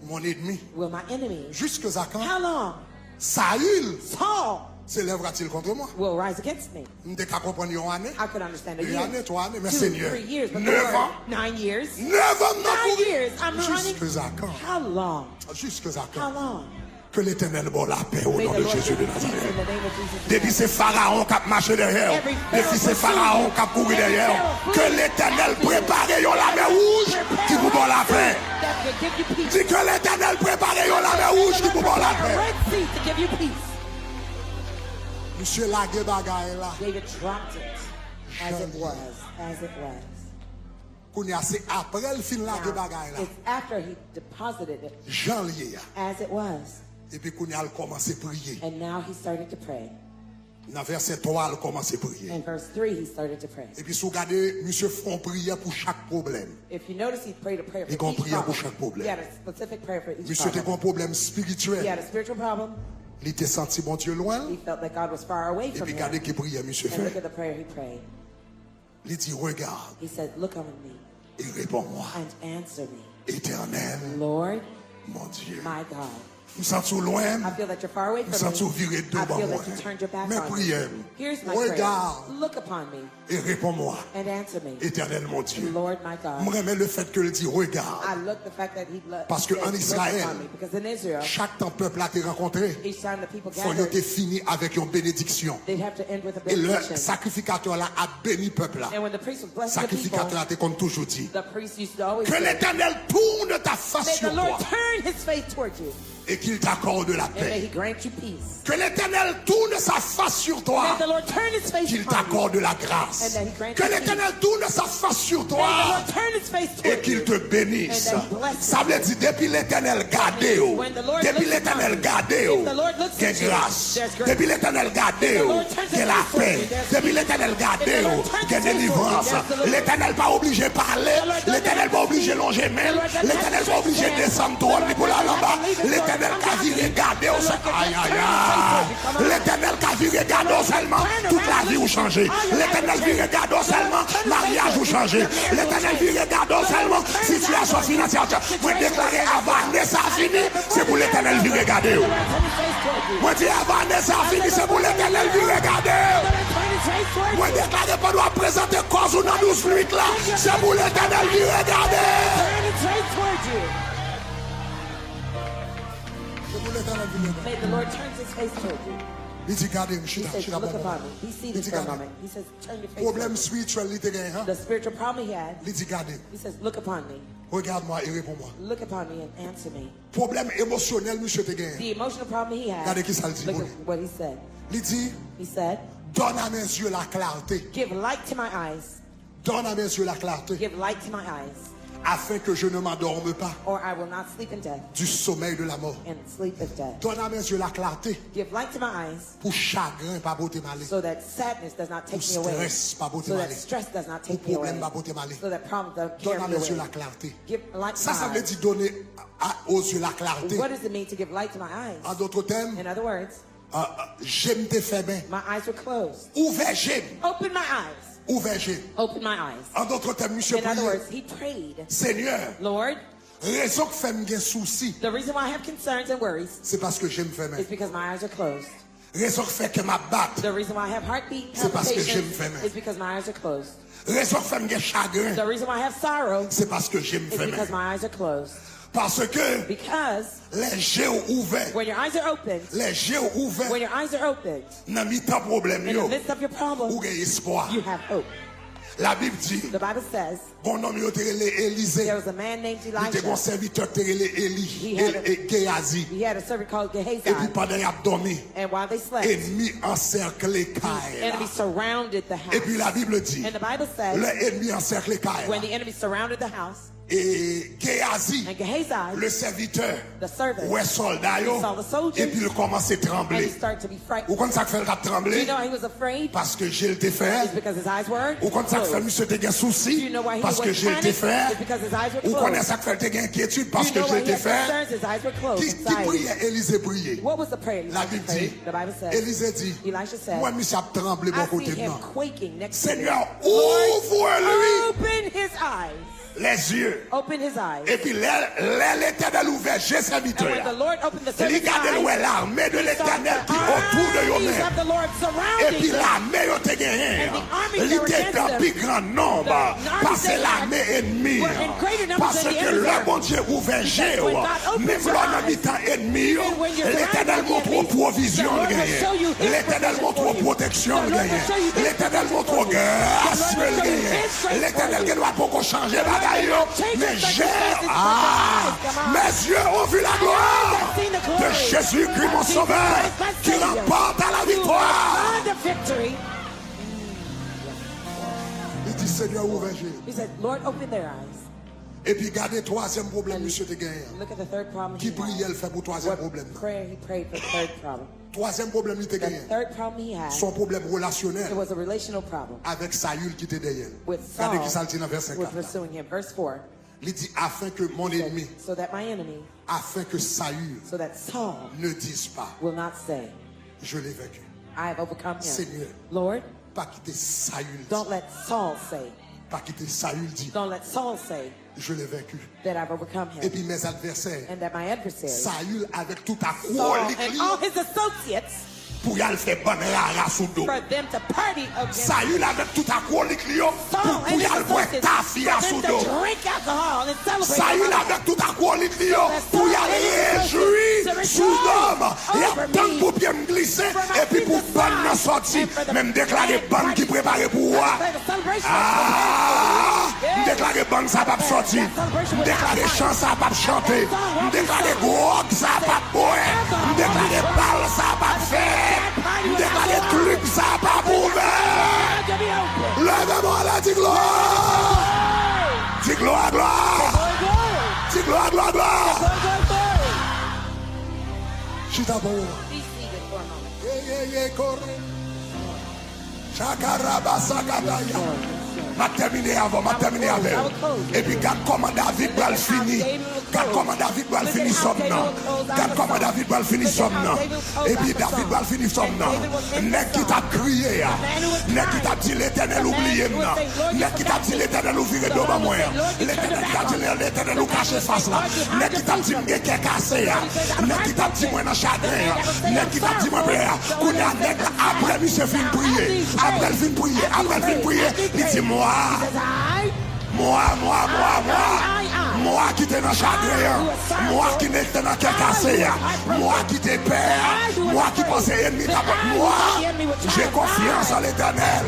[SPEAKER 1] Mon ennemi.
[SPEAKER 2] will my enemies?
[SPEAKER 1] Jusque à quand?
[SPEAKER 2] How long?
[SPEAKER 1] Saül
[SPEAKER 2] Saul
[SPEAKER 1] s'élèvera-t-il contre moi?
[SPEAKER 2] will rise against me.
[SPEAKER 1] Nous devons comprendre une année.
[SPEAKER 2] I could understand a
[SPEAKER 1] 2
[SPEAKER 2] year.
[SPEAKER 1] années, 3 années, mais
[SPEAKER 2] 2,
[SPEAKER 1] Seigneur.
[SPEAKER 2] 3 years, but the
[SPEAKER 1] 9 ans.
[SPEAKER 2] Lord, 9 years.
[SPEAKER 1] 9 ans,
[SPEAKER 2] 9 years. I'm running.
[SPEAKER 1] jusque à quand?
[SPEAKER 2] How long?
[SPEAKER 1] Jusque à
[SPEAKER 2] How
[SPEAKER 1] quand?
[SPEAKER 2] long?
[SPEAKER 1] Que l'éternel bon la paix au
[SPEAKER 2] May
[SPEAKER 1] nom
[SPEAKER 2] the
[SPEAKER 1] de
[SPEAKER 2] Lord
[SPEAKER 1] Jésus
[SPEAKER 2] give
[SPEAKER 1] de
[SPEAKER 2] you peace in
[SPEAKER 1] Nazareth.
[SPEAKER 2] the name of Jesus.
[SPEAKER 1] Depuis c'est Pharaon qui a marché derrière.
[SPEAKER 2] Every
[SPEAKER 1] Depuis c'est
[SPEAKER 2] Pharaoh
[SPEAKER 1] Pharaon qui a couru derrière. Que l'éternel prépare la mer rouge qui vous donne la paix.
[SPEAKER 2] That can give you peace.
[SPEAKER 1] Dis que l'Éternel prépare la mer rouge qui pour la
[SPEAKER 2] A
[SPEAKER 1] paix.
[SPEAKER 2] Red Sea to give you peace.
[SPEAKER 1] Monsieur lagué bagaille là.
[SPEAKER 2] David dropped it as it was, as it was.
[SPEAKER 1] Kounya c'est après le fin lagué bagaille là.
[SPEAKER 2] It's after he deposited it
[SPEAKER 1] Jean lié.
[SPEAKER 2] as it was.
[SPEAKER 1] Et puis Kounya a commencé à prier.
[SPEAKER 2] And now he started to pray.
[SPEAKER 1] Dans verset 3, il a commencé à prier.
[SPEAKER 2] In verse 3, he started to pray.
[SPEAKER 1] Et puis si vous regardez, monsieur font prière pour chaque problème.
[SPEAKER 2] If you notice, he prayed a prayer for
[SPEAKER 1] Il a
[SPEAKER 2] each
[SPEAKER 1] prié pour
[SPEAKER 2] problem.
[SPEAKER 1] chaque problème.
[SPEAKER 2] He had a specific prayer for each
[SPEAKER 1] Monsieur était
[SPEAKER 2] problem.
[SPEAKER 1] un problème
[SPEAKER 2] He
[SPEAKER 1] spirituel.
[SPEAKER 2] had a spiritual problem.
[SPEAKER 1] Il était senti bon Dieu loin.
[SPEAKER 2] He felt that God was far away
[SPEAKER 1] Et
[SPEAKER 2] from
[SPEAKER 1] puis
[SPEAKER 2] him.
[SPEAKER 1] regardez qui prière monsieur
[SPEAKER 2] And look
[SPEAKER 1] fait.
[SPEAKER 2] at the prayer he prayed.
[SPEAKER 1] Il dit regarde
[SPEAKER 2] He said, look on me
[SPEAKER 1] et réponds-moi.
[SPEAKER 2] and answer me.
[SPEAKER 1] Éternel,
[SPEAKER 2] Lord,
[SPEAKER 1] mon Dieu.
[SPEAKER 2] my God.
[SPEAKER 1] Nous sommes loin.
[SPEAKER 2] I feel that you're far away
[SPEAKER 1] Nous
[SPEAKER 2] from
[SPEAKER 1] sommes
[SPEAKER 2] me.
[SPEAKER 1] virés de
[SPEAKER 2] I
[SPEAKER 1] devant
[SPEAKER 2] feel
[SPEAKER 1] moi.
[SPEAKER 2] that you turned your back
[SPEAKER 1] Mais
[SPEAKER 2] on me.
[SPEAKER 1] prière.
[SPEAKER 2] Here's my prayer.
[SPEAKER 1] Regarde
[SPEAKER 2] Look upon me
[SPEAKER 1] et réponds-moi.
[SPEAKER 2] and answer me.
[SPEAKER 1] Éternel, mon Dieu.
[SPEAKER 2] Lord, my God.
[SPEAKER 1] Moi, j'aime le fait que le dit
[SPEAKER 2] I
[SPEAKER 1] regarde.
[SPEAKER 2] look the fact that he
[SPEAKER 1] Parce que
[SPEAKER 2] said,
[SPEAKER 1] en
[SPEAKER 2] look
[SPEAKER 1] Israël,
[SPEAKER 2] upon me. Because in Israel,
[SPEAKER 1] chaque temps peuple a été rencontré.
[SPEAKER 2] each time the people
[SPEAKER 1] Faut y
[SPEAKER 2] gathered,
[SPEAKER 1] être fini avec une bénédiction.
[SPEAKER 2] they'd have to end with a
[SPEAKER 1] Et le
[SPEAKER 2] benediction.
[SPEAKER 1] sacrificateur là a béni peuple là.
[SPEAKER 2] And when the priest was blessing the people,
[SPEAKER 1] Sacrificateur a été comme toujours dit.
[SPEAKER 2] the priest used to always
[SPEAKER 1] Que
[SPEAKER 2] say,
[SPEAKER 1] l'Éternel tourne ta face
[SPEAKER 2] may
[SPEAKER 1] sur
[SPEAKER 2] the Lord
[SPEAKER 1] toi
[SPEAKER 2] turn his face towards you,
[SPEAKER 1] et qu'il t'accorde la
[SPEAKER 2] and may he
[SPEAKER 1] paix.
[SPEAKER 2] grant you peace.
[SPEAKER 1] Que l'Éternel tourne sa face sur toi,
[SPEAKER 2] May the Lord turn his face
[SPEAKER 1] qu'il
[SPEAKER 2] upon you,
[SPEAKER 1] t'accorde la grâce.
[SPEAKER 2] and that he grant
[SPEAKER 1] Que
[SPEAKER 2] you
[SPEAKER 1] l'Éternel tourne sa face sur
[SPEAKER 2] may the
[SPEAKER 1] toi
[SPEAKER 2] Lord turn his face
[SPEAKER 1] et
[SPEAKER 2] towards
[SPEAKER 1] qu'il
[SPEAKER 2] you.
[SPEAKER 1] te bénisse.
[SPEAKER 2] And that he blesses
[SPEAKER 1] Ça veut dire depuis l'Éternel gardé,
[SPEAKER 2] When the Lord
[SPEAKER 1] depuis
[SPEAKER 2] looks
[SPEAKER 1] l'Éternel
[SPEAKER 2] upon you,
[SPEAKER 1] gardé,
[SPEAKER 2] if the Lord looks
[SPEAKER 1] qu'il y a
[SPEAKER 2] at you,
[SPEAKER 1] grâce.
[SPEAKER 2] there's grace.
[SPEAKER 1] Depuis l'Éternel gardé,
[SPEAKER 2] If the Lord turns
[SPEAKER 1] qu'il y a
[SPEAKER 2] his
[SPEAKER 1] la
[SPEAKER 2] face towards
[SPEAKER 1] paix.
[SPEAKER 2] you, there's
[SPEAKER 1] Depuis
[SPEAKER 2] peace.
[SPEAKER 1] l'Éternel gardé,
[SPEAKER 2] If the Lord turns
[SPEAKER 1] qu'il y a
[SPEAKER 2] his face
[SPEAKER 1] délivrance.
[SPEAKER 2] towards you, there's deliverance.
[SPEAKER 1] L'Éternel pas obligé de parler.
[SPEAKER 2] The Lord doesn't
[SPEAKER 1] L'Éternel
[SPEAKER 2] have
[SPEAKER 1] pas
[SPEAKER 2] to
[SPEAKER 1] obligé de longer main. L'Éternel pas obligé de descendre droit pour la là-bas. L'Éternel qui a viré garder au sein. Aïe aïe aïe. L'Éternel qui a viré garder au seulement. Toute la vie ou changé. L'Éternel viré garder au seulement. Mariage ou changé. L'Éternel viré garder au seulement. Situation financière. Moi déclarer avant que ça fini. C'est pour l'Éternel viré garder.
[SPEAKER 2] Turn his face towards you.
[SPEAKER 1] Moi dis avant que ça fini. C'est pour l'Éternel viré garder.
[SPEAKER 2] Turn his face towards
[SPEAKER 1] Moi
[SPEAKER 2] you.
[SPEAKER 1] déclarer pas doit présenter cause ou dans 12 minutes là. C'est pour l'Éternel viré garder.
[SPEAKER 2] Turn his face towards you.
[SPEAKER 1] C'est pour l'Éternel viré garder.
[SPEAKER 2] May the Lord turn his face towards you.
[SPEAKER 1] Il dit gardez,
[SPEAKER 2] He
[SPEAKER 1] chita,
[SPEAKER 2] says,
[SPEAKER 1] chita,
[SPEAKER 2] look
[SPEAKER 1] bon, bon.
[SPEAKER 2] upon me. Be seated for a moment. He says, turn your face
[SPEAKER 1] Problème
[SPEAKER 2] towards me.
[SPEAKER 1] spirituel, il te gagne, hein?
[SPEAKER 2] The spiritual problem he had,
[SPEAKER 1] Il dit gardez,
[SPEAKER 2] he says, look upon me.
[SPEAKER 1] regarde-moi et réponds-moi.
[SPEAKER 2] Look upon me and answer me.
[SPEAKER 1] Problème émotionnel, monsieur te gagne.
[SPEAKER 2] The emotional problem he had,
[SPEAKER 1] Regardez qui ça le dit,
[SPEAKER 2] look
[SPEAKER 1] bon.
[SPEAKER 2] at what he said.
[SPEAKER 1] Il dit,
[SPEAKER 2] He said,
[SPEAKER 1] donne à mes yeux la clarté.
[SPEAKER 2] give light to my eyes.
[SPEAKER 1] Donne à mes yeux la clarté,
[SPEAKER 2] Give light to my eyes,
[SPEAKER 1] afin que je ne m'endorme pas
[SPEAKER 2] or I will not sleep in death
[SPEAKER 1] du sommeil de la mort.
[SPEAKER 2] and sleep in death.
[SPEAKER 1] Donne à mes yeux la clarté,
[SPEAKER 2] Give light to my eyes,
[SPEAKER 1] pour chagrin, pas beauté malé.
[SPEAKER 2] so that sadness does not take
[SPEAKER 1] Pour
[SPEAKER 2] me away,
[SPEAKER 1] stress, pas beauté
[SPEAKER 2] so that
[SPEAKER 1] malé.
[SPEAKER 2] stress does not
[SPEAKER 1] Pour
[SPEAKER 2] take me away,
[SPEAKER 1] problème, pas beauté malé.
[SPEAKER 2] so that problems don't
[SPEAKER 1] Donne
[SPEAKER 2] carry
[SPEAKER 1] à
[SPEAKER 2] me
[SPEAKER 1] mes yeux
[SPEAKER 2] away.
[SPEAKER 1] la clarté.
[SPEAKER 2] Give light to
[SPEAKER 1] Ça
[SPEAKER 2] my
[SPEAKER 1] veut
[SPEAKER 2] eyes.
[SPEAKER 1] dire donner aux yeux la clarté.
[SPEAKER 2] What does it mean to give light to my
[SPEAKER 1] En
[SPEAKER 2] eyes?
[SPEAKER 1] d'autres termes,
[SPEAKER 2] In other words,
[SPEAKER 1] j'aime tes faits bien.
[SPEAKER 2] my eyes were closed.
[SPEAKER 1] Ouvert j'aime.
[SPEAKER 2] Open my eyes.
[SPEAKER 1] Ouvert j'aime.
[SPEAKER 2] Open my eyes.
[SPEAKER 1] En d'autres termes, monsieur
[SPEAKER 2] In other
[SPEAKER 1] prier.
[SPEAKER 2] words, he prayed,
[SPEAKER 1] Seigneur,
[SPEAKER 2] Lord,
[SPEAKER 1] raison que fait me souci,
[SPEAKER 2] the reason why I have concerns and worries
[SPEAKER 1] c'est parce que j'aime faire
[SPEAKER 2] is because my eyes are closed.
[SPEAKER 1] Raison que fait que ma batte,
[SPEAKER 2] The reason why I have heartbeat
[SPEAKER 1] C'est parce que j'aime
[SPEAKER 2] palpitations
[SPEAKER 1] faire.
[SPEAKER 2] is because my eyes are closed.
[SPEAKER 1] raison que fait me chagrin,
[SPEAKER 2] The reason why I have sorrow
[SPEAKER 1] c'est parce que j'aime
[SPEAKER 2] is
[SPEAKER 1] faire.
[SPEAKER 2] because my eyes are closed.
[SPEAKER 1] Parce que
[SPEAKER 2] Because
[SPEAKER 1] les yeux ouverts,
[SPEAKER 2] when your eyes are open,
[SPEAKER 1] les yeux ouverts,
[SPEAKER 2] when your eyes are open,
[SPEAKER 1] dans mi-temps problème
[SPEAKER 2] in the
[SPEAKER 1] yo,
[SPEAKER 2] midst of your
[SPEAKER 1] ou
[SPEAKER 2] problem,
[SPEAKER 1] gagne espoir.
[SPEAKER 2] you have hope.
[SPEAKER 1] La Bible dit,
[SPEAKER 2] The Bible says
[SPEAKER 1] bon homme yo te relé Élisée,
[SPEAKER 2] there was a man named
[SPEAKER 1] il était bon
[SPEAKER 2] Elisha.
[SPEAKER 1] serviteur te relé Géhazi.
[SPEAKER 2] He had a servant called
[SPEAKER 1] Et puis
[SPEAKER 2] Gehazi.
[SPEAKER 1] pendant qu'il a dormi,
[SPEAKER 2] And while they slept,
[SPEAKER 1] ennemi encerclé Kaïla.
[SPEAKER 2] enemy surrounded the
[SPEAKER 1] Et puis
[SPEAKER 2] house.
[SPEAKER 1] la Bible dit,
[SPEAKER 2] And the Bible says
[SPEAKER 1] l'ennemi encerclé
[SPEAKER 2] when
[SPEAKER 1] Kaïla.
[SPEAKER 2] the enemy surrounded the house,
[SPEAKER 1] Et Géhazi,
[SPEAKER 2] and Gehazi,
[SPEAKER 1] le serviteur,
[SPEAKER 2] the servant,
[SPEAKER 1] ouais soldat yo,
[SPEAKER 2] He saw the soldiers.
[SPEAKER 1] et puis il commence à
[SPEAKER 2] and he
[SPEAKER 1] trembler.
[SPEAKER 2] started to be
[SPEAKER 1] Ou
[SPEAKER 2] frightened.
[SPEAKER 1] quand ça fait le
[SPEAKER 2] Do
[SPEAKER 1] trembler?
[SPEAKER 2] you know why he was afraid?
[SPEAKER 1] Parce que j'ai le fait.
[SPEAKER 2] It's because his eyes were
[SPEAKER 1] Ou quand ça fait
[SPEAKER 2] closed.
[SPEAKER 1] monsieur te gain
[SPEAKER 2] Do
[SPEAKER 1] souci?
[SPEAKER 2] you know why he
[SPEAKER 1] Parce
[SPEAKER 2] was
[SPEAKER 1] que j'ai le
[SPEAKER 2] panicked?
[SPEAKER 1] fait.
[SPEAKER 2] It's because his eyes were
[SPEAKER 1] Ou quand
[SPEAKER 2] closed.
[SPEAKER 1] ça fait te gain inquiétude? Parce
[SPEAKER 2] Do
[SPEAKER 1] que
[SPEAKER 2] you know
[SPEAKER 1] j'ai
[SPEAKER 2] why he
[SPEAKER 1] le
[SPEAKER 2] had
[SPEAKER 1] fait.
[SPEAKER 2] concerns? His eyes were closed.
[SPEAKER 1] Qui
[SPEAKER 2] Anxiety.
[SPEAKER 1] priait? Élisée priait.
[SPEAKER 2] What was the prayer
[SPEAKER 1] La
[SPEAKER 2] Elisha
[SPEAKER 1] Bible
[SPEAKER 2] prayed?
[SPEAKER 1] dit,
[SPEAKER 2] The Bible says,
[SPEAKER 1] Élisée dit,
[SPEAKER 2] Elisha said,
[SPEAKER 1] moi monsieur a tremblé mon
[SPEAKER 2] I
[SPEAKER 1] côté
[SPEAKER 2] see
[SPEAKER 1] de
[SPEAKER 2] him
[SPEAKER 1] moi.
[SPEAKER 2] quaking next to me.
[SPEAKER 1] Seigneur, ouvre-lui
[SPEAKER 2] Open his eyes.
[SPEAKER 1] les yeux.
[SPEAKER 2] Open his eyes.
[SPEAKER 1] Et puis l'éternel ouvert, j'ai
[SPEAKER 2] And
[SPEAKER 1] serviteur.
[SPEAKER 2] when the Lord opened the
[SPEAKER 1] Il
[SPEAKER 2] servant's
[SPEAKER 1] regarde
[SPEAKER 2] eyes,
[SPEAKER 1] l'armée de
[SPEAKER 2] he saw
[SPEAKER 1] l'éternel
[SPEAKER 2] the
[SPEAKER 1] qui autour de
[SPEAKER 2] armies
[SPEAKER 1] eux-mêmes.
[SPEAKER 2] of the Lord
[SPEAKER 1] Et
[SPEAKER 2] surrounding
[SPEAKER 1] puis
[SPEAKER 2] them.
[SPEAKER 1] l'armée yo te gagné.
[SPEAKER 2] And the armies
[SPEAKER 1] Il
[SPEAKER 2] that were
[SPEAKER 1] était
[SPEAKER 2] against
[SPEAKER 1] en
[SPEAKER 2] them,
[SPEAKER 1] plus grand nombre.
[SPEAKER 2] the armies
[SPEAKER 1] Parce que
[SPEAKER 2] they had
[SPEAKER 1] l'armée ennemie.
[SPEAKER 2] were in greater numbers
[SPEAKER 1] Parce
[SPEAKER 2] than the
[SPEAKER 1] que
[SPEAKER 2] enemy's
[SPEAKER 1] le
[SPEAKER 2] army.
[SPEAKER 1] bon Dieu ouvert Géo.
[SPEAKER 2] when God opens
[SPEAKER 1] Même
[SPEAKER 2] your
[SPEAKER 1] là,
[SPEAKER 2] eyes,
[SPEAKER 1] dans mi-temps ennemi,
[SPEAKER 2] even when you're
[SPEAKER 1] l'Éternel
[SPEAKER 2] surrounded by the
[SPEAKER 1] montre
[SPEAKER 2] enemy,
[SPEAKER 1] provision
[SPEAKER 2] the Lord will
[SPEAKER 1] gagné.
[SPEAKER 2] show you his
[SPEAKER 1] L'Éternel
[SPEAKER 2] provision
[SPEAKER 1] montre
[SPEAKER 2] for you.
[SPEAKER 1] protection
[SPEAKER 2] The Lord will
[SPEAKER 1] gagné.
[SPEAKER 2] show you his
[SPEAKER 1] L'Éternel montre
[SPEAKER 2] protection for you.
[SPEAKER 1] grâce
[SPEAKER 2] The Lord will show you
[SPEAKER 1] gagné.
[SPEAKER 2] his strength
[SPEAKER 1] L'Éternel
[SPEAKER 2] for
[SPEAKER 1] qui
[SPEAKER 2] you.
[SPEAKER 1] doit beaucoup changer
[SPEAKER 2] The Lord
[SPEAKER 1] bagaille.
[SPEAKER 2] will not change
[SPEAKER 1] Mais
[SPEAKER 2] your
[SPEAKER 1] j'ai,
[SPEAKER 2] circumstances, but your eyes, come on.
[SPEAKER 1] mes yeux ont vu la gloire
[SPEAKER 2] I've seen the glory
[SPEAKER 1] de Jésus-Christ mon
[SPEAKER 2] of Jesus
[SPEAKER 1] sauveur
[SPEAKER 2] Christ, my
[SPEAKER 1] qui
[SPEAKER 2] Savior.
[SPEAKER 1] remporte à la
[SPEAKER 2] You
[SPEAKER 1] victoire.
[SPEAKER 2] have won the victory.
[SPEAKER 1] Il dit Seigneur ouvre Géo.
[SPEAKER 2] He said, Lord, open their eyes.
[SPEAKER 1] Et puis gardez troisième problème, monsieur de gagné.
[SPEAKER 2] Look at the third problem
[SPEAKER 1] Qui
[SPEAKER 2] he
[SPEAKER 1] priait
[SPEAKER 2] had.
[SPEAKER 1] le fait pour troisième
[SPEAKER 2] What
[SPEAKER 1] problème.
[SPEAKER 2] prayer he prayed for the third problem.
[SPEAKER 1] Troisième problème, il était
[SPEAKER 2] The
[SPEAKER 1] gagné.
[SPEAKER 2] third problem he had,
[SPEAKER 1] Son problème relationnel
[SPEAKER 2] it was a relational problem
[SPEAKER 1] avec Saül qui était derrière.
[SPEAKER 2] with
[SPEAKER 1] Regardez qui ça
[SPEAKER 2] Saul
[SPEAKER 1] le dit dans verset
[SPEAKER 2] was
[SPEAKER 1] 4.
[SPEAKER 2] pursuing him. Verse 4,
[SPEAKER 1] Il dit afin que mon ennemi,
[SPEAKER 2] so that my enemy,
[SPEAKER 1] afin que Saül
[SPEAKER 2] so that Saul
[SPEAKER 1] ne dise pas,
[SPEAKER 2] will not say,
[SPEAKER 1] je l'ai vaincu.
[SPEAKER 2] I have overcome him.
[SPEAKER 1] Seigneur,
[SPEAKER 2] Lord,
[SPEAKER 1] pas quitter Saül dit,
[SPEAKER 2] don't let Saul say,
[SPEAKER 1] pas quitter Saül dit,
[SPEAKER 2] don't let Saul say
[SPEAKER 1] je l'ai vaincu.
[SPEAKER 2] that I've overcome
[SPEAKER 1] Et
[SPEAKER 2] him.
[SPEAKER 1] puis mes adversaires,
[SPEAKER 2] And that my adversary,
[SPEAKER 1] Saül avec tout à
[SPEAKER 2] Saul and all his associates,
[SPEAKER 1] pour y aller faire bonne rara sous dos.
[SPEAKER 2] for them to party against
[SPEAKER 1] Saül avec tout à
[SPEAKER 2] Saul
[SPEAKER 1] pour
[SPEAKER 2] and
[SPEAKER 1] y
[SPEAKER 2] his
[SPEAKER 1] aller boire
[SPEAKER 2] associates,
[SPEAKER 1] tafia
[SPEAKER 2] for
[SPEAKER 1] sous
[SPEAKER 2] them
[SPEAKER 1] dos.
[SPEAKER 2] to drink alcohol and celebrate.
[SPEAKER 1] Saül avec tout à pour y aller réjouir sous l'homme. Il y a tant pour bien me glisser et puis pour bonne sortie. Même déclarer bonne qui prépare pour moi. Ah, déclarer bonne ça va sortir. Déclarer chant ça va chanter. Déclarer gros ça va boire. Déclarer balle ça va faire. Déclarer club ça va ouvert. Lève-moi là, dis gloire. Dis gloire, gloire. Dis gloire, gloire, gloire. Chita bon.
[SPEAKER 2] Be seated for a moment.
[SPEAKER 1] Yeah, corre. Chakaraba sakataya. M'a terminé avant. Et puis, regarde comment David va le finir. Regarde comment David va le finir somme. Regarde comment David va le finir somme. Et puis, David va le finir somme. N'est qui t'a crié. N'est qui t'a dit l'éternel oublié. N'est qui t'a dit l'éternel ouvrir devant moi. L'éternel t'a dit l'éternel ou caché face là. N'est qui t'a dit m'est cassé. N'est qui t'a dit moi dans chagrin. N'est qui t'a dit moi père. Qu'on a nègre après lui se fin prier. Après le fin prier. Il dit moi. Moi qui t'ai dans chagrin, moi qui n'étais dans quelque cassé, moi qui t'ai peur, moi qui pensais ennemi ta bonne, moi, j'ai confiance en l'éternel,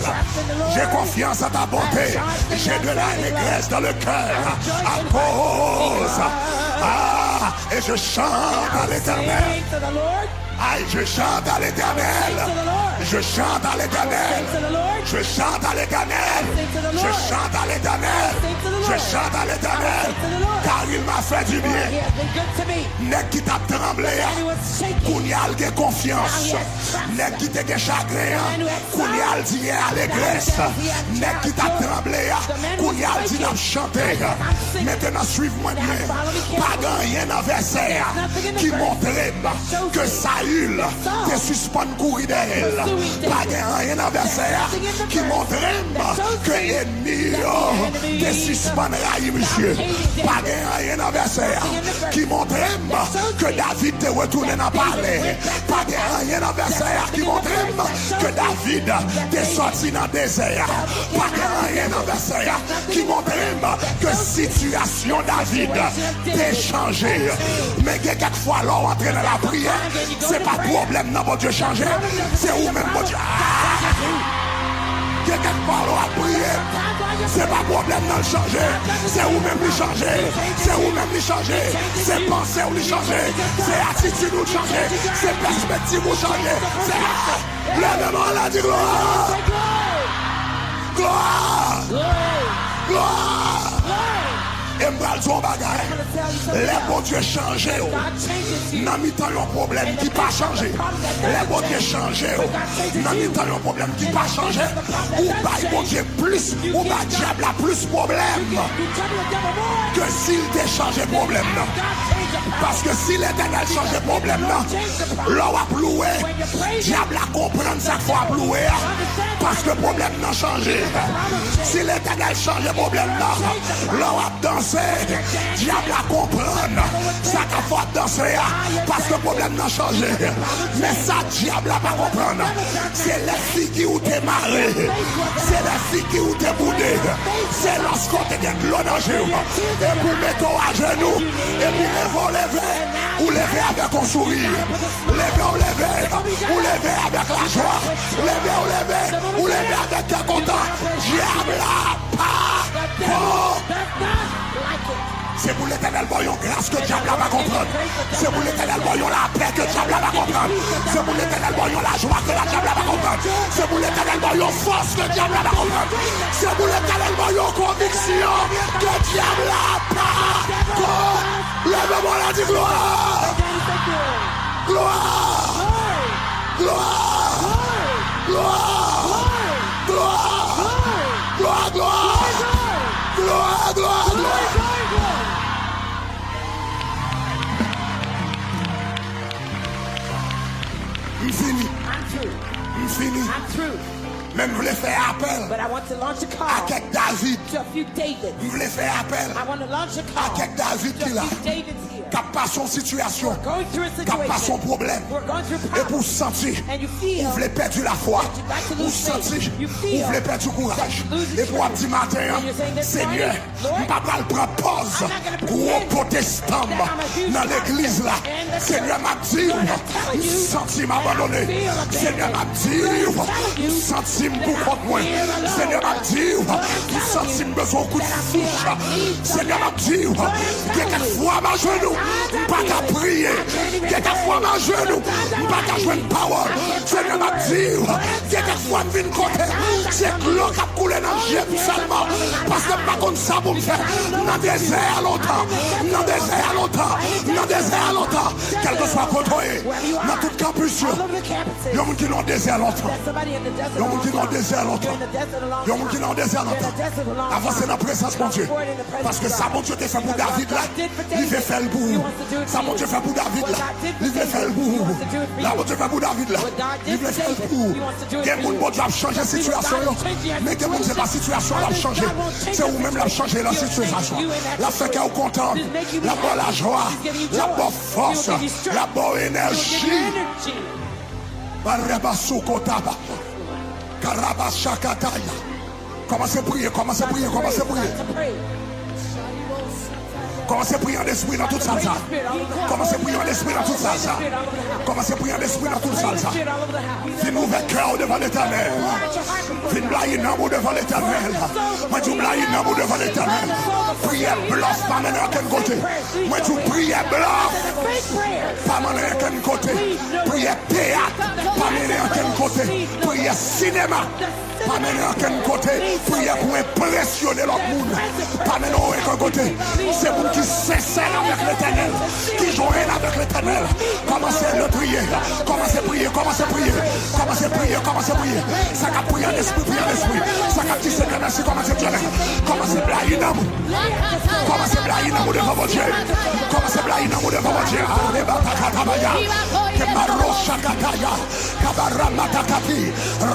[SPEAKER 1] j'ai confiance en ta bonté, j'ai de l'allégresse dans le cœur, à cause, et je chante à l'éternel. Aïe, je chante à l'éternel. Je chante à l'éternel. Je chante à l'éternel. Je chante à l'éternel. Je chante à l'éternel. Car il m'a fait du bien. N'est qui t'a tremblé. Kounyal de confiance. N'est qui t'a chagrin. Kounyal dit allégresse. N'est qui t'a tremblé. Kounyal dit n'a chanté. Maintenant suive-moi bien. Pas rien adversaire qui montrait que Saül te suspend courir d'elle. Pas rien adversaire qui montrait que ennemi te suspend railler monsieur. Pas rien adversaire qui montrait que David te retourne dans palais. Pas rien adversaire qui montrait que David te sorti dans le désert. Pas rien adversaire qui montrait que situation David t'est changé. Mais quelquefois alors entrer dans la prière, c'est pas problème non, bon Dieu changer, c'est où même bon Dieu. Quelquefois alors à prier, c'est pas problème non changer, c'est où même lui changer, c'est où même lui changer, c'est penser ou lui changer, c'est attitude ou changer, c'est perspective ou changer, c'est lève-moi là, dis gloire, gloire, gloire. Et m'bral son bagay. Les bon Dieu changé. N'a mis tant un problème qui pas changé. Les bon Dieu changé. N'a mis tant un problème qui pas changé. Ou bail bon Dieu plus. Ou bail diable a plus problème. Que s'il t'a changé problème. Parce que si l'éternel change le problème, l'on va plouer. Diable a comprendre ça faut plouer. Parce que le problème n'a changé. Si l'éternel change le problème, l'on va danser. danser, diable à comprendre, ça qu'a fait danser, parce que le problème n'a changé. Mais ça, diable à pas comprendre, c'est les filles qui ont été marrées, c'est les filles qui ont été boudées, c'est lorsqu'on te gagne de l'eau dans le jeu, et pour mettre à genoux, et puis lever, ou lever avec un sourire, lever avec la joie, lever avec tes content, diable à pas. C'est pour l'éternel voyons grâce que diable va comprendre. C'est pour l'éternel voyons la paix que diable va comprendre. C'est pour l'éternel voyons la joie que la diable va comprendre. C'est pour l'éternel voyons force que diable va comprendre. C'est pour l'éternel voyons conviction que diable pas. Lève-moi la dit gloire. Gloire. Gloire. Gloire. Gloire. Gloire. Gloire. Gloire. Gloire. Fini. Même vous voulez faire appel à quelques David. Vous voulez faire appel à quelques David qui là, qui n'a pas son situation, qui n'a pas son problème. Et pour sentir, vous voulez perdre la foi. Pour sentir, vous voulez perdre du courage. Et pour un petit matin, Seigneur, je ne vais pas prendre pause. Gros protestant dans l'église là. Seigneur m'a dit, senti m'abandonner. Seigneur m'a dit, senti pour contre moi. Seigneur m'a dit, senti besoin coup de souche. Seigneur m'a dit, quelquefois ma genou, pas qu'à prier. Quelquefois ma genou, pas qu'à jouer une parole. Seigneur m'a dit, quelquefois je viens côté. C'est l'eau qui a coulé dans le jet seulement. Parce que pas comme ça pour me faire. Dans des désert longtemps. Dans des désert longtemps. Dans des désert longtemps. Quel que soit côté. Dans tout campus. Il y a des gens qui ont désert longtemps. Il y a des gens qui ont désert longtemps. Il y a des gens qui ont désert longtemps. Avancez dans la présence de mon Dieu. Parce que ça, mon Dieu, te fait pour David là. Il veut faire le bout. Ça, mon Dieu, fait pour David là. Il veut faire le bout. Là, mon Dieu, fait pour David là. Il veut faire le bout. Quel monde, bon Dieu, a changé la situation. Mais quel monde, c'est pas la situation, elle a changé. C'est vous-même qui a changé la situation. La fait qu'elle est contente. La bonne joie. La bonne force. La bonne énergie. Barabasukotaba. Karabashakataya. Commencez à prier, commencez à prier, commencez à prier. Commencez à prier en esprit dans toute salsa. Commencez à prier en esprit dans toute salsa. Commencez à prier en esprit dans toute salsa. Viens ouvrir cœur devant l'éternel. Viens blayer l'amour devant l'éternel. Moi tu blayer l'amour devant l'éternel. Priez bluff, pas maintenant à quel côté. Moi tu priez bluff, pas maintenant à quel côté. Priez théâtre, pas maintenant à quel côté. Priez cinéma, pas maintenant à quel côté. Priez pour impressionner l'autre monde. Pas maintenant à quel côté. C'est pour qui sincère avec l'éternel, qui joint avec l'éternel. Commencez à le prier, commencez à prier, commencez à prier, commencez à prier, commencez à prier. Ça qu'a prié en esprit, prier en esprit. Ça qu'a dit Seigneur, merci, commencez à prier. Commencez à blayer d'amour. Commencez à blayer d'amour devant votre Dieu. Commencez à blayer d'amour devant votre Dieu. Rebatatabaya, Kemarosakataya, Kabaramatakati,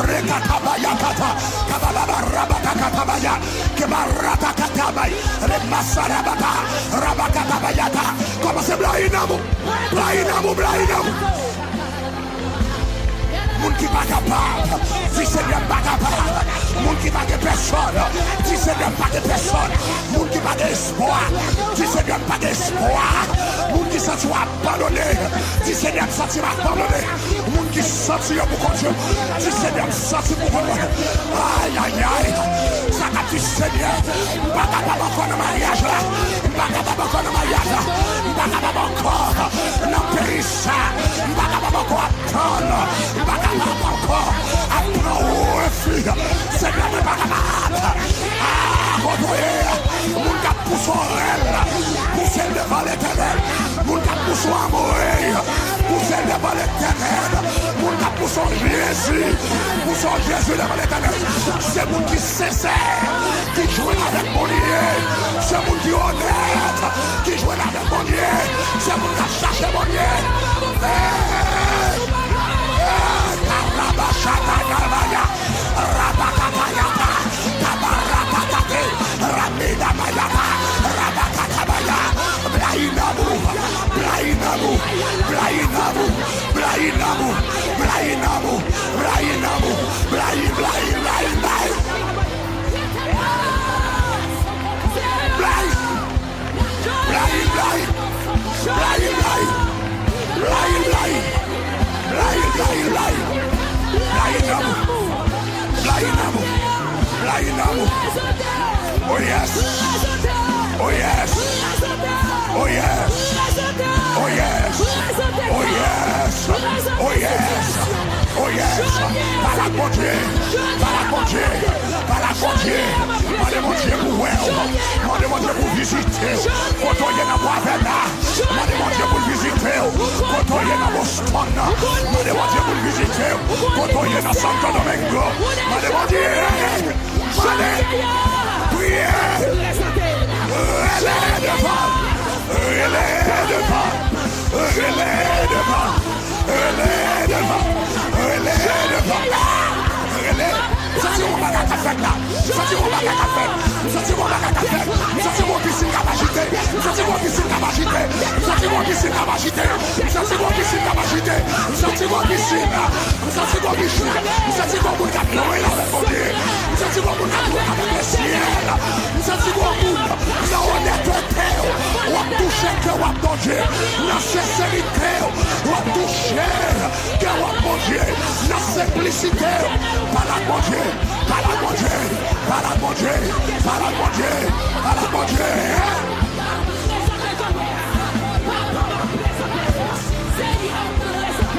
[SPEAKER 1] Rekatabaya Kata, Kabalabarabatakabaya, Kemaratatabaya, Remasarabata. Rabakatabayata. Commencez à blayer d'amour. Blayer d'amour, blayer d'amour. Moun qui pas capable, si c'est bien pas capable. Moun qui pas de personne, si c'est bien pas de personne. Moun qui pas d'espoir, si c'est bien pas d'espoir. Moun qui senti abandonné, si c'est bien senti abandonné. Moun qui senti pour Dieu, si c'est bien senti pour Dieu. Aïe aïe aïe, ça qu'a dit Seigneur, pas capable encore de mariage là, pas capable encore de mariage là, pas capable encore de périsser, pas capable encore attendre, pas capable encore apprendre refus. Seigneur n'est pas capable. Ah, revoyez, mon cap pour son rêve, pour celle devant l'éternel, mon cap pour son amour, pour celle devant l'éternel, mon cap pour son Jésus, pour son Jésus devant l'éternel. C'est mon qui sincère, qui joue avec mon Dieu, c'est mon qui honnête, qui joue avec mon Dieu, c'est mon qui a cherché mon Dieu. Rabashakaya, Rabakatayata, Kabarakate, Ramida Mayata, Oh yes. Oh yes. Oh yes. Oh yes. Oh yes. Oh yes. Par la bonté. Par la bonté. Par la bonté. Demandez pour well. Demandez pour visiter. Quand on y est dans Boisvena. Demandez pour visiter. Quand on y est dans Boston. Demandez pour visiter. Quand on y est dans Santo Domingo. Demandez. Priez. Relais devant. Relais devant. Relais devant. Relais devant. Relais devant. Relais. Ça c'est mon bagage à faire là. Ça c'est mon bagage à faire. Ça c'est mon bagage à faire. Ça c'est mon piscine capacité. Ça c'est mon piscine capacité. Ça c'est mon piscine capacité. Ça c'est mon piscine capacité. Ça c'est mon piscine. Ça c'est mon piscine. Ça c'est mon bout de l'eau et la répondée. Ça c'est mon bout de l'eau avec le ciel. Ça c'est mon bout. Là on est traité. On a touché que on a mangé. La sincérité. On a touché que on a mangé. La simplicité. Par la manger. Par la manger. Par la manger. Par la manger. Par la manger.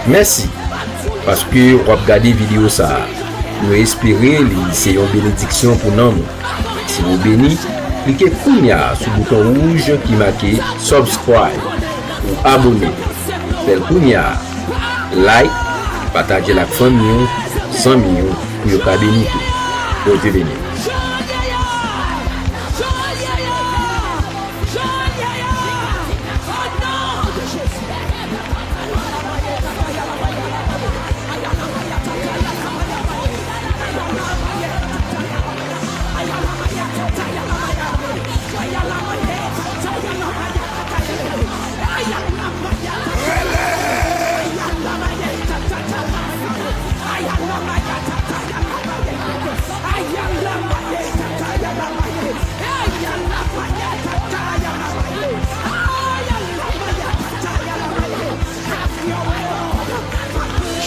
[SPEAKER 3] Merci parce que vous avez regardé la vidéo ça. Nous espérons c'est une bénédiction pour nous. Si vous béni, cliquez sur le bouton rouge qui marque subscribe ou abonner. Faites like, partagez la famille, 100 millions pour vous bénir. Pour devenir.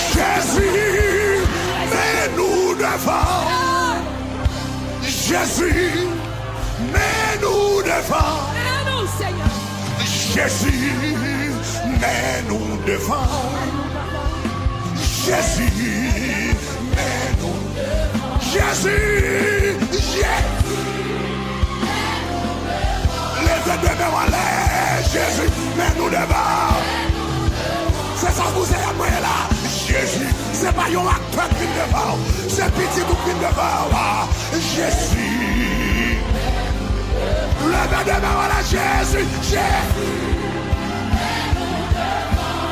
[SPEAKER 1] Jésus, mets-nous devant. Jésus, mets-nous devant. Jésus, mets-nous devant. Jésus, levez de main en l'air. Jésus, mets-nous devant. C'est ça vous êtes moi là. Jésus, c'est pas un acteur qui vient devant. C'est petit ou qui vient devant. Jésus. Levez de main en l'air. Jésus, Jésus.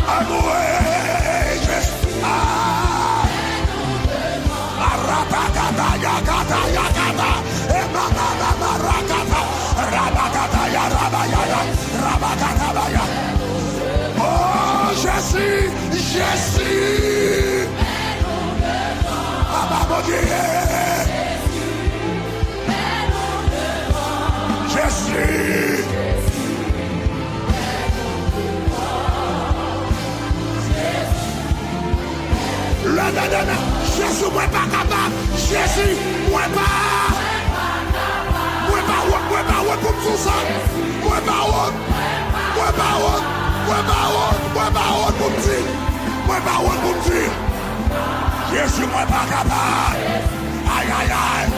[SPEAKER 1] Amoué, Jésus. Rabakata, yakata, yakata. Emama, rakata. Rabakata, ya, rabayaya. Rabakata, baya. Oh, Jésus, Jésus. Papa, mon Dieu. Jésus. Le dada, Jésus, moi pas capable. Jésus, moi pas. Moi pas, pour tout ça. Moi pas, moi pas, pour dire. Moi pas, pour dire. Jésus, moi pas capable. Aïe, aïe, aïe.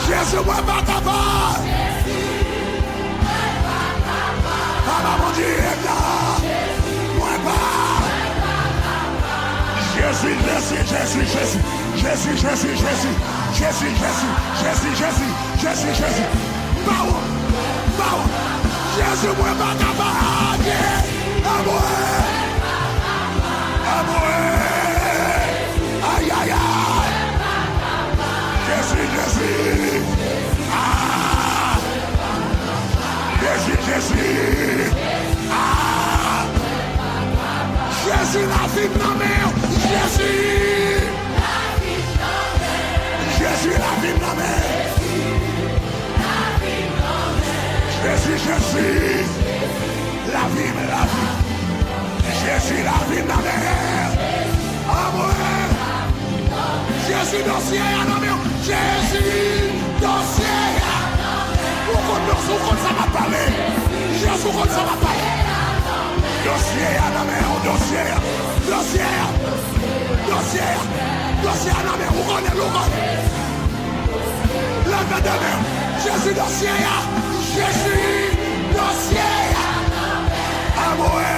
[SPEAKER 1] Jésus, moi pas capable. Papa, mon Dieu, là. Moi pas. Jésus, Jésus, Jésus, Jésus, Jésus, Jésus, Jésus, Jésus, Jésus, Jésus, Jésus, Jésus, power, power, Jésus, moi pas capable, aïe, aïe, aïe, Jésus, Jésus, ah, Jésus, Jésus, ah, Jésus, la vie de ma mère. Jésus, Jésus, la vie de ma mère. Jésus, Jésus, la vie, la vie. Jésus, la vie de ma mère. Amour. Jésus, dossier à la mère. Jésus, dossier. Jésus comme ça va parler. Jésus comme ça va parler. Dossier à la main, dossier à la main, on connaît. Lève de main, Jésus dossier, Jésus dossier. Amoé.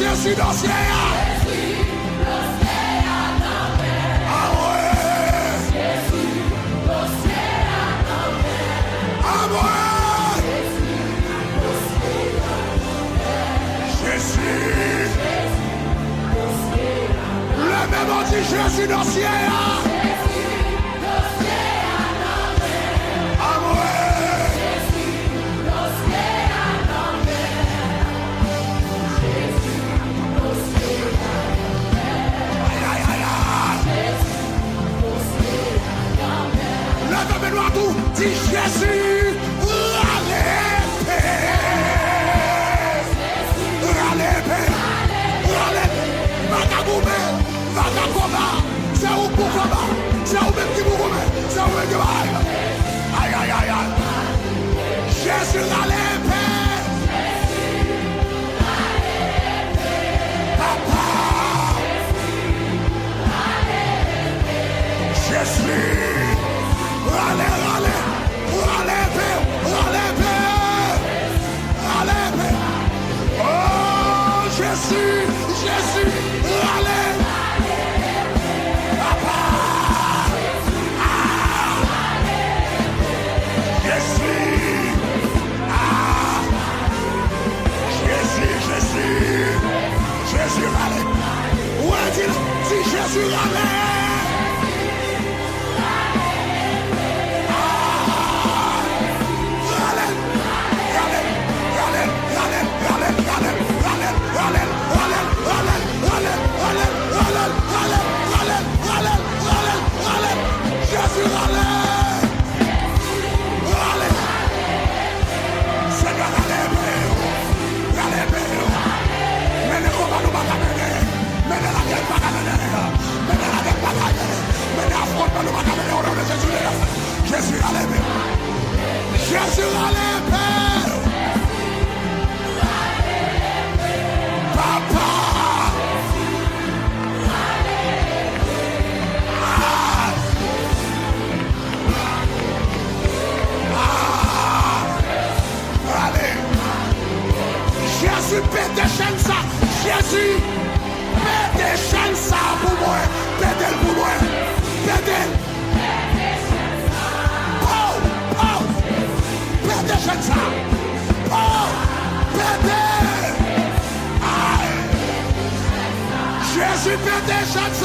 [SPEAKER 1] Jésus dossier. Le même on dit Jésus dossier. Dis Jésus, c'est où pour combat, c'est où même qui vous remet, c'est où même qui va. Aïe, aïe, aïe, aïe. Jésus, Papa. Jésus. Oh Jésus, allez, Papa, Jésus, allez, ouais, dis Jésus, allez. Jésus à l'épée. Jésus à l'épée. Papa. Allez. Jésus pète des chaînes ça. Jésus pète des chaînes ça pour moi. Pète-le pour moi. Pète-le. Ça. Oh, bébé. Jésus pète des chaînes.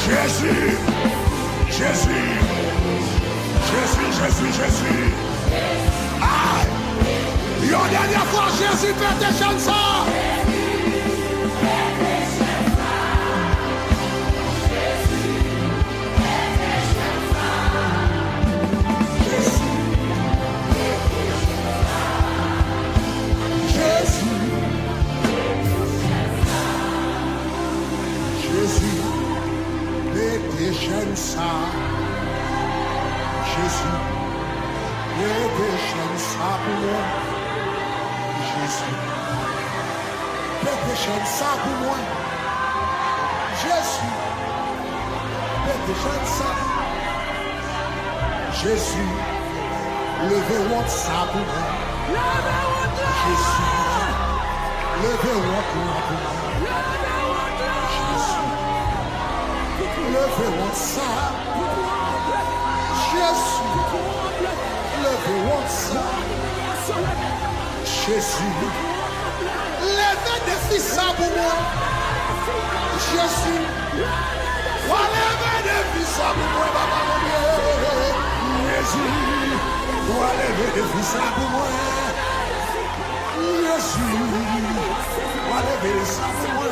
[SPEAKER 1] Jésus. Aïe. Une dernière fois, Jésus pète des chaînes. Jésus, les péchés ça pour moi. Jésus, les péchés ça pour moi. Jésus, les péchés ça. Jésus, levez-vous ça pour moi. Jésus, levez-vous pour moi. Levez-vous ça. Jésus, levez-vous ça. Jésus, levez des fils ça pour moi. Jésus, levez des fils ça pour moi. Jésus, levez des fils ça pour moi. Jésus, levez ça pour moi.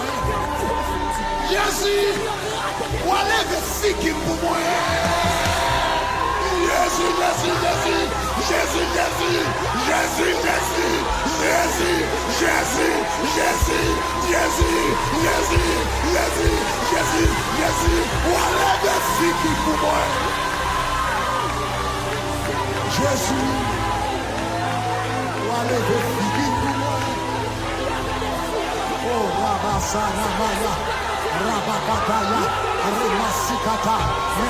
[SPEAKER 1] Jésus, levez ça. fiki pour moi. Jésus, Jésus, Jésus, Jésus, Jésus, Jésus, Jésus, Jésus, Jésus, Jésus, Jésus, Jésus, Jésus, Jésus, Jésus. Voilà de fiki pour moi. Jésus. Voilà de fiki pour moi. Oh, Rabasana, Rabakataya, Remasikata,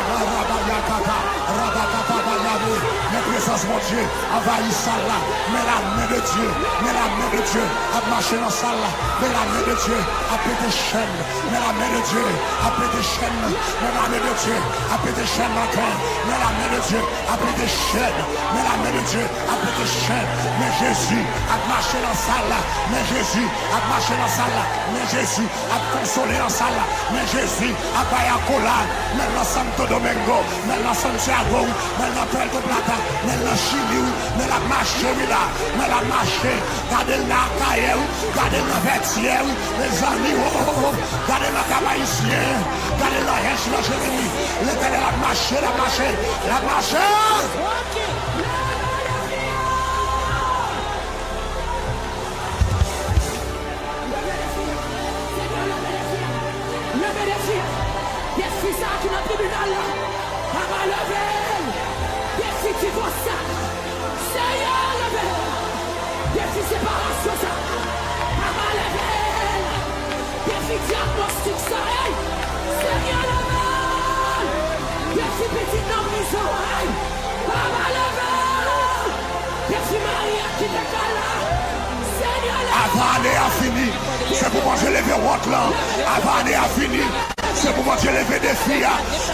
[SPEAKER 1] Rabayakata, Rabakata Bayade. La présence mon Dieu envahit ça là. Mais la main de Dieu, mais la main de Dieu a marché dans ça là. Mais la main de Dieu a pété chaîne. Mais la main de Dieu a pété chaîne. Mais la main de Dieu a pété chaîne matin. Mais la main de Dieu a pété chaîne. Mais la main de Dieu a pété chaîne. Mais Jésus a marché dans ça là. Mais Jésus a marché dans ça là. Mais Jésus a consolé dans ça là. Mais Jésus a payé à Colade. Mais dans Santo Domingo. Mais dans Santiago. Mais dans Puerto Plata. Mais dans Chili. Mais la marché là. Mais la marché. Gardez la caille. Gardez la vêtière. Les amis. Gardez la cabaïsien. Gardez la hache. La chérie. L'éternel a marché. La marché. La marché.
[SPEAKER 2] Des ça qui n'a plus là. On va lever. Des filles qui vont ça. Seigneur, lever. Des filles séparation ça. On va lever. Des filles diagnostiques ça. Seigneur, lever. Des filles petites dans prison. On va lever. Des filles mariées qui décalent là. Seigneur, lever.
[SPEAKER 1] Avant l'année a fini. C'est pour moi que je lève votre là. Avant l'année a fini. C'est pour moi que Dieu levé des filles.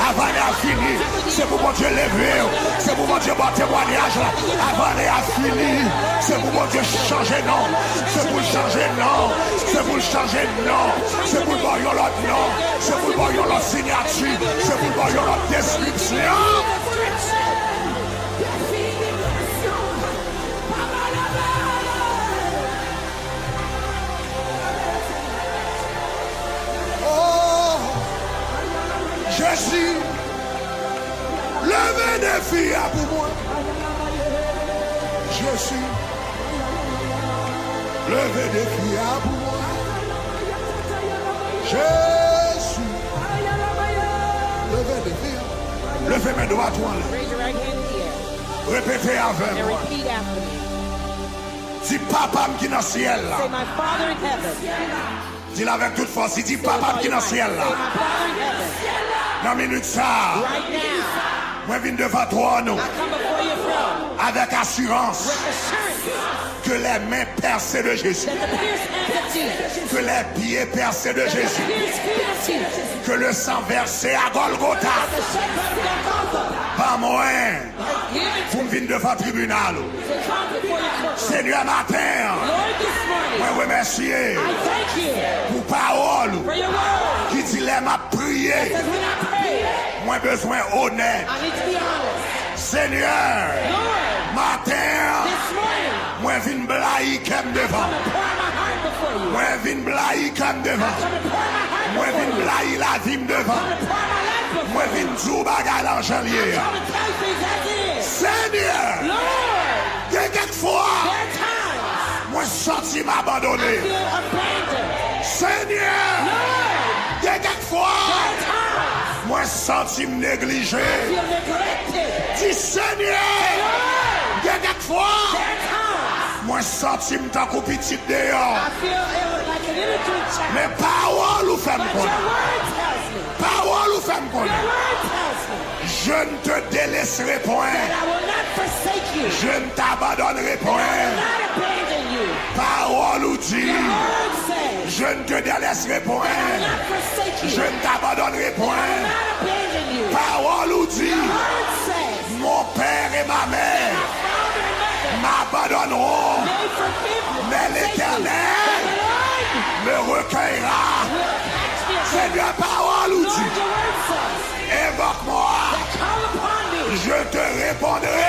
[SPEAKER 1] Avant l'année a fini. C'est pour moi que Dieu levé. C'est pour moi que Dieu bat témoignage. Avant l'année a fini. C'est pour moi que Dieu changer non. C'est pour changer non. C'est pour changer non. C'est pour voir l'autre non. C'est pour voir l'autre signature. C'est pour voir l'autre description. Jésus, levez des filles pour moi. Jésus, levez des filles pour moi. Jésus, levez des filles. Levez mes doigts, toi. Répétez avec moi. Dis papa qui est dans le ciel là. Dis-le avec toute force. Dis papa qui est dans le ciel là. Dans une minute ça, moi je viens devant toi nous, avec assurance que les mains percées de Jésus, que les pieds percés de Jésus, que le sang versé à Golgotha, pas moi, pour me venir devant le tribunal. Seigneur matin, moi remercie pour parole qui dit les m'a prié. Moi besoin honnête. Seigneur, matin, moi viens blayer comme devant. Moi viens blayer comme devant. Moi viens blayer la vie devant. Moi viens jouer bagarre l'angelier. Seigneur, quelquefois, moi senti m'abandonner. Seigneur, quelquefois, moi senti me négliger. Dis Seigneur, quelquefois, moi senti me tant petit dehors. Mais parole ou femme connaît. Parole ou femme connaît. Je ne te délaisserai point. Je ne t'abandonnerai point. Parole ou dit. Je ne te délaisserai point. Je ne t'abandonnerai point. Parole ou dit. Mon père et ma mère m'abandonneront. Mais l'Éternel me recueillera. Seigneur, parole ou dit. Invoque-moi. Je te répondrai.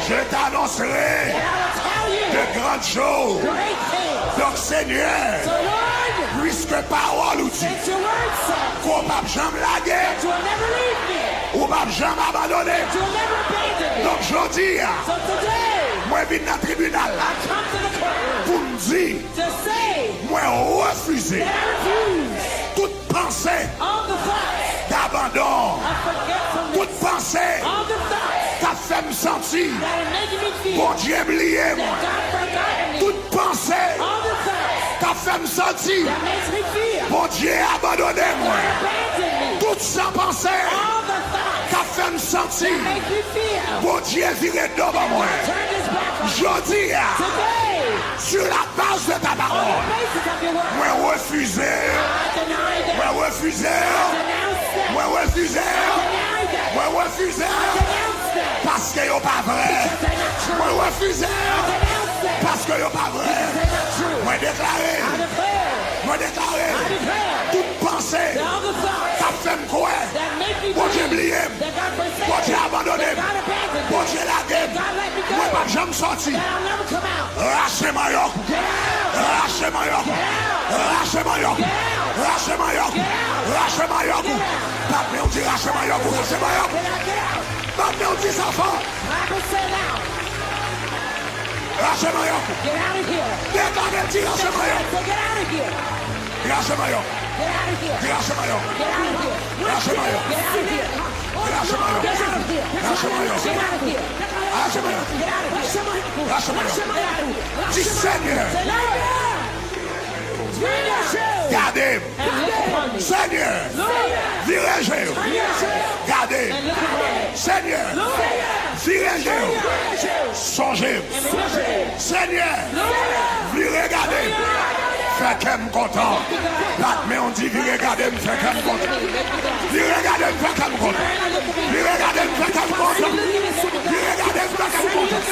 [SPEAKER 1] Je t'annoncerai de grandes choses. Donc Seigneur, puisque que parole ou dit.
[SPEAKER 2] It's your word says.
[SPEAKER 1] Qu'on va jamais la guerre.
[SPEAKER 2] You will never leave me.
[SPEAKER 1] Ou va jamais abandonner.
[SPEAKER 2] You will never abandon me.
[SPEAKER 1] Donc je dis,
[SPEAKER 2] So today,
[SPEAKER 1] moi je viens dans le tribunal
[SPEAKER 2] I come to the courtroom
[SPEAKER 1] pour me dire,
[SPEAKER 2] to say
[SPEAKER 1] moi refuser
[SPEAKER 2] that I refuse
[SPEAKER 1] toute pensée
[SPEAKER 2] all the thoughts
[SPEAKER 1] d'abandon,
[SPEAKER 2] of forgetfulness,
[SPEAKER 1] toute pensée
[SPEAKER 2] all the thoughts
[SPEAKER 1] qui a fait me sentir,
[SPEAKER 2] that are making me feel
[SPEAKER 1] bon Dieu oublié moi,
[SPEAKER 2] that God forgot me,
[SPEAKER 1] toute pensée
[SPEAKER 2] all the thoughts
[SPEAKER 1] qui a fait me sentir,
[SPEAKER 2] that makes me feel
[SPEAKER 1] bon Dieu abandonné moi,
[SPEAKER 2] God abandoned me,
[SPEAKER 1] toute sa pensée
[SPEAKER 2] all the thoughts
[SPEAKER 1] qui a fait me sentir,
[SPEAKER 2] that make me feel
[SPEAKER 1] bon Dieu viré devant moi.
[SPEAKER 2] turn his back on me.
[SPEAKER 1] Je dis,
[SPEAKER 2] Today,
[SPEAKER 1] sur la base de ta
[SPEAKER 2] on the
[SPEAKER 1] parole,
[SPEAKER 2] basis of your word,
[SPEAKER 1] moi refuser,
[SPEAKER 2] I deny that,
[SPEAKER 1] moi refuser,
[SPEAKER 2] denounce that,
[SPEAKER 1] moi refuser,
[SPEAKER 2] deny that,
[SPEAKER 1] moi refuser,
[SPEAKER 2] denounce that,
[SPEAKER 1] parce que yo pas vrai,
[SPEAKER 2] they're not true,
[SPEAKER 1] moi refuser,
[SPEAKER 2] denounce that,
[SPEAKER 1] parce que yo pas vrai,
[SPEAKER 2] they're not true.
[SPEAKER 1] moi déclarer,
[SPEAKER 2] I declare,
[SPEAKER 1] moi déclarer,
[SPEAKER 2] I declare
[SPEAKER 1] toute pensée
[SPEAKER 2] that all the thoughts
[SPEAKER 1] qu'a fait me croire,
[SPEAKER 2] that make me
[SPEAKER 1] bon Dieu
[SPEAKER 2] believe
[SPEAKER 1] oublié,
[SPEAKER 2] that God
[SPEAKER 1] bon Dieu
[SPEAKER 2] forsaken me,
[SPEAKER 1] abandonné,
[SPEAKER 2] that God abandoned
[SPEAKER 1] bon
[SPEAKER 2] me,
[SPEAKER 1] Dieu lagué,
[SPEAKER 2] that God let me go,
[SPEAKER 1] moi pas jamais sorti,
[SPEAKER 2] that I'll never come out.
[SPEAKER 1] lâchez ma yoke,
[SPEAKER 2] Get out!
[SPEAKER 1] lâchez ma yoke, lâchez ma yoke, lâchez ma yoke, lâchez ma yoke, pas on dit lâchez ma yoke, lâchez ma yoke,
[SPEAKER 2] Get out!
[SPEAKER 1] pas on dit ça fort,
[SPEAKER 2] Bible said out.
[SPEAKER 1] lâchez ma yoke,
[SPEAKER 2] Get out of here.
[SPEAKER 1] déclarez, dit lâchez ma yoke,
[SPEAKER 2] So get out of here.
[SPEAKER 1] lâchez ma yoke,
[SPEAKER 2] Get out of here.
[SPEAKER 1] lâchez ma yoke,
[SPEAKER 2] Get out of here.
[SPEAKER 1] lâchez ma yoke,
[SPEAKER 2] Get out of here.
[SPEAKER 1] lâchez ma yoke,
[SPEAKER 2] Get out of here.
[SPEAKER 1] lâchez ma yoke,
[SPEAKER 2] Get out of here.
[SPEAKER 1] lâchez ma yoke,
[SPEAKER 2] Get out of here.
[SPEAKER 1] lâchez ma yoke,
[SPEAKER 2] Get out of here.
[SPEAKER 1] dis Seigneur,
[SPEAKER 2] Say, Lord, bring your shoes
[SPEAKER 1] gardez,
[SPEAKER 2] and look upon me.
[SPEAKER 1] Seigneur, dirigez, gardez,
[SPEAKER 2] And look upon me.
[SPEAKER 1] Seigneur, dirigez, songez, Seigneur, virez, gardez, fait qu'elle me content, mais on dit virez, gardez, me fait qu'elle me content, virez, gardez, me fait qu'elle me content, virez, gardez, me fait qu'elle me content, virez, gardez, me fait qu'elle me content,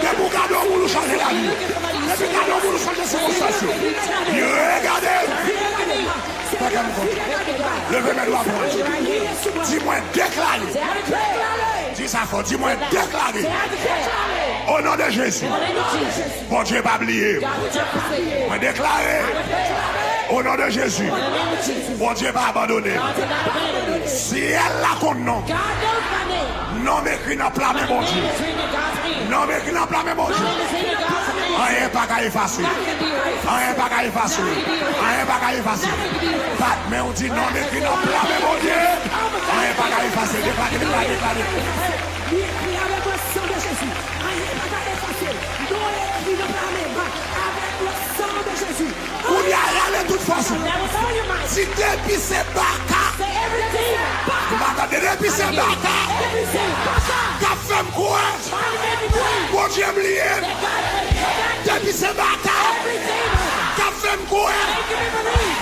[SPEAKER 1] des bouts gardons pour nous changer la vie, des bouts gardons pour nous changer ses sensations, virez, gardez, fait qu'elle me content, levez mes doigts pour moi, dis-moi déclaré, dis ça fort, dis-moi déclaré, au nom de Jésus, bon Dieu pas oublié, moi déclaré, au nom de Jésus, bon Dieu pas abandonné, si elle l'a qu'on non, non m'écrit dans plan mais bon Dieu, non m'écrit dans plan mais bon Dieu, rien pas qu'à effacer, rien pas qu'à effacer, rien pas qu'à effacer, mais on dit non m'écrit dans plan mais bon Dieu, rien pas qu'à effacer, déclaré.
[SPEAKER 2] Avec le sang de Jésus, rien pas qu'à effacer. Nous écrit le plan avec le sang de Jésus.
[SPEAKER 1] Pour y aller de toute façon,
[SPEAKER 2] That was all your mind.
[SPEAKER 1] si depuis c'est baka,
[SPEAKER 2] Say everything.
[SPEAKER 1] depuis c'est baka,
[SPEAKER 2] Everything.
[SPEAKER 1] qu'a fait me croire, bon Dieu oublié, depuis c'est baka, qu'a fait me croire,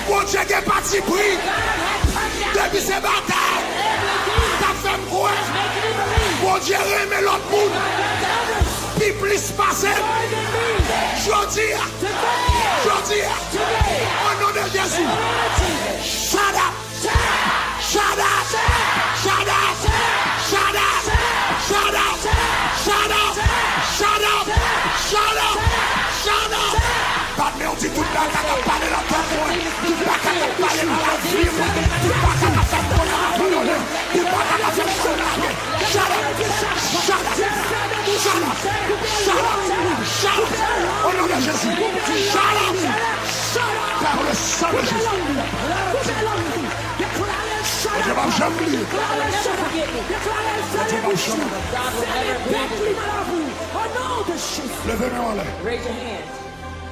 [SPEAKER 1] bon Dieu qui est parti pris, depuis c'est baka, qu'a fait me croire, bon Dieu remet l'autre monde, puis plus passé, je dis, au nom de Jésus, shut up, shut up, shut up, shut up, shut up, shut up, shut up, shut up, shut up. Pas de on dit tout le temps qu'à parler dans ton coin, tout le temps qu'à parler dans la vie, tout le temps qu'à faire pour l'abandonner, tout le temps qu'à faire pour l'abandonner. Shut up, shut up, shut up, shut up, shut up. Au nom de Jésus, shut up. Par le sang de Jésus. Je vais jamais oublier. Levez-moi là.
[SPEAKER 2] Raise your hand.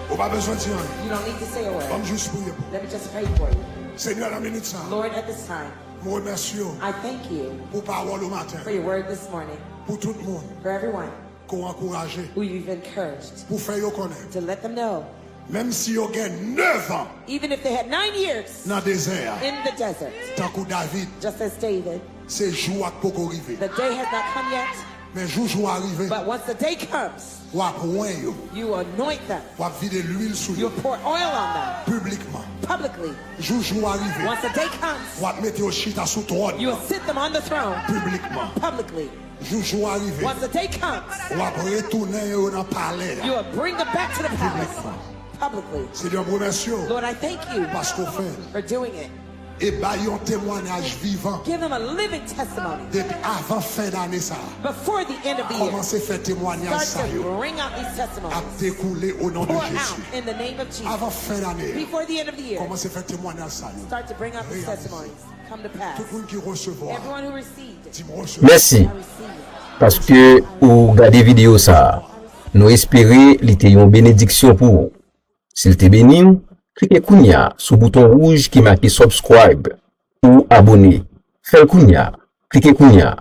[SPEAKER 1] On n'a pas besoin de dire.
[SPEAKER 2] You don't need to say a word.
[SPEAKER 1] Comme juste prier.
[SPEAKER 2] Let me just pray for you.
[SPEAKER 1] Seigneur, la minute ça.
[SPEAKER 2] Lord, at this time,
[SPEAKER 1] Je remercie
[SPEAKER 2] I thank you
[SPEAKER 1] pour parole au matin.
[SPEAKER 2] for your word this morning,
[SPEAKER 1] Pour tout le monde.
[SPEAKER 2] for everyone
[SPEAKER 1] Qu'on encourage.
[SPEAKER 2] who you've encouraged,
[SPEAKER 1] Pour faire yo connaître.
[SPEAKER 2] to let them know,
[SPEAKER 1] Même si yo gagne 9 ans
[SPEAKER 2] even if they had 9 years
[SPEAKER 1] dans le désert.
[SPEAKER 2] in the desert,
[SPEAKER 1] Tant que David,
[SPEAKER 2] just as David,
[SPEAKER 1] c'est jour à pas arriver.
[SPEAKER 2] the day has not come yet,
[SPEAKER 1] Mais jour arrivé.
[SPEAKER 2] but once the day comes,
[SPEAKER 1] Ou à point yo.
[SPEAKER 2] you anoint them,
[SPEAKER 1] Ou à vider l'huile sur
[SPEAKER 2] you
[SPEAKER 1] eux.
[SPEAKER 2] pour oil on them
[SPEAKER 1] Publiquement.
[SPEAKER 2] publicly.
[SPEAKER 1] Jour arrivé.
[SPEAKER 2] Once the day comes,
[SPEAKER 1] Ou à mettre au chita sous trône.
[SPEAKER 2] you will sit them on the throne
[SPEAKER 1] Publiquement.
[SPEAKER 2] publicly.
[SPEAKER 1] Jour arrivé.
[SPEAKER 2] Once the day comes,
[SPEAKER 1] Ou à retourner au dans le palais.
[SPEAKER 2] you will bring them back to the palace publicly.
[SPEAKER 1] Seigneur, je vous remercie
[SPEAKER 2] Lord, I thank you
[SPEAKER 1] parce qu'on fait
[SPEAKER 2] for doing it.
[SPEAKER 1] et baillons un témoignage vivant
[SPEAKER 2] Give them a living testimony
[SPEAKER 1] depuis avant fin d'année ça.
[SPEAKER 2] before the end of the year.
[SPEAKER 1] Commencez à faire témoignage ça
[SPEAKER 2] Start
[SPEAKER 1] yo,
[SPEAKER 2] to bring out these
[SPEAKER 1] à
[SPEAKER 2] testimonies.
[SPEAKER 1] découler au nom de
[SPEAKER 2] Pour out
[SPEAKER 1] Jésus.
[SPEAKER 2] in the name of Jesus.
[SPEAKER 1] Avant fin d'année,
[SPEAKER 2] Before the end of the year,
[SPEAKER 1] commencez à faire témoignage ça yo.
[SPEAKER 2] start to bring out these testimonies. Come to pass.
[SPEAKER 1] Tout le monde qui recevra,
[SPEAKER 2] Everyone who received,
[SPEAKER 1] dis-moi recevoir.
[SPEAKER 3] Merci.
[SPEAKER 2] I receive it.
[SPEAKER 3] Parce que ou gade vidéo ça, nous espérer li te yon bénédiction pour vous. S'il te béni, cliquez kounya sur bouton rouge qui marque subscribe ou abonner. Faites kounya, cliquez kounya.